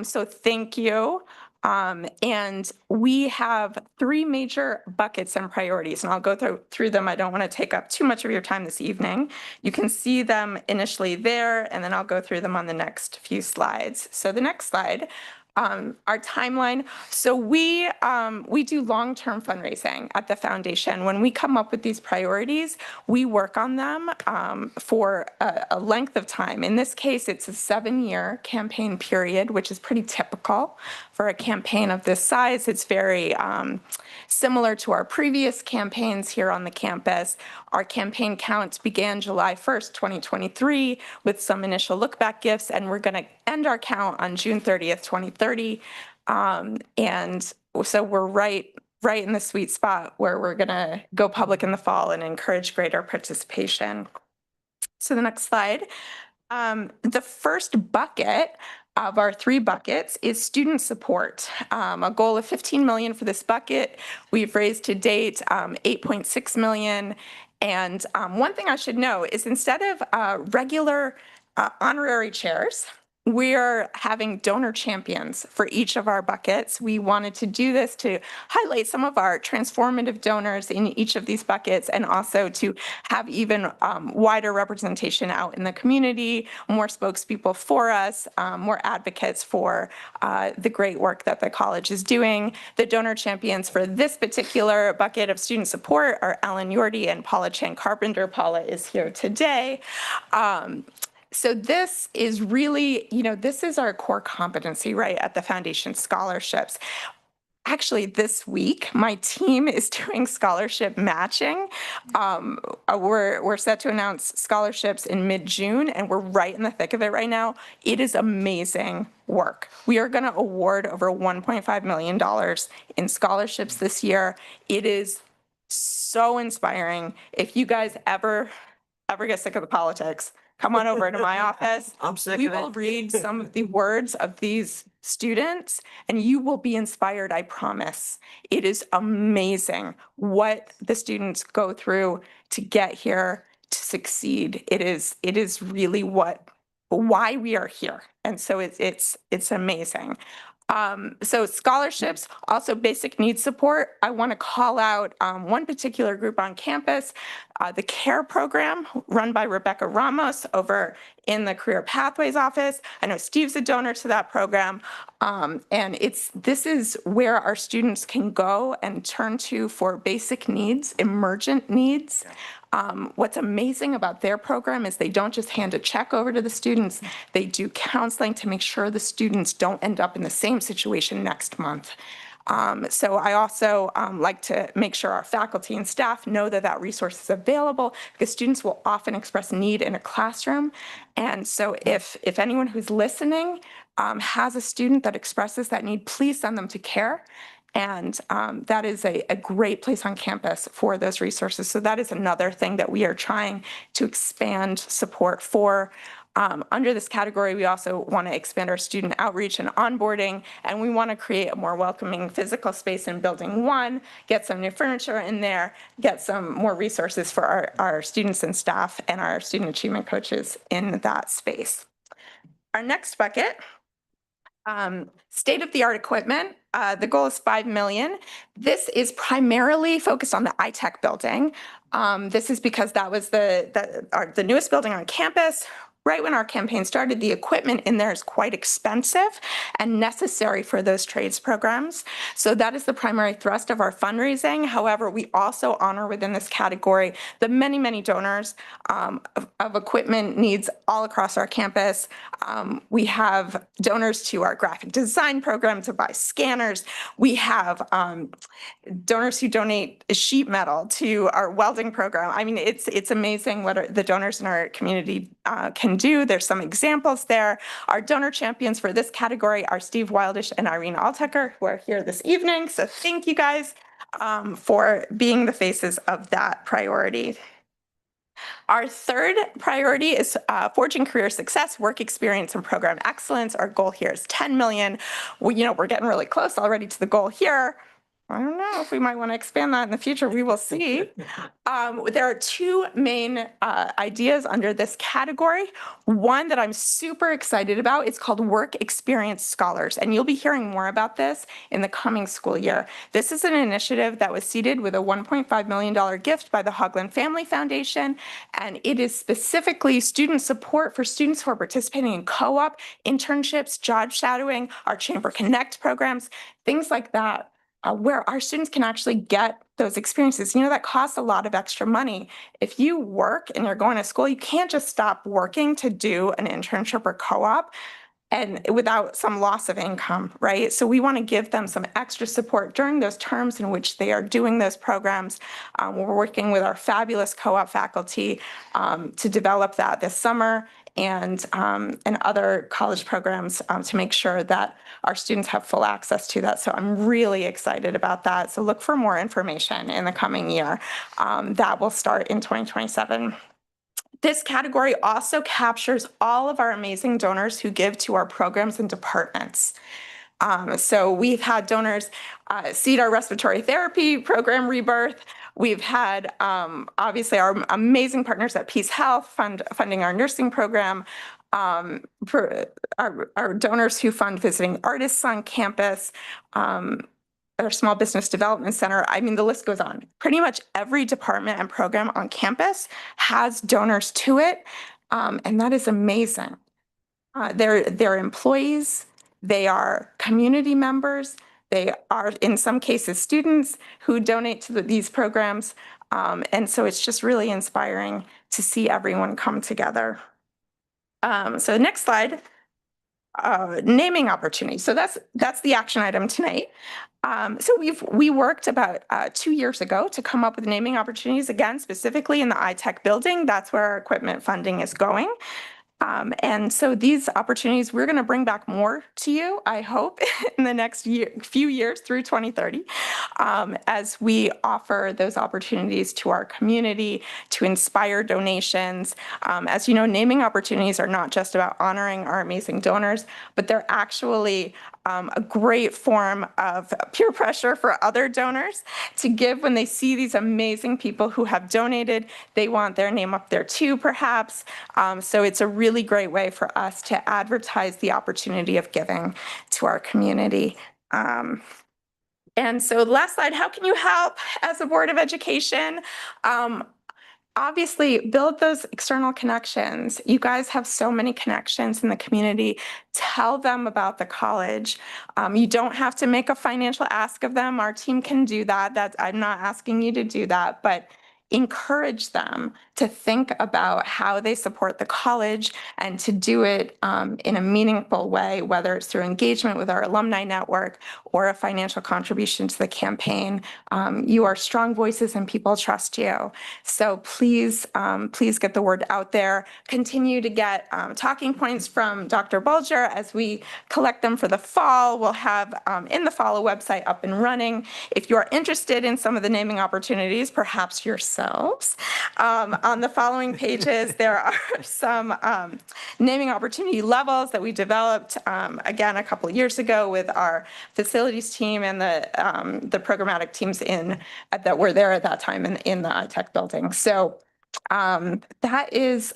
So thank you. And we have 3 major buckets and priorities, and I'll go through them. I don't want to take up too much of your time this evening. You can see them initially there, and then I'll go through them on the next few slides. So the next slide, our timeline. So we do long-term fundraising at the foundation. When we come up with these priorities, we work on them for a length of time. In this case, it's a 7-year campaign period, which is pretty typical for a campaign of this size. It's very similar to our previous campaigns here on the campus. Our campaign count began July 1st, 2023, with some initial look back gifts, and we're going to end our count on June 30th, 2030. And so we're right in the sweet spot where we're going to go public in the fall and encourage greater participation. So the next slide. The first bucket of our 3 buckets is student support. A goal of $15 million for this bucket. We've raised to date $8.6 million. And one thing I should know is instead of regular honorary chairs. We're having donor champions for each of our buckets. We wanted to do this to highlight some of our transformative donors in each of these buckets, and also to have even wider representation out in the community, more spokespeople for us, more advocates for the great work that the college is doing. The donor champions for this particular bucket of student support are Ellen Yordi and Paula Chan Carpenter. Paula is here today. So this is really, this is our core competency, right, at the Foundation Scholarships. Actually, this week, my team is doing scholarship matching. We're set to announce scholarships in mid-June, and we're right in the thick of it right now. It is amazing work. We are going to award over $1.5 million in scholarships this year. It is so inspiring. If you guys ever get sick of the politics, come on over to my office. I'm sick We of it. will read some of the words of these students and you will be inspired, I promise. It is amazing what the students go through to get here, to succeed. It is really why we are here. And so it's amazing. So scholarships, also basic needs support. I want to call out one particular group on campus, the CARE program run by Rebecca Ramos over in the Career Pathways office. I know Steve's a donor to that program. And this is where our students can go and turn to for basic needs, emergent needs. What's amazing about their program is they don't just hand a check over to the students, they do counseling to make sure the students don't end up in the same situation next month. So I also like to make sure our faculty and staff know that resource is available, because students will often express need in a classroom. And so if anyone who's listening has a student that expresses that need, please send them to CARE. And that is a great place on campus for those resources. So that is another thing that we are trying to expand support for. Under this category, we also want to expand our student outreach and onboarding, and we want to create a more welcoming physical space in Building 1, get some new furniture in there, get some more resources for our students and staff and our student achievement coaches in that space. Our next bucket, state-of-the-art equipment. The goal is $5 million. This is primarily focused on the iTech building. This is because that was the newest building on campus. Right when our campaign started, the equipment in there is quite expensive and necessary for those trades programs. So that is the primary thrust of our fundraising. However, we also honor within this category the many, many donors of equipment needs all across our campus. We have donors to our graphic design program to buy scanners. We have donors who donate sheet metal to our welding program. I mean, it's amazing what the donors in our community can do. There's some examples there. Our donor champions for this category are Steve Wildish and Irene Altucker, who are here this evening. So thank you guys for being the faces of that priority. Our third priority is forging career success, work experience, and program excellence. Our goal here is 10 million. We're getting really close already to the goal here. I don't know if we might want to expand that in the future. We will see. There are two main ideas under this category. One that I'm super excited about, it's called Work Experience Scholars, and you'll be hearing more about this in the coming school year. This is an initiative that was seeded with a $1.5 million gift by the Haugland Family Foundation, and it is specifically student support for students who are participating in co-op, internships, job shadowing, our Chamber Connect programs, things like that. Where our students can actually get those experiences. That costs a lot of extra money. If you work and you're going to school, you can't just stop working to do an internship or co-op and without some loss of income, right? So we want to give them some extra support during those terms in which they are doing those programs. We're working with our fabulous co-op faculty to develop that this summer, and other college programs to make sure that our students have full access to that. So I'm really excited about that. So look for more information in the coming year. That will start in 2027. This category also captures all of our amazing donors who give to our programs and departments. So we've had donors seed our respiratory therapy program, Rebirth. We've had, obviously, our amazing partners at Peace Health funding our nursing program. for our donors who fund visiting artists on campus, our Small Business Development Center. I mean, the list goes on. Pretty much every department and program on campus has donors to it, and that is amazing. They're employees, they are community members, they are in some cases students who donate to these programs, and so it's just really inspiring to see everyone come together. So the next slide, naming opportunities. So that's the action item tonight. So we worked about 2 years ago to come up with naming opportunities, again, specifically in the iTech building. That's where our equipment funding is going. And so these opportunities, we're going to bring back more to you, I hope, in the next few years through 2030, as we offer those opportunities to our community to inspire donations. As you know, naming opportunities are not just about honoring our amazing donors, but they're actually a great form of peer pressure for other donors to give when they see these amazing people who have donated. They want their name up there too, perhaps. So it's a really great way for us to advertise the opportunity of giving to our community. And so the last slide, how can you help as a Board of Education? Obviously, build those external connections. You guys have so many connections in the community. Tell them about the college. You don't have to make a financial ask of them. Our team can do that. I'm not asking you to do that, but encourage them to think about how they support the college and to do it in a meaningful way, whether it's through engagement with our alumni network or a financial contribution to the campaign. You are strong voices and people trust you. So please, please get the word out there. Continue to get talking points from Dr. Bulger as we collect them for the fall. We'll have in the fall a website up and running. If you're interested in some of the naming opportunities, perhaps yourselves, on the following pages, there are some naming opportunity levels that we developed, again, a couple of years ago with our facilities team and the programmatic teams that were there at that time in the iTech building. So that is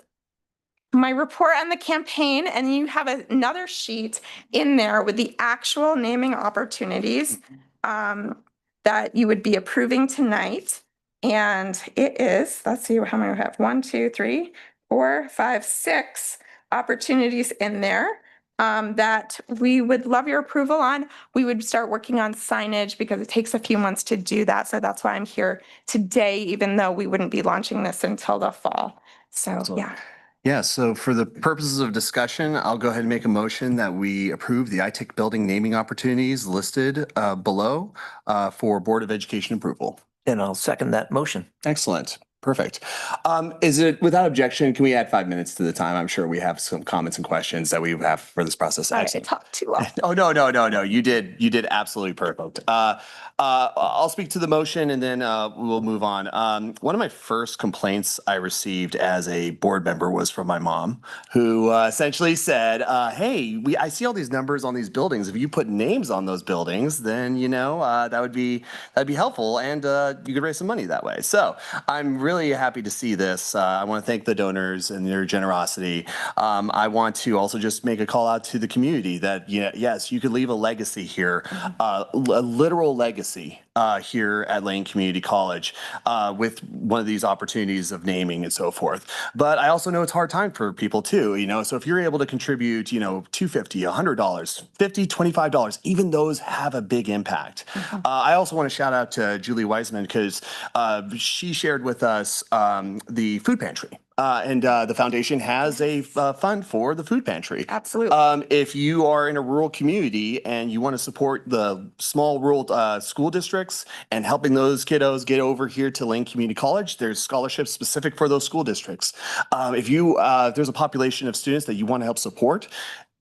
my report on the campaign, and you have another sheet in there with the actual naming opportunities that you would be approving tonight. And it is, let's see how many we have, 1, 2, 3, 4, 5, 6 opportunities in there that we would love your approval on. We would start working on signage because it takes a few months to do that. So that's why I'm here today, even though we wouldn't be launching this until the fall. So yeah. Yeah, so for the purposes of discussion, I'll go ahead and make a motion that we approve the iTech building naming opportunities listed below for Board of Education approval. And I'll second that motion. Excellent. Perfect. Is it without objection? Can we add 5 minutes to the time? I'm sure we have some comments and questions that we have for this process. I talked too long. Oh, no. You did absolutely perfect. I'll speak to the motion and then we'll move on. One of my first complaints I received as a board member was from my mom, who essentially said, hey, I see all these numbers on these buildings. If you put names on those buildings, then, that'd be helpful and you could raise some money that way. So I'm really happy to see this. I want to thank the donors and their generosity. I want to also just make a call out to the community that, yes, you could leave a legacy here, a literal legacy here at Lane Community College with one of these opportunities of naming and so forth. But I also know it's a hard time for people too, so if you're able to contribute, $250, $100, $50, $25, even those have a big impact. I also want to shout out to Julie Wiseman because she shared with us the food pantry. And the foundation has a fund for the food pantry. Absolutely. If you are in a rural community and you want to support the small rural school districts and helping those kiddos get over here to Lane Community College, there's scholarships specific for those school districts. If there's a population of students that you want to help support,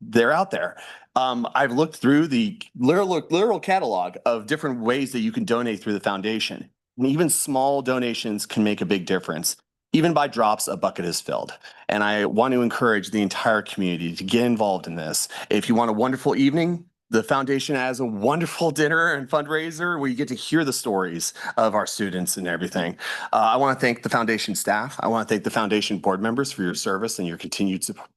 they're out there. I've looked through the literal catalog of different ways that you can donate through the foundation. And even small donations can make a big difference. Even by drops, a bucket is filled. And I want to encourage the entire community to get involved in this. If you want a wonderful evening, the foundation has a wonderful dinner and fundraiser where you get to hear the stories of our students and everything. I want to thank the foundation staff. I want to thank the foundation board members for your service and your continued support.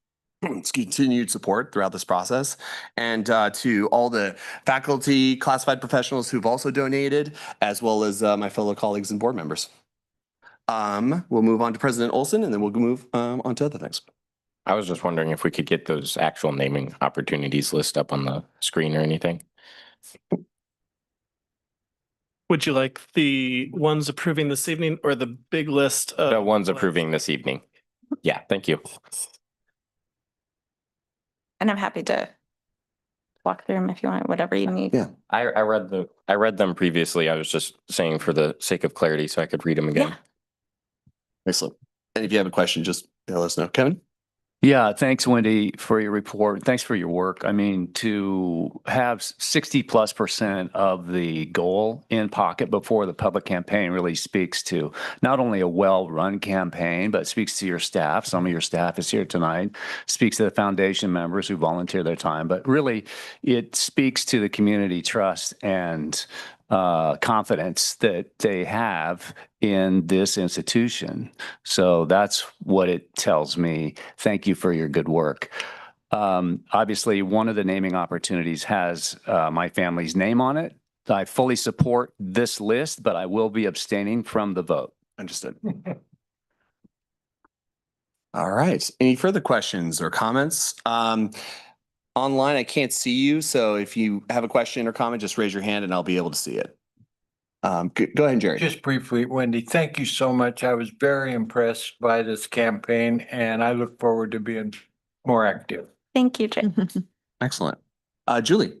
continued support throughout this process, and to all the faculty, classified professionals who've also donated, as well as my fellow colleagues and board members. We'll move on to President Olson, and then we'll move on to other things. I was just wondering if we could get those actual naming opportunities list up on the screen or anything. Would you like the ones approving this evening or the big list of? The ones approving this evening. Yeah, thank you. And I'm happy to walk through them if you want, whatever you need. Yeah. I read them previously. I was just saying for the sake of clarity so I could read them again. Yeah. Excellent. And if you have a question, just let us know. Kevin? Yeah, thanks, Wendy, for your report. Thanks for your work. I mean, to have 60+% of the goal in pocket before the public campaign really speaks to not only a well-run campaign, but speaks to your staff. Some of your staff is here tonight, speaks to the foundation members who volunteer their time, but really it speaks to the community trust and confidence that they have in this institution. So that's what it tells me. Thank you for your good work. Obviously, one of the naming opportunities has my family's name on it. I fully support this list, but I will be abstaining from the vote. Understood. All right. Any further questions or comments? Online, I can't see you, so if you have a question or comment, just raise your hand and I'll be able to see it. Go ahead, Jerry. Just briefly, Wendy, thank you so much. I was very impressed by this campaign and I look forward to being more active. Thank you, Jay. Excellent. Julie?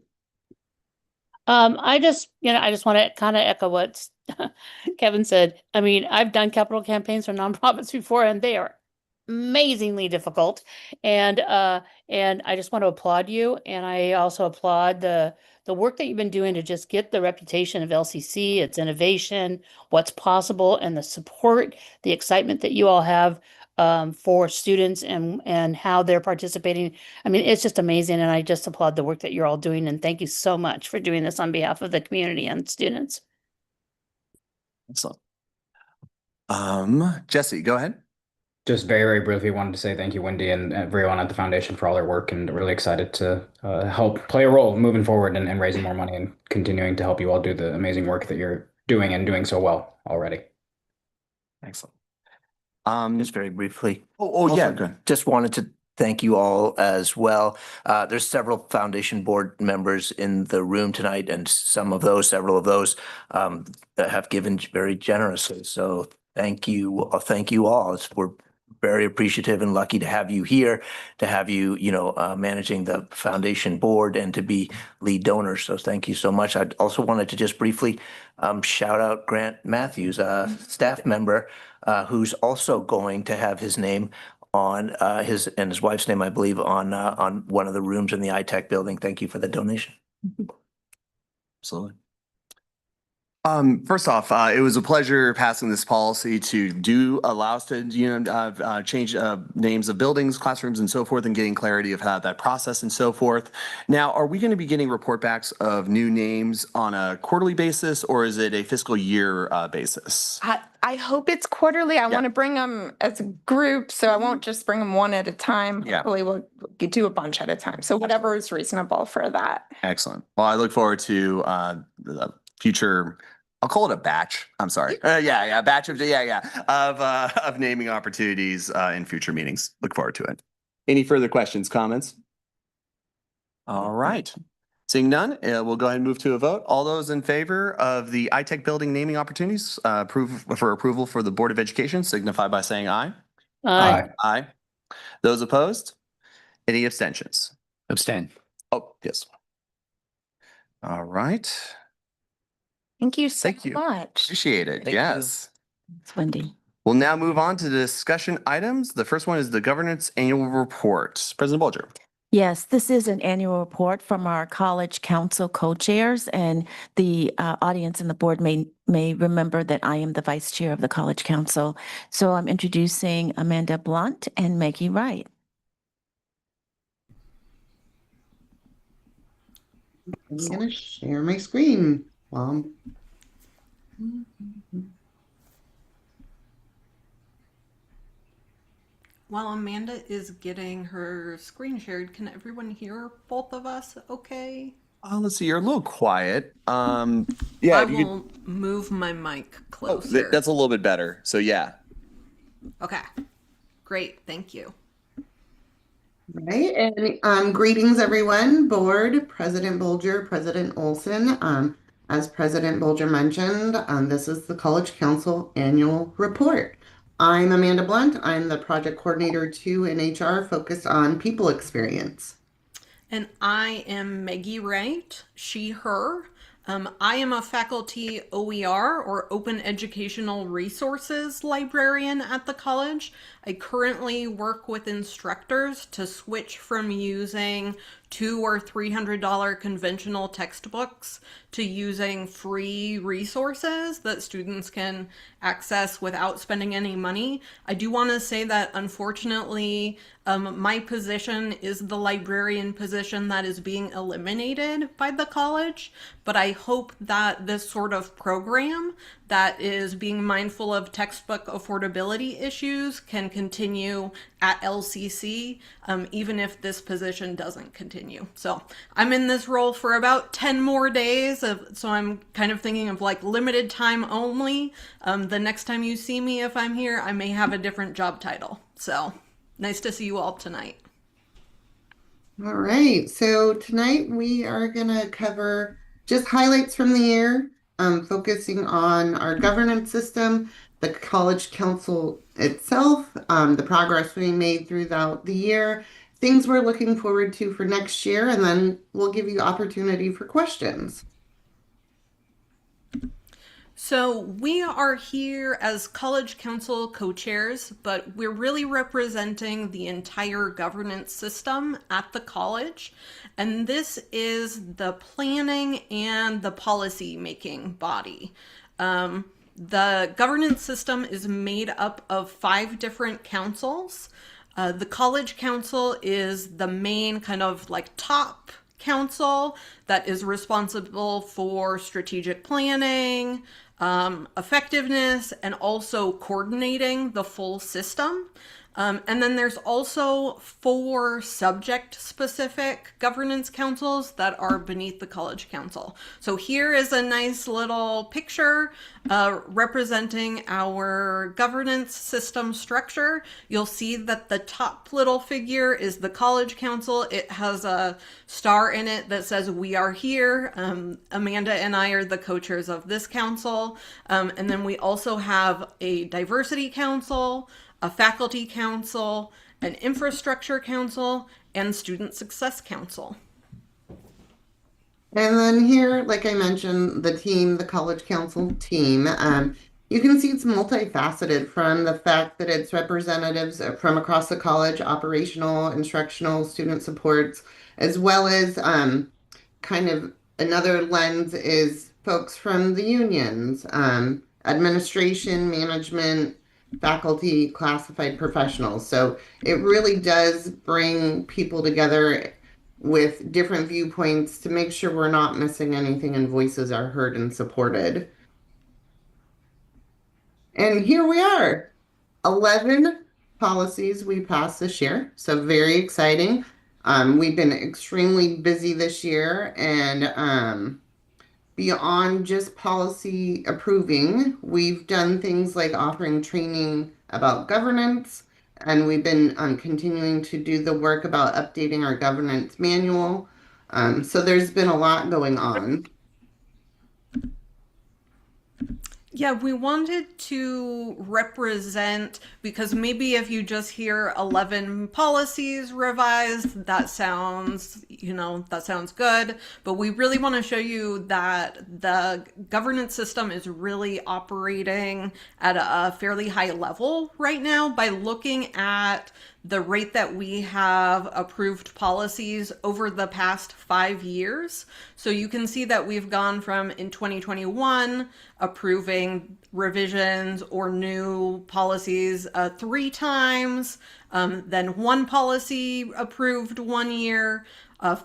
I just want to kind of echo what Kevin said. I mean, I've done capital campaigns for nonprofits before, and they are amazingly difficult. And I just want to applaud you. And I also applaud the work that you've been doing to just get the reputation of LCC, its innovation, what's possible, and the support, the excitement that you all have for students and how they're participating. I mean, it's just amazing. And I just applaud the work that you're all doing. And thank you so much for doing this on behalf of the community and students. Excellent. Jesse, go ahead. Just very, very briefly wanted to say thank you, Wendy, and everyone at the foundation for all their work, and really excited to help play a role moving forward and raising more money and continuing to help you all do the amazing work that you're doing and doing so well already. Excellent. Just very briefly. Yeah, go ahead. Just wanted to thank you all as well. There's several foundation board members in the room tonight, and several of those that have given very generously. So thank you all. We're very appreciative and lucky to have you here, to have you, managing the foundation board and to be lead donors. So thank you so much. I also wanted to just briefly shout out Grant Matthews, a staff member who's also going to have his name on his wife's name, I believe, on one of the rooms in the iTech building. Thank you for the donation. Absolutely. First off, it was a pleasure passing this policy to allow us to, change names of buildings, classrooms, and so forth, and getting clarity of how that process and so forth. Now, are we going to be getting report backs of new names on a quarterly basis, or is it a fiscal year basis? I hope it's quarterly. I want to bring them as a group, so I won't just bring them one at a time. Yeah. Hopefully we'll do a bunch at a time. So whatever is reasonable for that. Excellent. Well, I look forward to the future. I'll call it a batch. I'm sorry. Batch of naming opportunities in future meetings. Look forward to it. Any further questions, comments? All right. Seeing none, we'll go ahead and move to a vote. All those in favor of the iTech building naming opportunities for approval for the Board of Education signify by saying aye. Aye. Aye. Those opposed? Any abstentions? Abstain. Oh, yes. All right. Thank you so Thank you. much. Appreciate it. Thank Yes. It's Wendy. We'll now move on to discussion items. The first one is the governance annual report. President Bolger. Yes, this is an annual report from our College Council co-chairs, and the audience and the board may remember that I am the vice chair of the College Council. So I'm introducing Amanda Blunt and Maggie Wright. I'm going to share my screen. while Amanda is getting her screen shared, can everyone hear both of us okay? Let's see, you're a little quiet. Yeah, I if you could- will move my mic oh, closer. that's a little bit better. So yeah. Okay, great, thank you. Right, and greetings everyone, board, President Bolger, President Olson. As President Bolger mentioned, this is the College Council Annual Report. I'm Amanda Blunt. I'm the Project Coordinator 2 in HR focused on people experience. And I am Maggie Wright, she, her. I am a faculty OER, or Open Educational Resources librarian at the college. I currently work with instructors to switch from using $200 or $300 conventional textbooks to using free resources that students can access without spending any money. I do want to say that unfortunately, my position is the librarian position that is being eliminated by the college, but I hope that this sort of program that is being mindful of textbook affordability issues can continue at LCC, even if this position doesn't continue. So I'm in this role for about 10 more days, so I'm kind of thinking of like limited time only. The next time you see me, if I'm here, I may have a different job title. So nice to see you all tonight. All right, so tonight we are gonna cover just highlights from the year, focusing on our governance system, the College Council itself, the progress we made throughout the year, things we're looking forward to for next year, and then we'll give you opportunity for questions. So we are here as College Council co-chairs, but we're really representing the entire governance system at the college. And this is the planning and the policy making body. The governance system is made up of 5 different councils. The College Council is the main kind of like top council that is responsible for strategic planning, effectiveness, and also coordinating the full system. And then there's also 4 subject-specific governance councils that are beneath the College Council. So here is a nice little picture representing our governance system structure. You'll see that the top little figure is the College Council. It has a star in it that says "We are here." Amanda and I are the co-chairs of this council. And then we also have a diversity council, a faculty council, an infrastructure council, and student success council. And then here, like I mentioned, the team, the College Council team, you can see it's multifaceted from the fact that it's representatives from across the college, operational, instructional, student supports, as well as kind of another lens is folks from the unions, administration, management, faculty, classified professionals. So it really does bring people together with different viewpoints to make sure we're not missing anything and voices are heard and supported. And here we are, 11 policies we passed this year. So very exciting. We've been extremely busy this year, and beyond just policy approving, we've done things like offering training about governance, and we've been continuing to do the work about updating our governance manual. So there's been a lot going on. Yeah, we wanted to represent, because maybe if you just hear 11 policies revised, that sounds, that sounds good. But we really want to show you that the governance system is really operating at a fairly high level right now by looking at the rate that we have approved policies over the past 5 years. So you can see that we've gone from, in 2021, approving revisions or new policies 3 times. then 1 policy approved 1 year,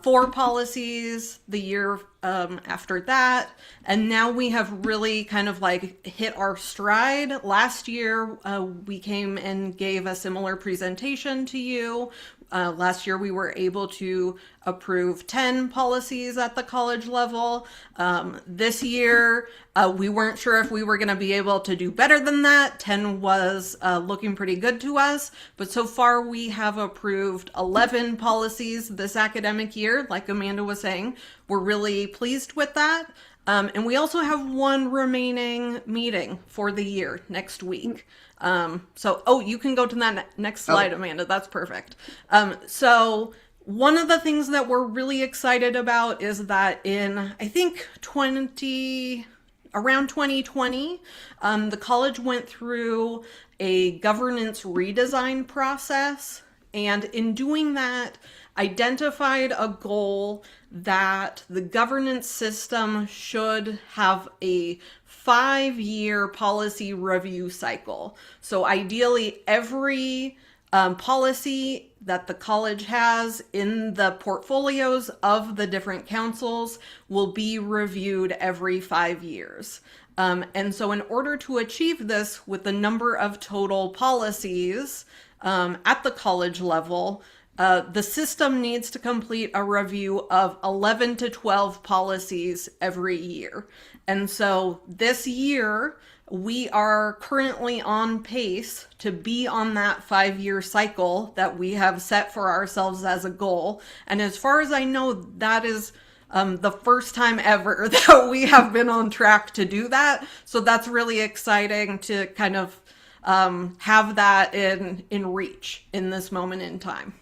4 policies the year after that. And now we have really kind of like hit our stride. Last year, we came and gave a similar presentation to you. Last year, we were able to approve 10 policies at the college level. This year, we weren't sure if we were going to be able to do better than that. 10 was looking pretty good to us. But so far, we have approved 11 policies this academic year. Like Amanda was saying, we're really pleased with that. And we also have 1 remaining meeting for the year next week. You can go to that next slide, Amanda. That's perfect. So one of the things that we're really excited about is that in, I think, around 2020, the college went through a governance redesign process. And in doing that, identified a goal that the governance system should have a 5-year policy review cycle. So ideally, every policy that the college has in the portfolios of the different councils will be reviewed every 5 years. And so in order to achieve this with the number of total policies at the college level, the system needs to complete a review of 11 to 12 policies every year. And so this year, we are currently on pace to be on that 5-year cycle that we have set for ourselves as a goal. And as far as I know, that is the first time ever that we have been on track to do that. So that's really exciting to kind of have that in reach in this moment in time.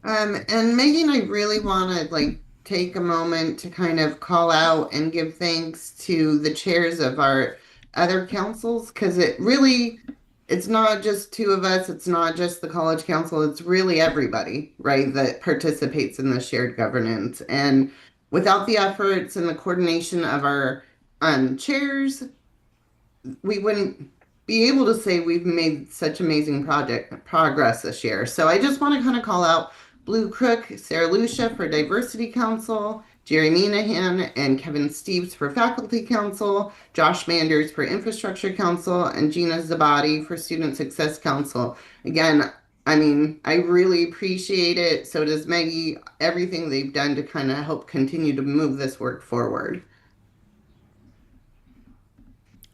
And Megan, I really want to take a moment to kind of call out and give thanks to the chairs of our other councils, because it's not just 2 of us, it's not just the college council, it's really everybody, right, that participates in the shared governance. And without the efforts and the coordination of our chairs, we wouldn't be able to say we've made such amazing progress this year. So I just want to kind of call out Blue Crook, Sarah Lucia for Diversity Council, Jerry Minahan and Kevin Steeves for Faculty Council, Josh Manders for Infrastructure Council, and Gina Zabadi for Student Success Council. Again, I mean, I really appreciate it. So does Maggie, everything they've done to kind of help continue to move this work forward.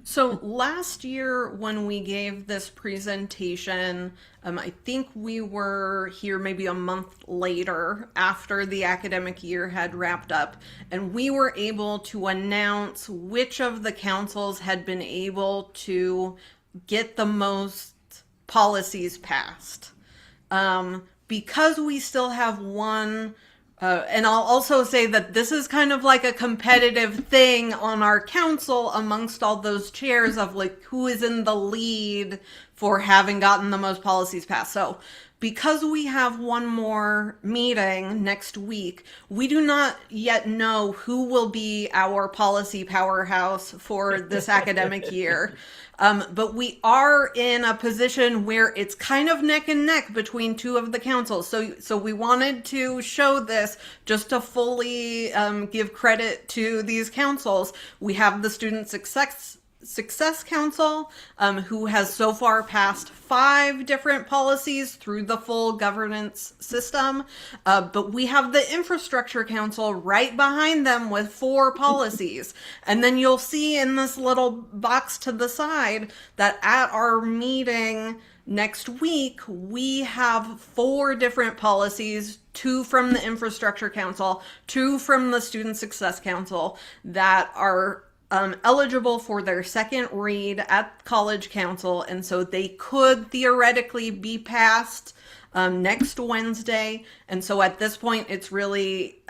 So last year when we gave this presentation, I think we were here maybe a month later after the academic year had wrapped up, and we were able to announce which of the councils had been able to get the most policies passed. Because we still have 1 and I'll also say that this is kind of like a competitive thing on our council amongst all those chairs of who is in the lead for having gotten the most policies passed. So because we have 1 more meeting next week, we do not yet know who will be our policy powerhouse for this academic year. But we are in a position where it's kind of neck and neck between 2 of the councils. So we wanted to show this just to fully give credit to these councils. We have the Student Success Council, who has so far passed 5 different policies through the full governance system. But we have the Infrastructure Council right behind them with 4 policies. And then you'll see in this little box to the side that at our meeting next week, we have 4 different policies, 2 from the Infrastructure Council, 2 from the Student Success Council that are eligible for their second read at College Council, and so they could theoretically be passed next Wednesday. And so at this point, it's really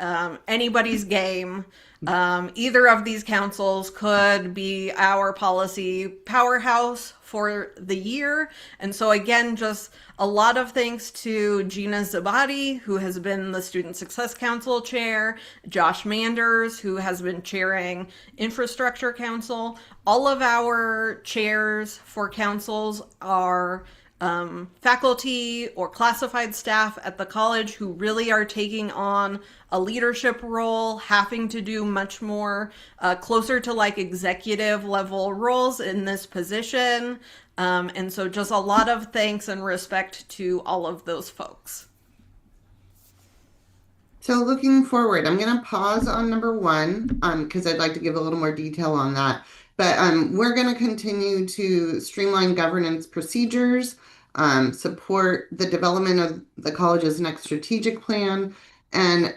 anybody's game. Either of these councils could be our policy powerhouse for the year. And so again, just a lot of thanks to Gina Zabadi, who has been the Student Success Council chair, Josh Manders, who has been chairing Infrastructure Council. All of our chairs for councils are faculty or classified staff at the college who really are taking on a leadership role, having to do much more closer to like executive level roles in this position. And so just a lot of thanks and respect to all of those folks. So looking forward, I'm going to pause on number 1 because I'd like to give a little more detail on that. But we're going to continue to streamline governance procedures, support the development of the college's next strategic plan, and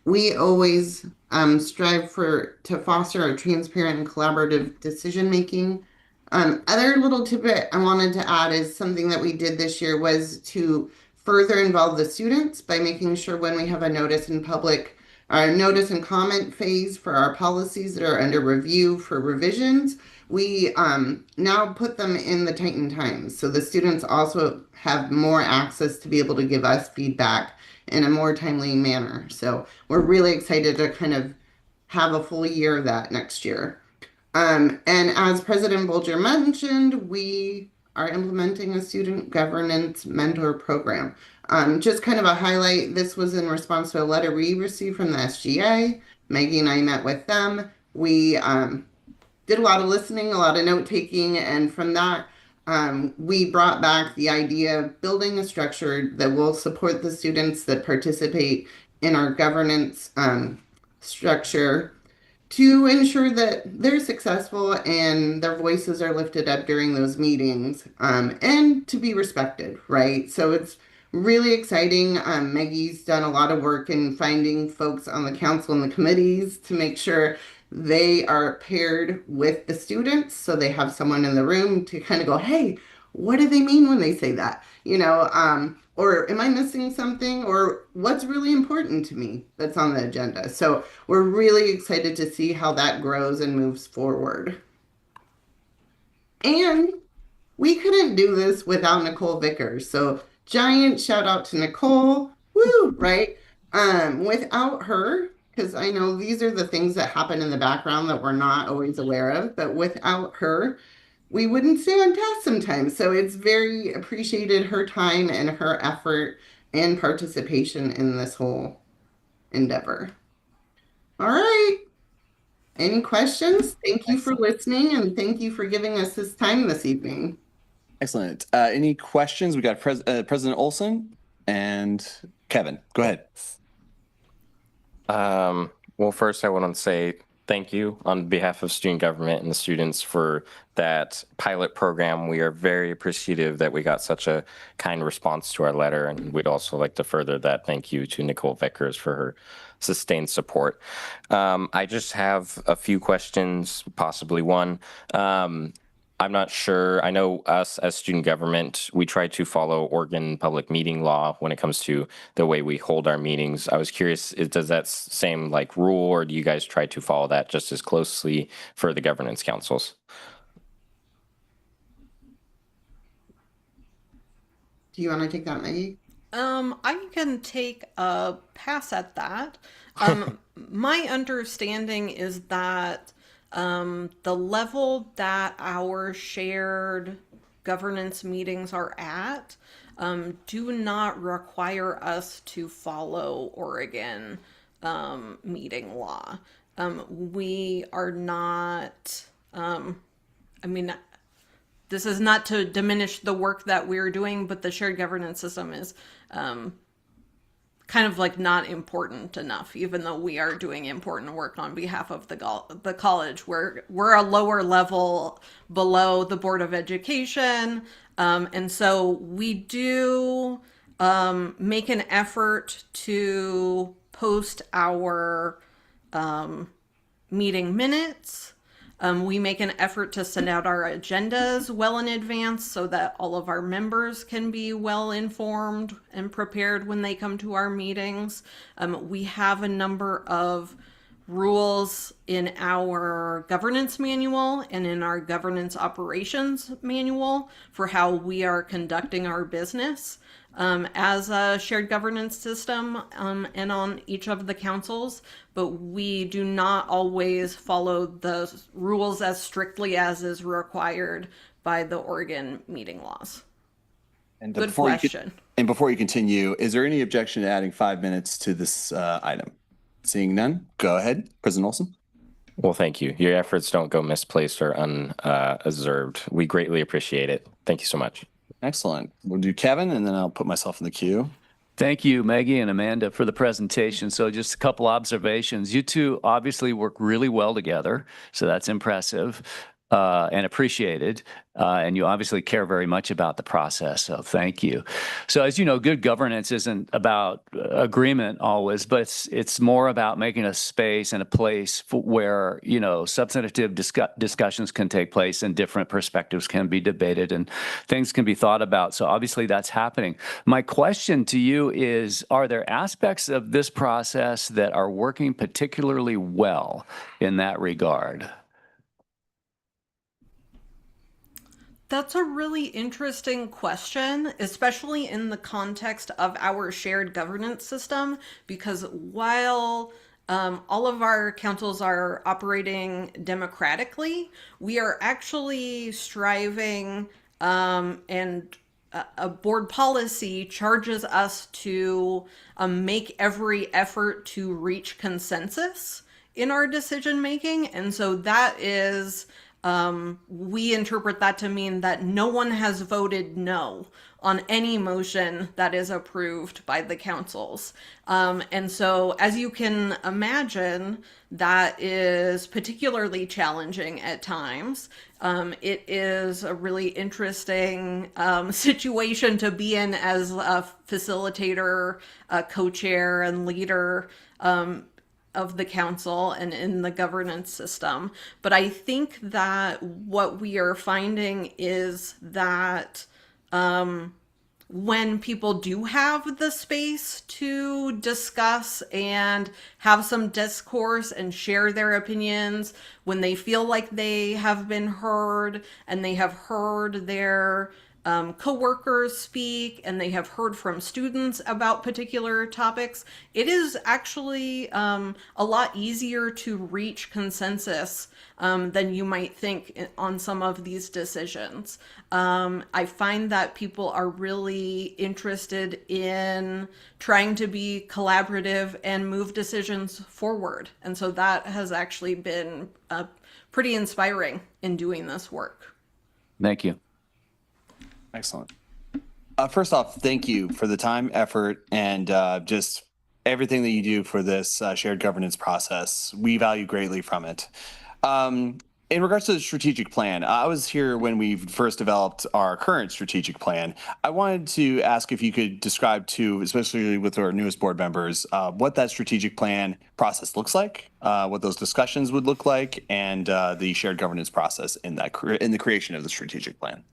we always strive to foster a transparent and collaborative decision making. Other little tidbit I wanted to add is something that we did this year was to further involve the students by making sure when we have a notice and comment phase for our policies that are under review for revisions, we now put them in the Titan Times. So the students also have more access to be able to give us feedback in a more timely manner. So we're really excited to kind of have a full year of that next year. And as President Bolger mentioned, we are implementing a student governance mentor program. Just kind of a highlight, this was in response to a letter we received from the SGA. Maggie and I met with them. We did a lot of listening, a lot of note taking, and from that, we brought back the idea of building a structure that will support the students that participate in our governance structure to ensure that they're successful and their voices are lifted up during those meetings, and to be respected, right? So it's really exciting. Maggie's done a lot of work in finding folks on the council and the committees to make sure they are paired with the students, so they have someone in the room to kind of go, hey, what do they mean when they say that? You know, or am I missing something? Or what's really important to me that's on the agenda? So we're really excited to see how that grows and moves forward. And we couldn't do this without Nicole Vickers. So giant shout out to Nicole, woo, right? Without her, because I know these are the things that happen in the background that we're not always aware of, but without her, we wouldn't stay on task sometimes. So it's very appreciated, her time and her effort and participation in this whole endeavor. All right. Any questions? Thank you for listening, and thank you for giving us this time this evening. Excellent. Any questions? We got President Olson and Kevin. Go ahead. Well, first I want to say thank you on behalf of student government and the students for that pilot program. We are very appreciative that we got such a kind response to our letter, and we'd also like to further that thank you to Nicole Vickers for her sustained support. I just have a few questions, possibly one. I'm not sure. I know us as student government, we try to follow Oregon public meeting law when it comes to the way we hold our meetings. I was curious, does that same like rule, or do you guys try to follow that just as closely for the governance councils? Do you want to take that, Maggie? I can take a pass at that. My understanding is that the level that our shared governance meetings are at do not require us to follow Oregon meeting law. We are not, I mean, this is not to diminish the work that we're doing, but the shared governance system is kind of like not important enough, even though we are doing important work on behalf of the college. We're a lower level below the Board of Education. And so we do make an effort to post our meeting minutes. We make an effort to send out our agendas well in advance so that all of our members can be well informed and prepared when they come to our meetings. We have a number of rules in our governance manual and in our governance operations manual for how we are conducting our business as a shared governance system and on each of the councils, but we do not always follow the rules as strictly as is required by the Oregon meeting laws. And Good before question. And before you continue, is there any objection to adding 5 minutes to this item? Seeing none, go ahead, President Olson. Well, thank you. Your efforts don't go misplaced or unobserved. We greatly appreciate it. Thank you so much. Excellent. We'll do Kevin, and then I'll put myself in the queue. Thank you, Maggie and Amanda, for the presentation. So just a couple observations. You two obviously work really well together, so that's impressive and appreciated. And you obviously care very much about the process, so thank you. So as you know, good governance isn't about agreement always, but it's more about making a space and a place where, you know, substantive discussions can take place and different perspectives can be debated and things can be thought about. So obviously that's happening. My question to you is, are there aspects of this process that are working particularly well in that regard? That's a really interesting question, especially in the context of our shared governance system, because while all of our councils are operating democratically, we are actually striving and a board policy charges us to make every effort to reach consensus in our decision making. And so that is, we interpret that to mean that no one has voted no on any motion that is approved by the councils. And so as you can imagine, that is particularly challenging at times. It is a really interesting situation to be in as a facilitator, a co-chair, and leader of the council and in the governance system. But I think that what we are finding is that when people do have the space to discuss and have some discourse and share their opinions, when they feel like they have been heard and they have heard their coworkers speak and they have heard from students about particular topics, it is actually a lot easier to reach consensus than you might think on some of these decisions. I find that people are really interested in trying to be collaborative and move decisions forward. And so that has actually been pretty inspiring in doing this work. Thank you. Excellent. First off, thank you for the time, effort, and just everything that you do for this shared governance process. We value greatly from it. In regards to the strategic plan, I was here when we first developed our current strategic plan. I wanted to ask if you could describe to, especially with our newest board members, what that strategic plan process looks like, what those discussions would look like, and the shared governance process in the creation of the strategic plan.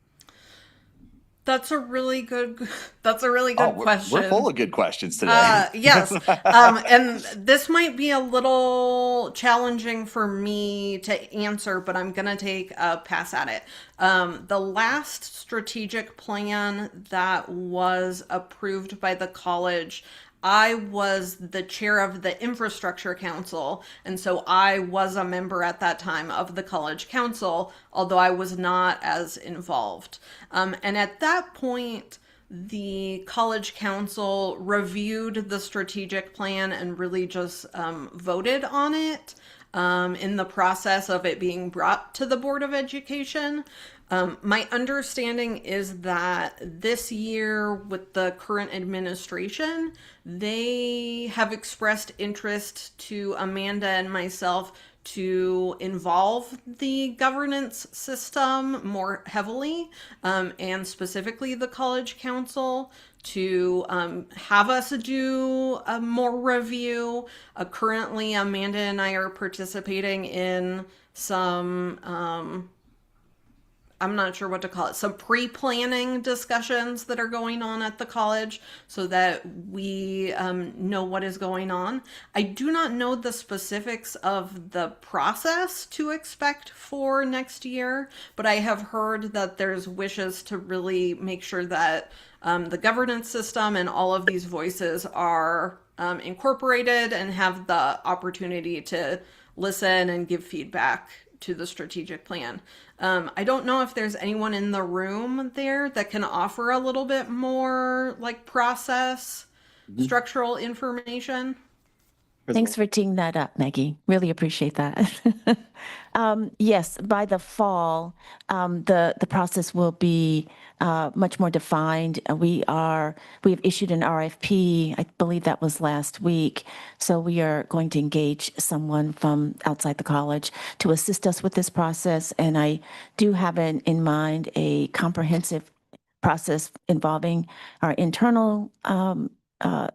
That's a really good question. We're full of good questions today. Yes. And this might be a little challenging for me to answer, but I'm going to take a pass at it. The last strategic plan that was approved by the college, I was the chair of the infrastructure council, and so I was a member at that time of the college council, although I was not as involved. And at that point, the college council reviewed the strategic plan and really just voted on it in the process of it being brought to the Board of Education. My understanding is that this year with the current administration, they have expressed interest to Amanda and myself to involve the governance system more heavily, and specifically the college council, to have us do a more review. Currently, Amanda and I are participating in some I'm not sure what to call it, some pre-planning discussions that are going on at the college so that we know what is going on. I do not know the specifics of the process to expect for next year, but I have heard that there's wishes to really make sure that the governance system and all of these voices are incorporated and have the opportunity to listen and give feedback to the strategic plan. I don't know if there's anyone in the room there that can offer a little bit more like process, structural information. Thanks for teeing that up, Maggie. Really appreciate that. Yes, by the fall, the process will be much more defined. We have issued an RFP. I believe that was last week. So we are going to engage someone from outside the college to assist us with this process. And I do have in mind a comprehensive process involving our internal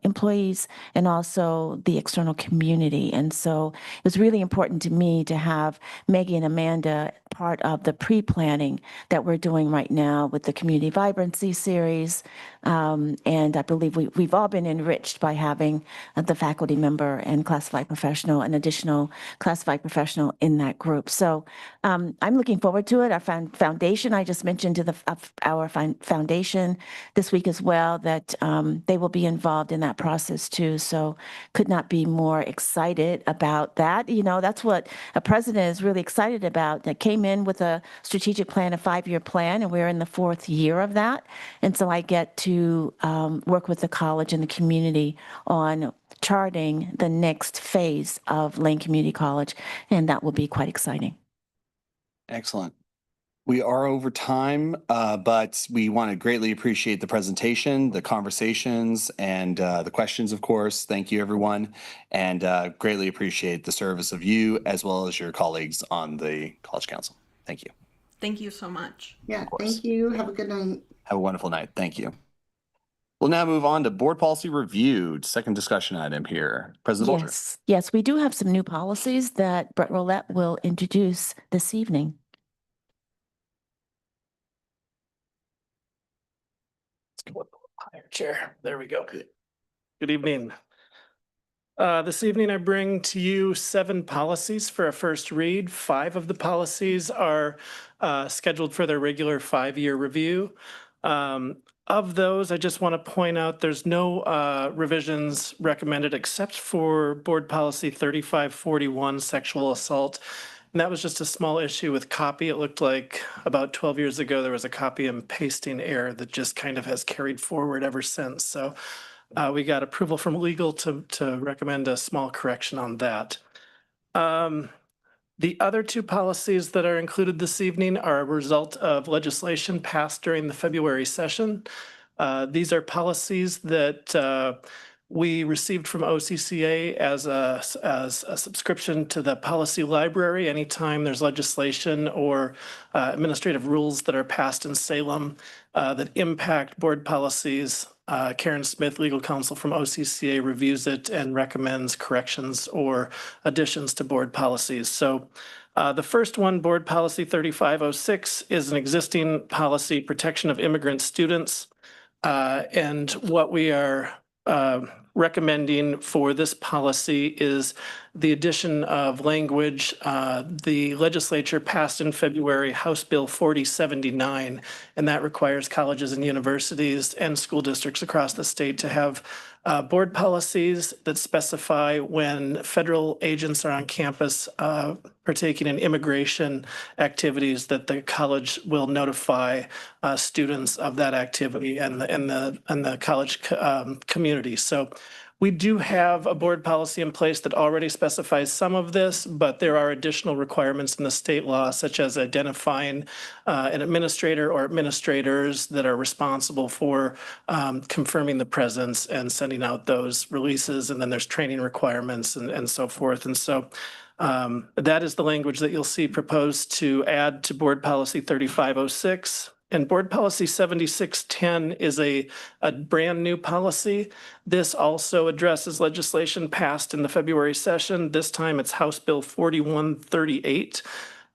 employees and also the external community. And so it was really important to me to have Maggie and Amanda part of the pre-planning that we're doing right now with the Community Vibrancy Series. And I believe we've all been enriched by having the faculty member and classified professional, an additional classified professional in that group. So I'm looking forward to it. Our foundation, I just mentioned to our foundation this week as well, that they will be involved in that process too. So could not be more excited about that. You know, that's what a president is really excited about, that came in with a strategic plan, a 5-year plan, and we're in the 4th year of that. And so I get to work with the college and the community on charting the next phase of Lane Community College, and that will be quite exciting. Excellent. We are over time, but we want to greatly appreciate the presentation, the conversations, and the questions, of course. Thank you, everyone, and greatly appreciate the service of you as well as your colleagues on the College Council. Thank you. Thank you so much. Yeah, thank you. Have a good night. Have a wonderful night. Thank you. We'll now move on to Board Policy Review, second discussion item here. President Bolger. Yes, we do have some new policies that Brett Roulette will introduce this evening. Go up higher chair. There we go. Good evening. This evening, I bring to you 7 policies for a first read. 5 of the policies are scheduled for their regular 5-year review. Of those, I just want to point out there's no revisions recommended except for Board Policy 3541, sexual assault. And that was just a small issue with copy. It looked like about 12 years ago, there was a copy and pasting error that just kind of has carried forward ever since. So we got approval from legal to recommend a small correction on that. The other 2 policies that are included this evening are a result of legislation passed during the February session. These are policies that we received from OCCA as a subscription to the policy library. Anytime there's legislation or administrative rules that are passed in Salem that impact board policies, Karen Smith, legal counsel from OCCA, reviews it and recommends corrections or additions to board policies. So the first one, Board Policy 3506, is an existing policy, protection of immigrant students. And what we are recommending for this policy is the addition of language. The legislature passed in February House Bill 4079, and that requires colleges and universities and school districts across the state to have board policies that specify when federal agents are on campus partaking in immigration activities, that the college will notify students of that activity and the college community. So we do have a board policy in place that already specifies some of this, but there are additional requirements in the state law, such as identifying an administrator or administrators that are responsible for confirming the presence and sending out those releases. And then there's training requirements and so forth. And so that is the language that you'll see proposed to add to Board Policy 3506. And Board Policy 7610 is a brand new policy. This also addresses legislation passed in the February session. This time it's House Bill 4138.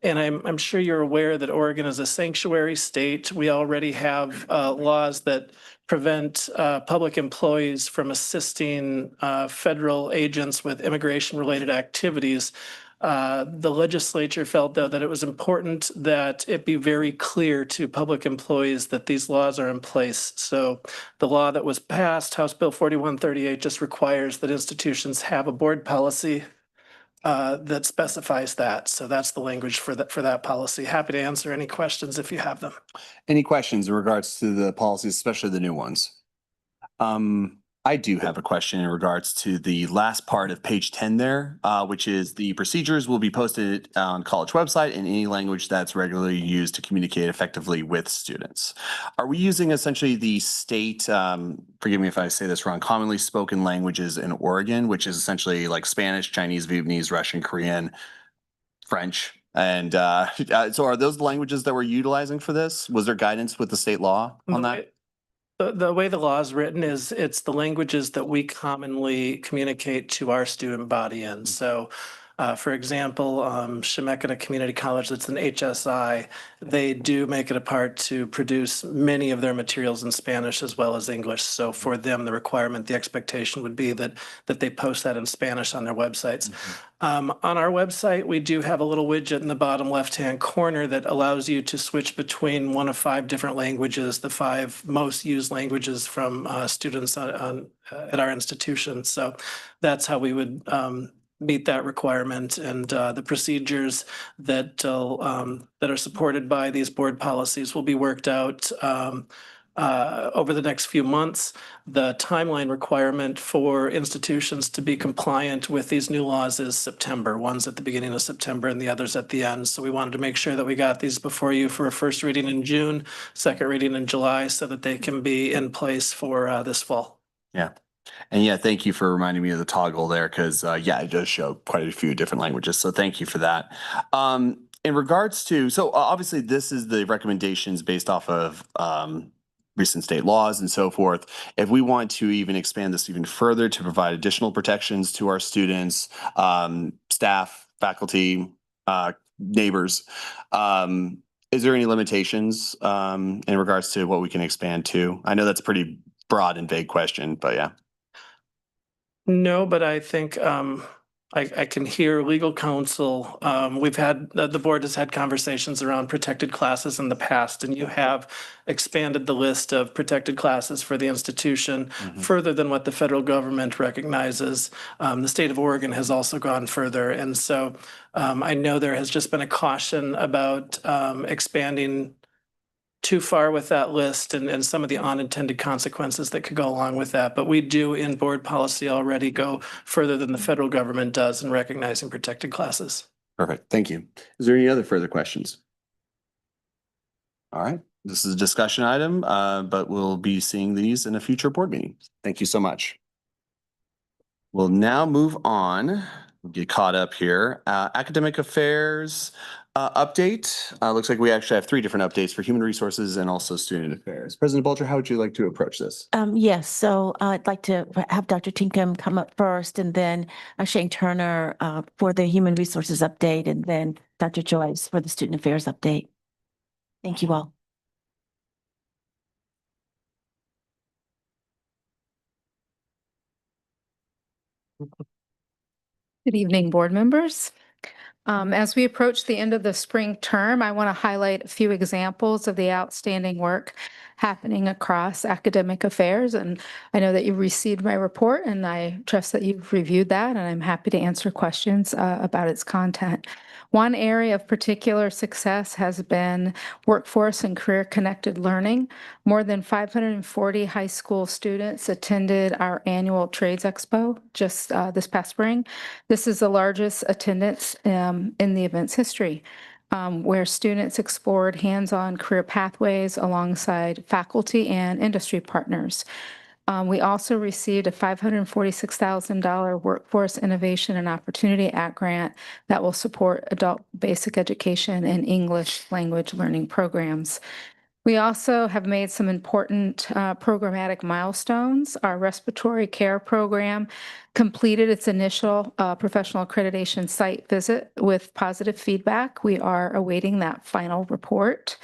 And I'm sure you're aware that Oregon is a sanctuary state. We already have laws that prevent public employees from assisting federal agents with immigration-related activities. The legislature felt, though, that it was important that it be very clear to public employees that these laws are in place. So the law that was passed, House Bill 4138, just requires that institutions have a board policy that specifies that. So that's the language for that policy. Happy to answer any questions if you have them. Any questions in regards to the policies, especially the new ones? I do have a question in regards to the last part of page 10 there, which is the procedures will be posted on college website in any language that's regularly used to communicate effectively with students. Are we using essentially the state, forgive me if I say this wrong, commonly spoken languages in Oregon, which is essentially like Spanish, Chinese, Vietnamese, Russian, Korean, French? And so are those the languages that we're utilizing for this? Was there guidance with the state law on that? The way the law is written is it's the languages that we commonly communicate to our student body in. So, for example, Chemeketa Community College, that's an HSI, they do make it a part to produce many of their materials in Spanish as well as English. So for them, the requirement, the expectation would be that they post that in Spanish on their websites. On our website, we do have a little widget in the bottom left-hand corner that allows you to switch between one of 5 different languages, the 5 most used languages from students at our institution. So that's how we would meet that requirement, and the procedures that are supported by these board policies will be worked out over the next few months. The timeline requirement for institutions to be compliant with these new laws is September. One's at the beginning of September and the other's at the end. So we wanted to make sure that we got these before you for a first reading in June, second reading in July, so that they can be in place for this fall. Yeah. And yeah, thank you for reminding me of the toggle there, because yeah, it does show quite a few different languages. So thank you for that. In regards to, so obviously this is the recommendations based off of recent state laws and so forth. If we want to even expand this even further to provide additional protections to our students, staff, faculty, neighbors, is there any limitations in regards to what we can expand to? I know that's a pretty broad and vague question, but yeah. No, but I think I can hear legal counsel. We've had, the board has had conversations around protected classes in the past, and you have expanded the list of protected classes for the institution further than what the federal government recognizes. The state of Oregon has also gone further. And so I know there has just been a caution about expanding too far with that list and some of the unintended consequences that could go along with that. But we do in board policy already go further than the federal government does in recognizing protected classes. Perfect. Thank you. Is there any other further questions? All right. This is a discussion item, but we'll be seeing these in a future board meeting. Thank you so much. We'll now move on. We'll get caught up here. Academic affairs update. Looks like we actually have 3 different updates for human resources and also student affairs. President Bulger, how would you like to approach this? Yes, so I'd like to have Dr. Tinkham come up first, and then Shane Turner for the human resources update, and then Dr. Joyce for the student affairs update. Thank you all. Good evening, board members. As we approach the end of the spring term, I want to highlight a few examples of the outstanding work happening across academic affairs. And I know that you've received my report, and I trust that you've reviewed that, and I'm happy to answer questions about its content. One area of particular success has been workforce and career-connected learning. More than 540 high school students attended our annual Trades Expo just this past spring. This is the largest attendance in the event's history, where students explored hands-on career pathways alongside faculty and industry partners. We also received a $546,000 Workforce Innovation and Opportunity Act grant that will support adult basic education and English language learning programs. We also have made some important programmatic milestones. Our respiratory care program completed its initial professional accreditation site visit with positive feedback. We are awaiting that final report.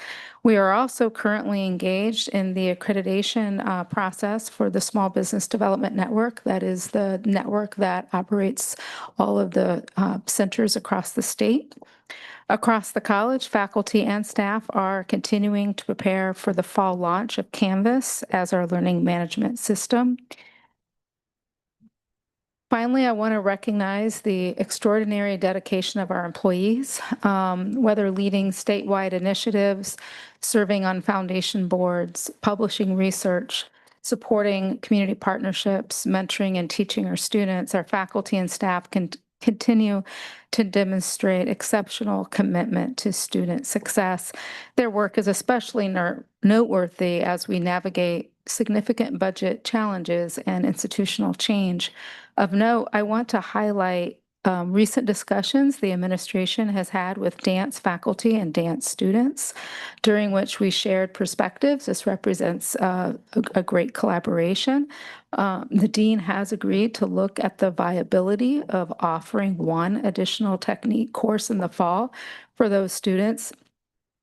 We are also currently engaged in the accreditation process for the Small Business Development Network. That is the network that operates all of the centers across the state. Across the college, faculty and staff are continuing to prepare for the fall launch of Canvas as our learning management system. Finally, I want to recognize the extraordinary dedication of our employees, whether leading statewide initiatives, serving on foundation boards, publishing research, supporting community partnerships, mentoring and teaching our students. Our faculty and staff can continue to demonstrate exceptional commitment to student success. Their work is especially noteworthy as we navigate significant budget challenges and institutional change. Of note, I want to highlight recent discussions the administration has had with dance faculty and dance students, during which we shared perspectives. This represents a great collaboration. The dean has agreed to look at the viability of offering one additional technique course in the fall for those students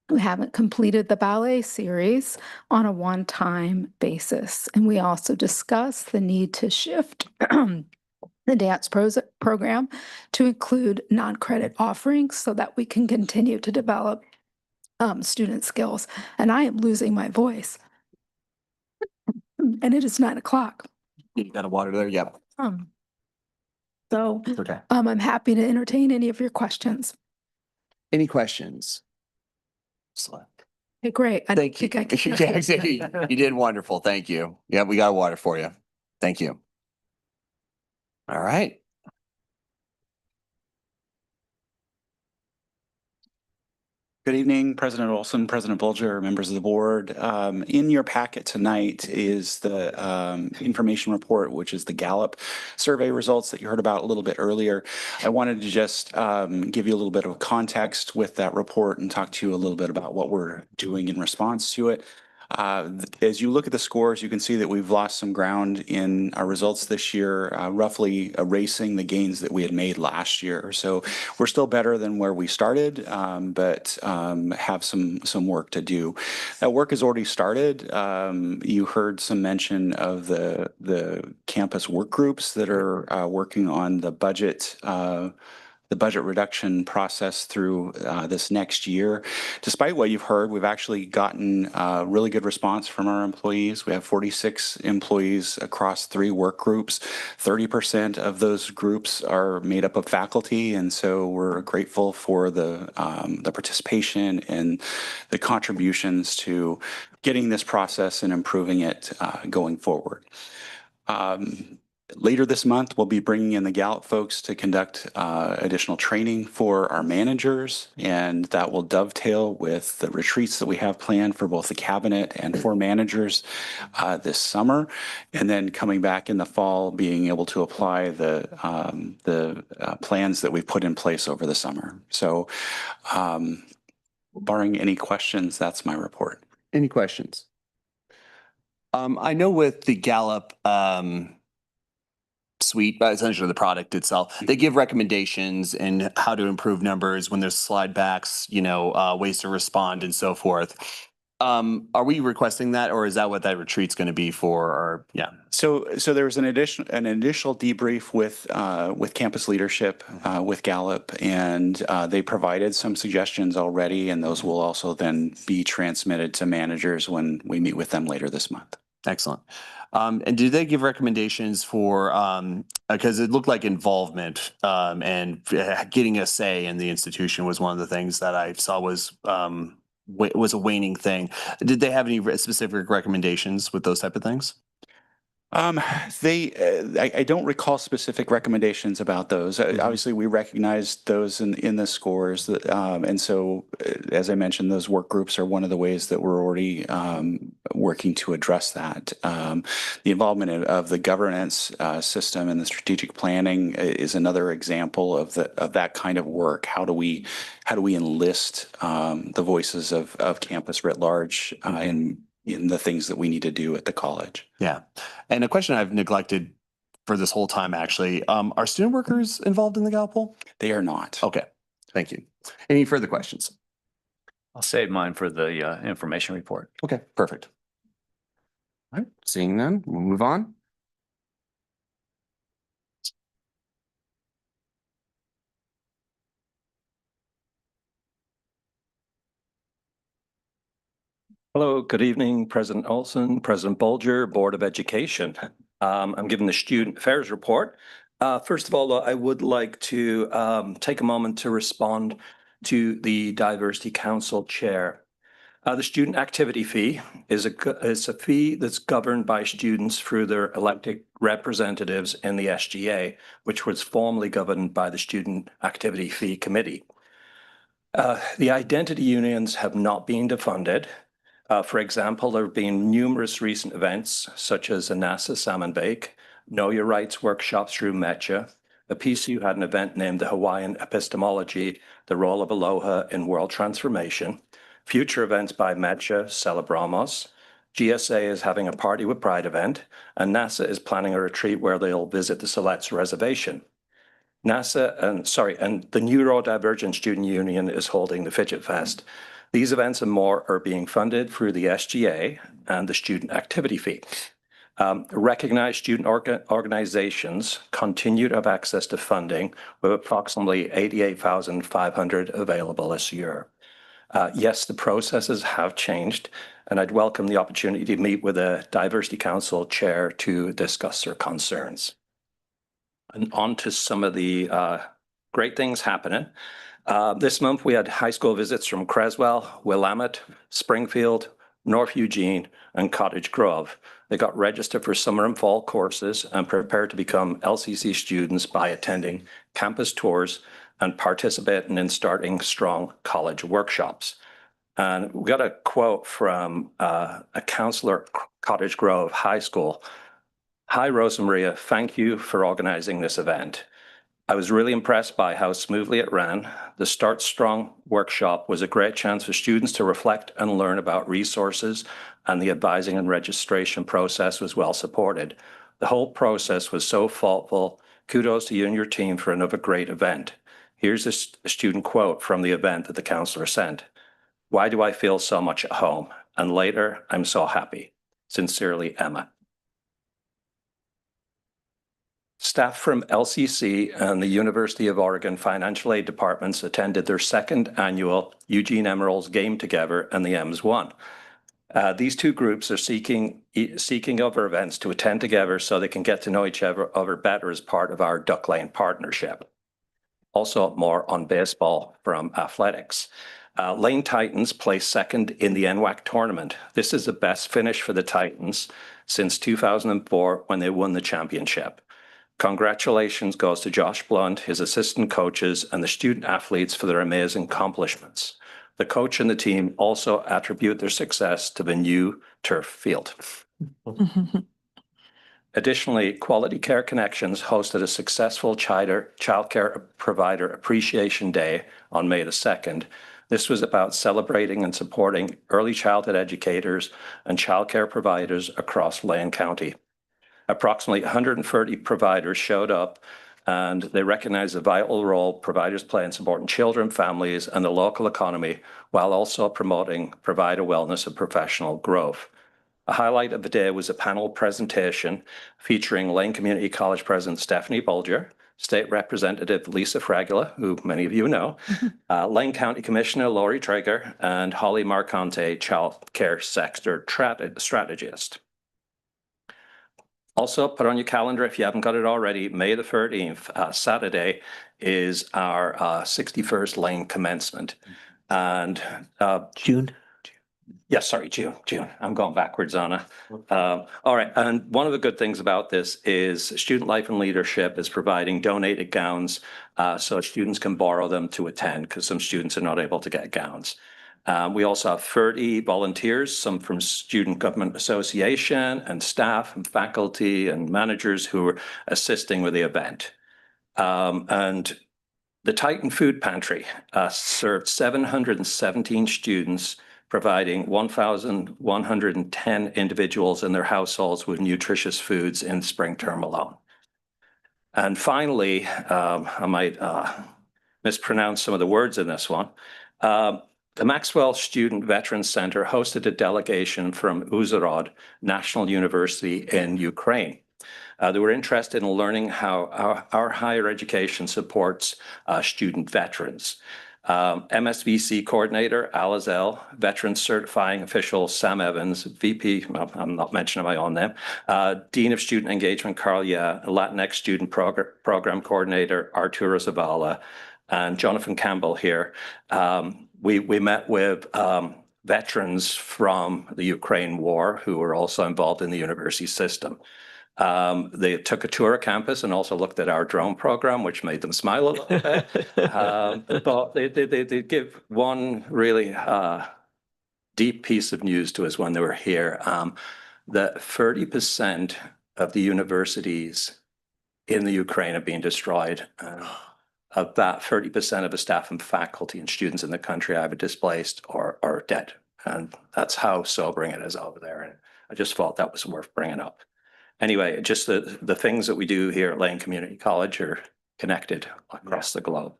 who haven't completed the ballet series on a one-time basis. And we also discussed the need to shift the dance program to include non-credit offerings so that we can continue to develop student skills. And I am losing my voice. And it is 9 o'clock. You got a water there? Yep. So Okay. I'm happy to entertain any of your questions. Any questions? Excellent. Okay, great. I Thank you. think I can- You did wonderful. Thank you. Yeah, we got water for you. Thank you. All right. Good evening, President Olson, President Bulger, members of the board. In your packet tonight is the information report, which is the Gallup survey results that you heard about a little bit earlier. I wanted to just give you a little bit of context with that report and talk to you a little bit about what we're doing in response to it. As you look at the scores, you can see that we've lost some ground in our results this year, roughly erasing the gains that we had made last year. So we're still better than where we started, but have some work to do. That work has already started. You heard some mention of the campus work groups that are working on the budget reduction process through this next year. Despite what you've heard, we've actually gotten really good response from our employees. We have 46 employees across 3 work groups. 30% of those groups are made up of faculty, and so we're grateful for the participation and the contributions to getting this process and improving it going forward. Later this month, we'll be bringing in the Gallup folks to conduct additional training for our managers, and that will dovetail with the retreats that we have planned for both the cabinet and for managers this summer. And then coming back in the fall, being able to apply the plans that we've put in place over the summer. So barring any questions, that's my report. Any questions? I know with the Gallup suite, essentially the product itself, they give recommendations and how to improve numbers when there's slide backs, ways to respond and so forth. Are we requesting that, or is that what that retreat's going to be for? Or yeah. So there was an initial debrief with campus leadership with Gallup, and they provided some suggestions already, and those will also then be transmitted to managers when we meet with them later this month. Excellent. And did they give recommendations for, because it looked like involvement and getting a say in the institution was one of the things that I saw was a waning thing. Did they have any specific recommendations with those type of things? I don't recall specific recommendations about those. Obviously, we recognize those in the scores. And so, as I mentioned, those work groups are one of the ways that we're already working to address that. The involvement of the governance system and the strategic planning is another example of that kind of work. How do we enlist the voices of campus writ large in the things that we need to do at the college? Yeah. And a question I've neglected for this whole time, actually, are student workers involved in the Gallup poll? They are not. Okay. Thank you. Any further questions? I'll save mine for the information report. Okay, perfect. All right, seeing none, we'll move on. Hello, good evening, President Olson, President Bolger, Board of Education. I'm giving the Student Affairs report. First of all, I would like to take a moment to respond to the Diversity Council Chair. The student activity fee is a fee that's governed by students through their elected representatives in the SGA, which was formerly governed by the Student Activity Fee Committee. The identity unions have not been defunded. For example, there have been numerous recent events, such as a NASA Salmon Bake, Know Your Rights workshops through METCHA. The PCU had an event named the Hawaiian Epistemology, the Role of Aloha in World Transformation. Future events by METCHA, Celebramos. GSA is having a Party with Pride event, and NASA is planning a retreat where they'll visit the Siletz Reservation. And the Neurodivergent Student Union is holding the Fidget Fest. These events and more are being funded through the SGA and the student activity fee. Recognized student organizations continue to have access to funding with approximately $88,500 available this year. Yes, the processes have changed, and I'd welcome the opportunity to meet with the Diversity Council Chair to discuss their concerns. And on to some of the great things happening. This month, we had high school visits from Creswell, Willamette, Springfield, North Eugene, and Cottage Grove. They got registered for summer and fall courses and prepared to become LCC students by attending campus tours and participating in starting strong college workshops. And we got a quote from a counselor at Cottage Grove High School. Hi, Rosa Maria, thank you for organizing this event. I was really impressed by how smoothly it ran. The Start Strong workshop was a great chance for students to reflect and learn about resources, and the advising and registration process was well supported. The whole process was so thoughtful. Kudos to you and your team for another great event. Here's a student quote from the event that the counselor sent. Why do I feel so much at home? And later, I'm so happy. Sincerely, Emma. Staff from LCC and the University of Oregon financial aid departments attended their second annual Eugene Emeralds Game Together, and the Ems won. These two groups are seeking other events to attend together so they can get to know each other better as part of our Duck Lane partnership. Also, more on baseball from athletics. Lane Titans placed second in the NWAC tournament. This is the best finish for the Titans since 2004 when they won the championship. Congratulations goes to Josh Blunt, his assistant coaches, and the student athletes for their amazing accomplishments. The coach and the team also attribute their success to the new turf field. Additionally, Quality Care Connections hosted a successful childcare provider appreciation day on May the 2nd. This was about celebrating and supporting early childhood educators and childcare providers across Lane County. Approximately 130 providers showed up, and they recognized the vital role providers play in supporting children, families, and the local economy, while also promoting provider wellness and professional growth. A highlight of the day was a panel presentation featuring Lane Community College President Stephanie Bolger, State Representative Lisa Fragula, who many of you know, Lane County Commissioner Lori Traeger, and Holly Marconte, Child Care Sector Strategist. Also, put on your calendar, if you haven't got it already, May the 13th, Saturday, is our 61st Lane commencement. And June? Yes, sorry, June. I'm going backwards, Anna. All right, and one of the good things about this is Student Life and Leadership is providing donated gowns so students can borrow them to attend because some students are not able to get gowns. We also have 30 volunteers, some from Student Government Association and staff and faculty and managers who are assisting with the event. And the Titan Food Pantry served 717 students, providing 1,110 individuals in their households with nutritious foods in spring term alone. And finally, I might mispronounce some of the words in this one. The Maxwell Student Veterans Center hosted a delegation from Uzhhorod National University in Ukraine. They were interested in learning how our higher education supports student veterans. MSVC coordinator, Alizel, veteran certifying official, Sam Evans, VP, I'm not mentioning my own name, Dean of Student Engagement, Carl Yeh, Latinx student program coordinator, Arturo Zavala, and Jonathan Campbell here. We met with veterans from the Ukraine war who were also involved in the university system. They took a tour of campus and also looked at our drone program, which made them smile a little bit. But they give one really deep piece of news to us when they were here, that 30% of the universities in the Ukraine are being destroyed. Of that, 30% of the staff and faculty and students in the country are either displaced or are dead. And that's how sobering it is over there. And I just thought that was worth bringing up. Anyway, just the things that we do here at Lane Community College are connected across the globe.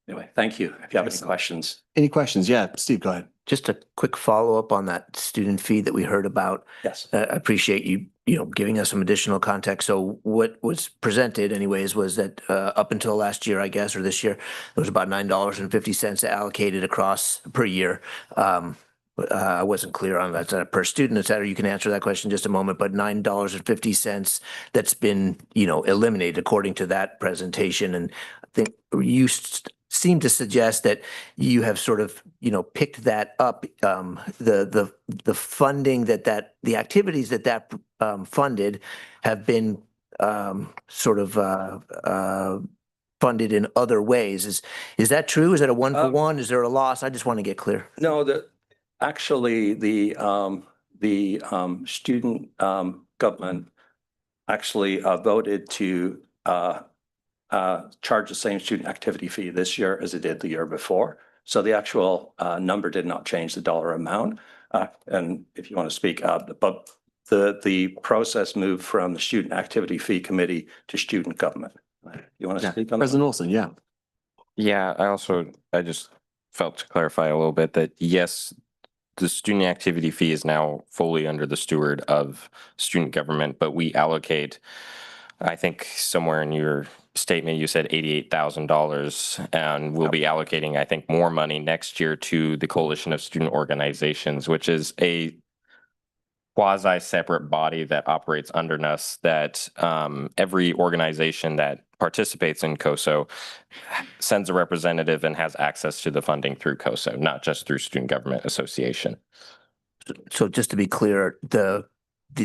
Anyway, thank you. If you have any questions. Any questions? Yeah, Steve, go ahead. Just a quick follow-up on that student fee that we heard about. Yes. I appreciate you giving us some additional context. So what was presented anyways was that up until last year, I guess, or this year, there was about $9.50 allocated across per year. I wasn't clear on that per student, et cetera. You can answer that question in just a moment, but $9.50 that's been, eliminated according to that presentation. And I think you seem to suggest that you have sort of, picked that up, the funding the activities that funded have been sort of funded in other ways. Is that true? Is that a one-for-one? Is there a loss? I just want to get clear. No, actually the student government actually voted to charge the same student activity fee this year as it did the year before. So the actual number did not change, the dollar amount. And if you want to speak, but the process moved from the Student Activity Fee Committee to student government. You want to speak on that? President Olson, yeah. Yeah, I just felt to clarify a little bit that yes, the student activity fee is now fully under the steward of student government, but we allocate, I think somewhere in your statement, you said $88,000, and we'll be allocating, I think, more money next year to the Coalition of Student Organizations, which is a quasi-separate body that operates under us, that every organization that participates in COSO sends a representative and has access to the funding through COSO, not just through Student Government Association. So just to be clear, the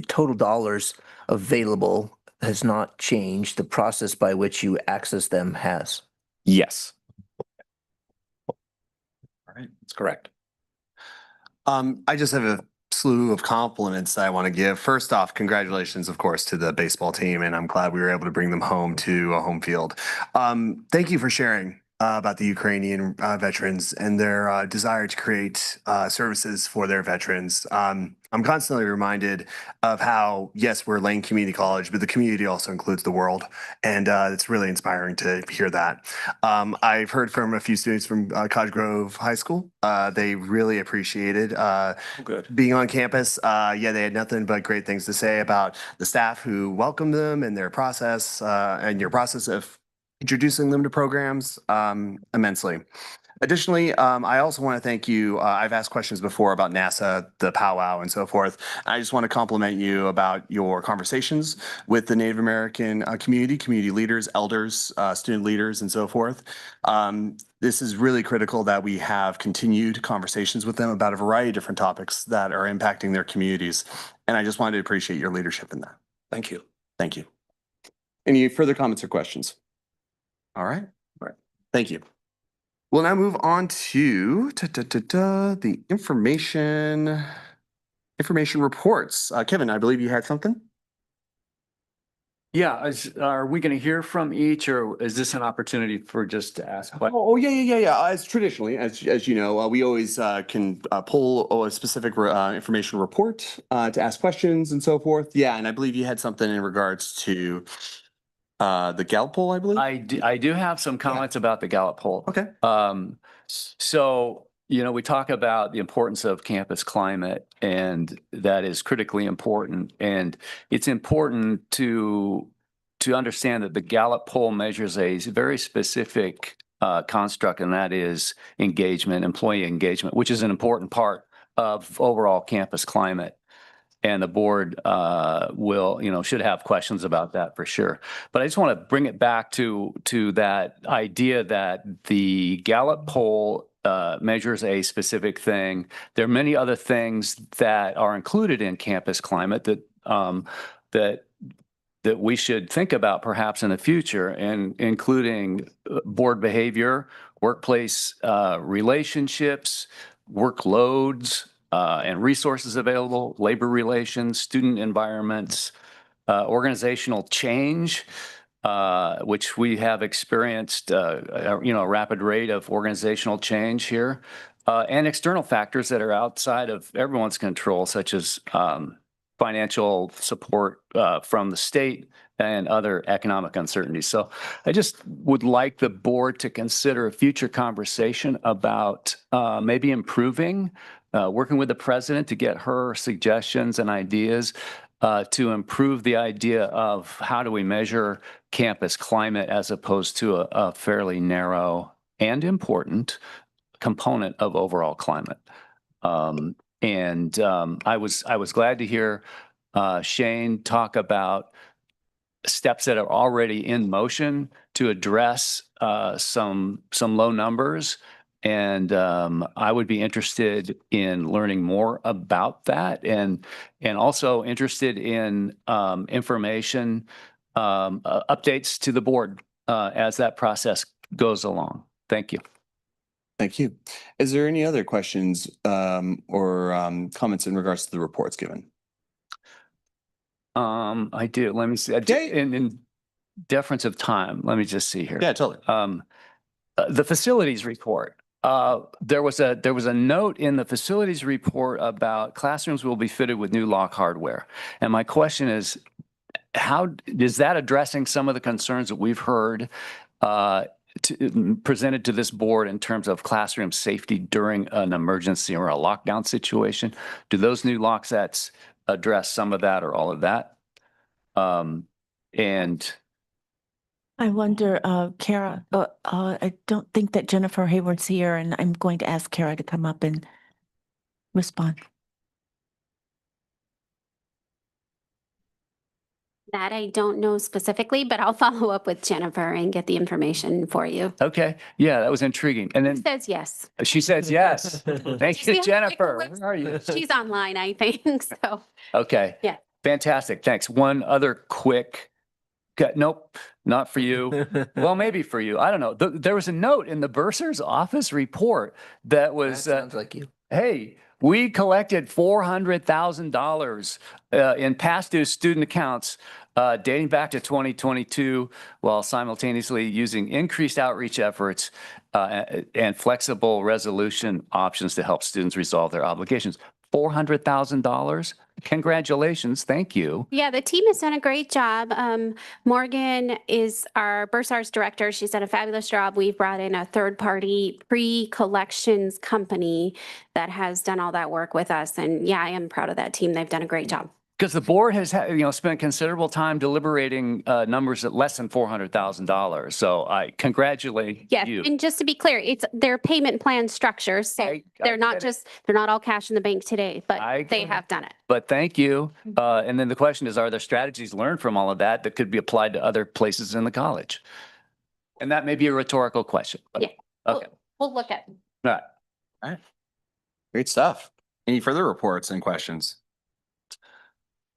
total dollars available has not changed. The process by which you access them has. Yes. All right, that's correct. I just have a slew of compliments that I want to give. First off, congratulations, of course, to the baseball team, and I'm glad we were able to bring them home to a home field. Thank you for sharing about the Ukrainian veterans and their desire to create services for their veterans. I'm constantly reminded of how, yes, we're Lane Community College, but the community also includes the world. And it's really inspiring to hear that. I've heard from a few students from Cottage Grove High School. They really appreciated being on campus. Yeah, they had nothing but great things to say about the staff who welcomed them and their process and your process of introducing them to programs immensely. Additionally, I also want to thank you. I've asked questions before about NASA, the powwow, and so forth. I just want to compliment you about your conversations with the Native American community leaders, elders, student leaders, and so forth. This is really critical that we have continued conversations with them about a variety of different topics that are impacting their communities. And I just wanted to appreciate your leadership in that. Thank you. Thank you. Any further comments or questions? All right. All right. Thank you. We'll now move on to the information reports. Kevin, I believe you had something? Yeah, are we going to hear from each, or is this an opportunity for just to ask questions? Oh, yeah. As traditionally, as you know, we always can pull a specific information report to ask questions and so forth. Yeah, and I believe you had something in regards to the Gallup poll, I believe. I do have some comments about the Gallup poll. Okay. So, we talk about the importance of campus climate, and that is critically important. And it's important to understand that the Gallup poll measures a very specific construct, and that is engagement, employee engagement, which is an important part of overall campus climate. And the board should have questions about that for sure. But I just want to bring it back to that idea that the Gallup poll measures a specific thing. There are many other things that are included in campus climate that we should think about perhaps in the future, and including board behavior, workplace relationships, workloads, and resources available, labor relations, student environments, organizational change, which we have experienced, a rapid rate of organizational change here, and external factors that are outside of everyone's control, such as financial support from the state and other economic uncertainties. So I just would like the board to consider a future conversation about maybe improving, working with the president to get her suggestions and ideas to improve the idea of how do we measure campus climate as opposed to a fairly narrow and important component of overall climate. I was glad to hear Shane talk about steps that are already in motion to address some low numbers. And I would be interested in learning more about that, and also interested in information, updates to the board as that process goes along. Thank you. Thank you. Is there any other questions or comments in regards to the reports given? I do. Let me see. In deference of time, let me just see here. Yeah, totally. The facilities report. There was a note in the facilities report about classrooms will be fitted with new lock hardware. And my question is, how is that addressing some of the concerns that we've heard presented to this board in terms of classroom safety during an emergency or a lockdown situation? Do those new lock sets address some of that or all of that? And I wonder, Kara, I don't think that Jennifer Hayward's here, and I'm going to ask Kara to come up and respond. That I don't know specifically, but I'll follow up with Jennifer and get the information for you. okay, yeah, that was intriguing. And She then says yes. she says yes. Thank you, She's- Jennifer. Where are you? She's online, I think, so. Okay. Yeah. Fantastic. Thanks. One other quick. Nope, not for you. Well, maybe for you. I don't know. There was a note in the bursar's office report that was. Sounds like you. Hey, we collected $400,000 in past due student accounts dating back to 2022, while simultaneously using increased outreach efforts and flexible resolution options to help students resolve their obligations. $400,000. Congratulations. Thank you. Yeah, the team has done a great job. Morgan is our Bursars director. She's done a fabulous job. We've brought in a third-party pre-collections company that has done all that work with us. And yeah, I am proud of that team. They've done a great job. Because the board has, spent considerable time deliberating numbers at less than $400,000. So I congratulate Yes, you. and just to be clear, it's their payment plan structures. So they're not they're not all cash in the bank today, but they have done it. But thank you. And then the question is, are there strategies learned from all of that that could be applied to other places in the college? And that may be a rhetorical question. But, Yeah. okay. We'll look at. All right. All right. Great stuff. Any further reports and questions?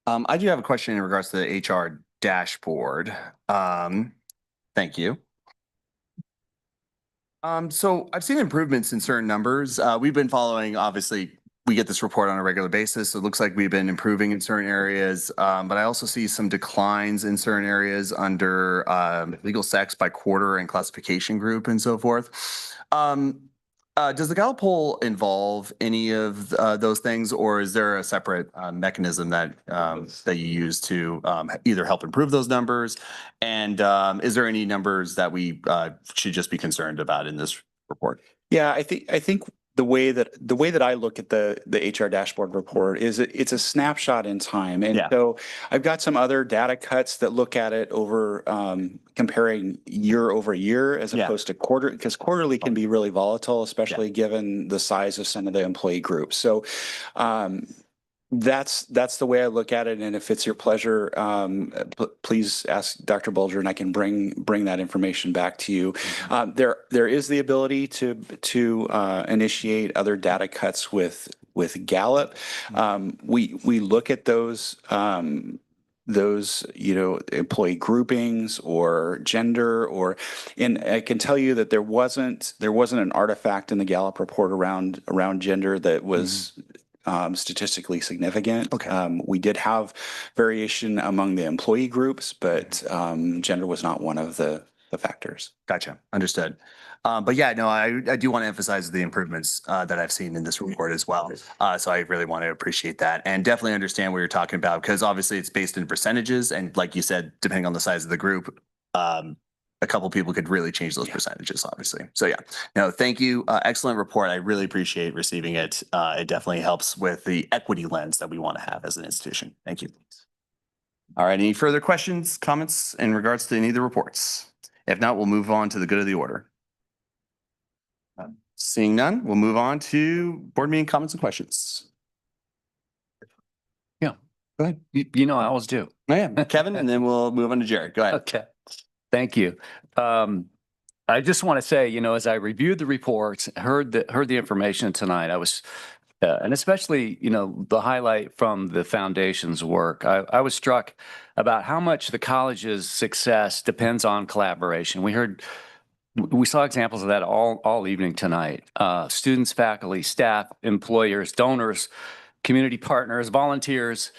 I do have a question in regards to the HR dashboard. Thank you. So I've seen improvements in certain numbers. We've been following, obviously, we get this report on a regular basis. So it looks like we've been improving in certain areas. But I also see some declines in certain areas under legal sex by quarter and classification group and so forth. Does the Gallup poll involve any of those things, or is there a separate mechanism that that you use to either help improve those numbers? And is there any numbers that we should just be concerned about in this report? Yeah, I think the way that I look at the HR dashboard report is it's a snapshot in time. And so I've got some other data cuts that look at it over comparing year over year as opposed to quarter, because quarterly can be really volatile, especially given the size of some of the employee groups. So that's the way I look at it. And if it's your pleasure, please ask Dr. Bulger and I can bring that information back to you. There is the ability to initiate other data cuts with Gallup. We look at those employee groupings or gender, and I can tell you that there wasn't an artifact in the Gallup report around gender that was statistically significant. Okay. We did have variation among the employee groups, but gender was not one of the factors. Gotcha. Understood. But yeah, no, I do want to emphasize the improvements that I've seen in this report as well. So I really want to appreciate that and definitely understand what you're talking about, because obviously it's based in percentages. And like you said, depending on the size of the group, a couple people could really change those percentages, obviously. So yeah, no, thank you. Excellent report. I really appreciate receiving it. It definitely helps with the equity lens that we want to have as an institution. Thank you. All right. Any further questions, comments in regards to any of the reports? If not, we'll move on to the good of the order. Seeing none, we'll move on to board meeting comments and questions. Yeah, go ahead. You know, I always do. Oh, yeah, Kevin, and then we'll move on to Jared. Go ahead. Okay. Thank you. I just want to say, as I reviewed the reports, heard the information tonight, I was, and especially, the highlight from the foundation's work, I was struck about how much the college's success depends on collaboration. We saw examples of that all evening tonight. Students, faculty, staff, employers, donors, community partners, volunteers,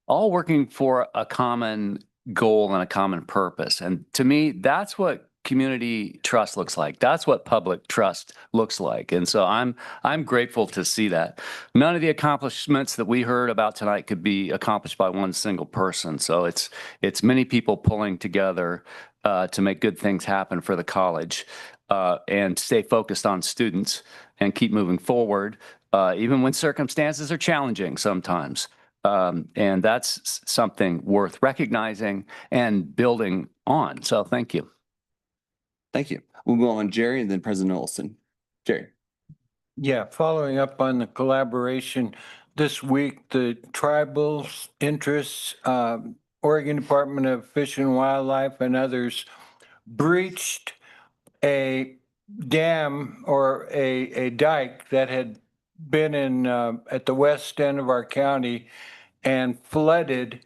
all working for a common goal and a common purpose. And to me, that's what community trust looks like. That's what public trust looks like. And so I'm grateful to see that. None of the accomplishments that we heard about tonight could be accomplished by one single person. So it's many people pulling together to make good things happen for the college and stay focused on students and keep moving forward, even when circumstances are challenging sometimes. And that's something worth recognizing and building on. So thank you. Thank you. We'll go on Jerry and then President Olson. Jerry. Yeah, following up on the collaboration, this week, the tribal interests, Oregon Department of Fish and Wildlife and others breached a dam or a dike that had been in at the west end of our county and flooded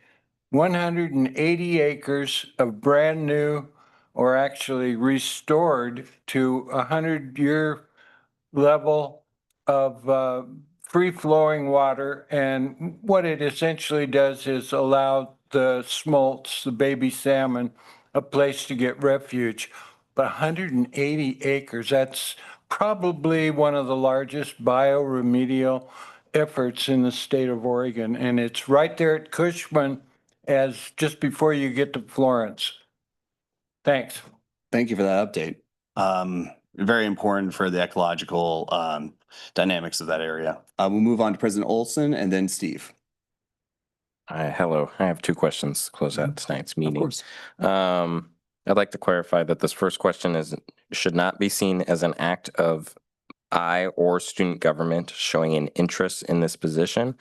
180 acres of brand new, or actually restored to 100-year level of free-flowing water. And what it essentially does is allow the smolts, the baby salmon, a place to get refuge. But 180 acres, that's probably one of the largest bioremedial efforts in the state of Oregon. And it's right there at Cushman, as just before you get to Florence. Thanks. Thank you for that update. Very important for the ecological dynamics of that area. We'll move on to President Olson and then Steve. Hello, I have two questions to close out tonight's meeting. Of course. I'd like to clarify that this first question should not be seen as an act of I or student government showing an interest in this position,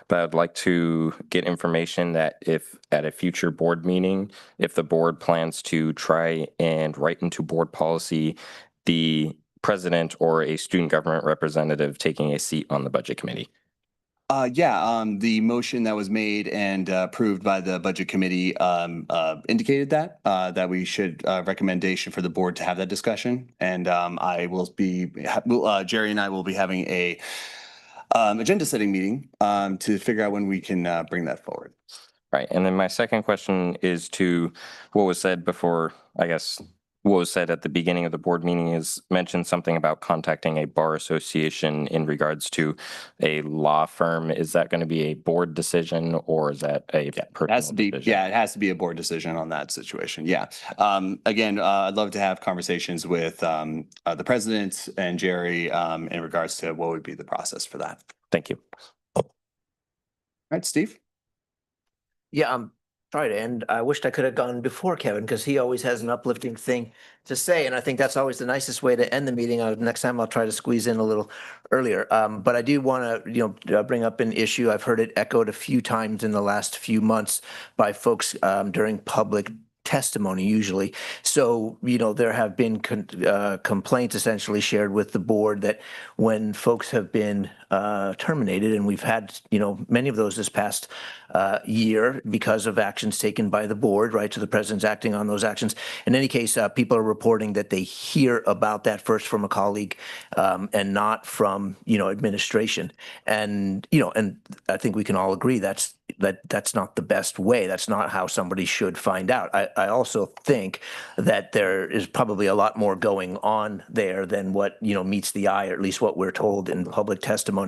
but I'd like to get information that if at a future board meeting, if the board plans to try and write into board policy the president or a student government representative taking a seat on the budget committee. The motion that was made and approved by the budget committee indicated that we should recommendation for the board to have that discussion. And Jerry and I will be having a agenda setting meeting to figure out when we can bring that forward. Right. And then my second question is to what was said before, I guess, what was said at the beginning of the board meeting is mentioned something about contacting a bar association in regards to a law firm. Is that going to be a board decision or is that a personal decision? Yeah, it has to be a board decision on that situation. Yeah. Again, I'd love to have conversations with the president and Jerry in regards to what would be the process for that. Thank you. All right, Steve. Yeah, sorry to end. I wished I could have gone before Kevin because he always has an uplifting thing to say. And I think that's always the nicest way to end the meeting. Next time I'll try to squeeze in a little earlier. But I do want to, bring up an issue. I've heard it echoed a few times in the last few months by folks during public testimony usually. So, there have been complaints essentially shared with the board that when folks have been terminated, and we've had, many of those this past year because of actions taken by the board, right? So the president's acting on those actions. In any case, people are reporting that they hear about that first from a colleague and not from, administration. And, and I think we can all agree that's not the best way. That's not how somebody should find out. I also think that there is probably a lot more going on there than what, meets the eye, or at least what we're told in public testimony.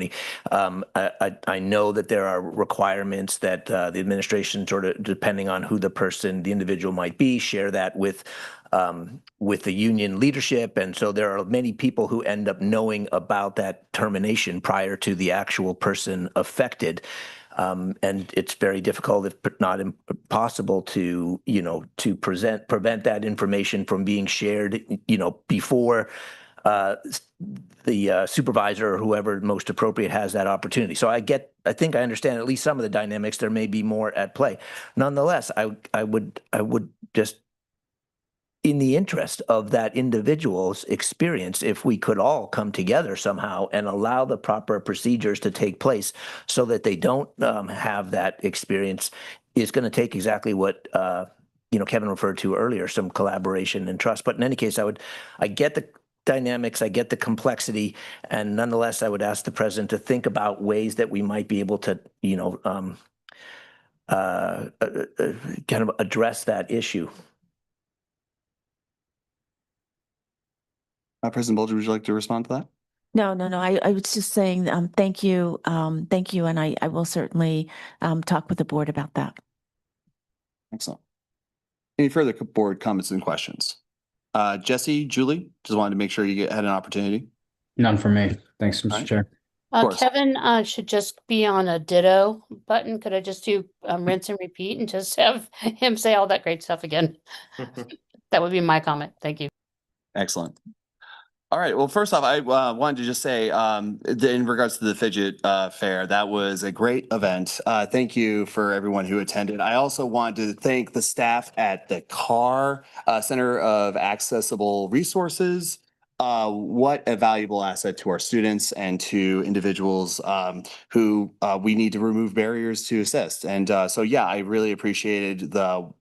I know that there are requirements that the administration, sort of depending on who the individual might be, share that with the union leadership. And so there are many people who end up knowing about that termination prior to the actual person affected. And it's very difficult, if not impossible, to prevent that information from being shared, before the supervisor or whoever most appropriate has that opportunity. So I think I understand at least some of the dynamics. There may be more at play. Nonetheless, I would just, in the interest of that individual's experience, if we could all come together somehow and allow the proper procedures to take place so that they don't have that experience, is going to take exactly what Kevin referred to earlier, some collaboration and trust. But in any case, I get the dynamics, I get the complexity, and nonetheless, I would ask the president to think about ways that we might be able to, kind of address that issue. President Bolger, would you like to respond to that? No. I was just saying, thank you. Thank you. And I will certainly talk with the board about that. Excellent. Any further board comments and questions? Jesse, Julie, just wanted to make sure you had an opportunity. None for me. Thanks, Mr. Chair. Kevin should just be on a ditto button. Could I just do rinse and repeat and just have him say all that great stuff again? That would be my comment. Thank you. Excellent. All right. Well, first off, I wanted to just say in regards to the Fidget Fair, that was a great event. Thank you for everyone who attended. I also wanted to thank the staff at the CAR Center of Accessible Resources. What a valuable asset to our students and to individuals who we need to remove barriers to assist. And so, yeah, I really appreciated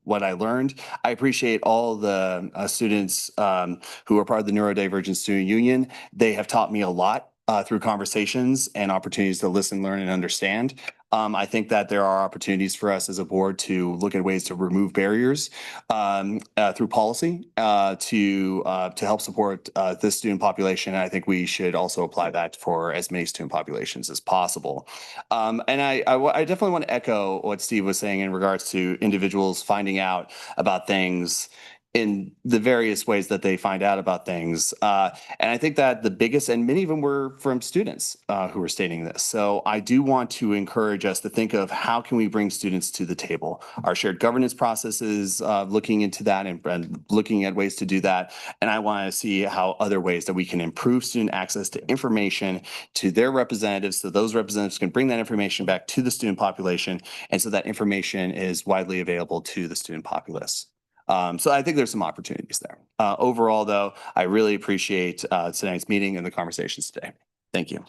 what I learned. I appreciate all the students who are part of the Neurodivergent Student Union. They have taught me a lot through conversations and opportunities to listen, learn, and understand. I think that there are opportunities for us as a board to look at ways to remove barriers through policy to help support this student population. And I think we should also apply that for as many student populations as possible. And I definitely want to echo what Steve was saying in regards to individuals finding out about things in the various ways that they find out about things. And I think that the biggest, and many of them were from students who were stating this. So I do want to encourage us to think of how can we bring students to the table. Our shared governance processes, looking into that and looking at ways to do that. And I want to see how other ways that we can improve student access to information to their representatives, so those representatives can bring that information back to the student population, and so that information is widely available to the student populace. So I think there's some opportunities there. Overall, though, I really appreciate tonight's meeting and the conversations today. Thank you.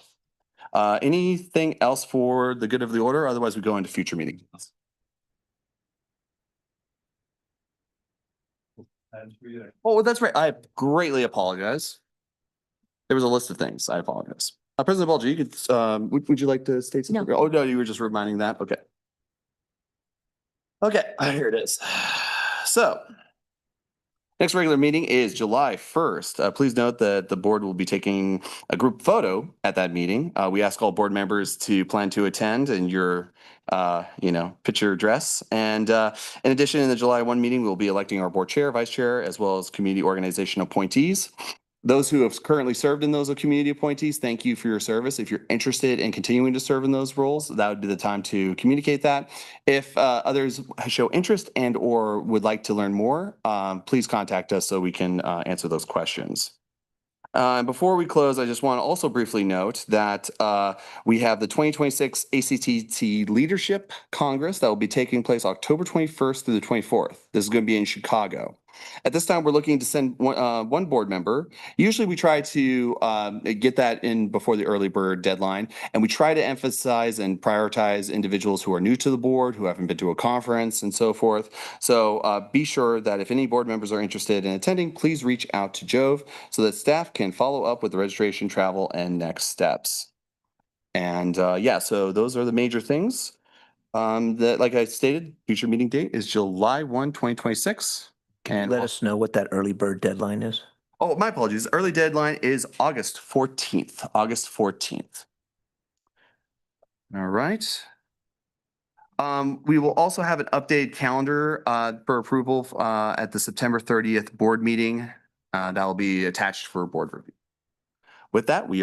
Anything else for the good of the order? Otherwise, we go into future meetings. Oh, that's right. I greatly apologize. There was a list of things. I apologize. President Bulger, you could, would you like to state something? No. Oh, no, you were just reminding that. Okay. Okay, here it is. So next regular meeting is July 1st. Please note that the board will be taking a group photo at that meeting. We ask all board members to plan to attend in your, picture dress. And in addition, in the July 1 meeting, we'll be electing our board chair, vice chair, as well as community organization appointees. Those who have currently served in those community appointees, thank you for your service. If you're interested in continuing to serve in those roles, that would be the time to communicate that. If others show interest and or would like to learn more, please contact us so we can answer those questions. Before we close, I just want to also briefly note that we have the 2026 ACTT Leadership Congress that will be taking place October 21st through the 24th. This is going to be in Chicago. At this time, we're looking to send one board member. Usually we try to get that in before the early bird deadline, and we try to emphasize and prioritize individuals who are new to the board, who haven't been to a conference and so forth. So be sure that if any board members are interested in attending, please reach out to Jove so that staff can follow up with the registration, travel, and next steps. And so those are the major things. That, like I stated, future meeting date is July 1, 2026. Can you let us know what that early bird deadline is? Oh, my apologies. Early deadline is August 14th. August 14th. All right. We will also have an updated calendar for approval at the September 30th board meeting. That will be attached for board review. With that, we are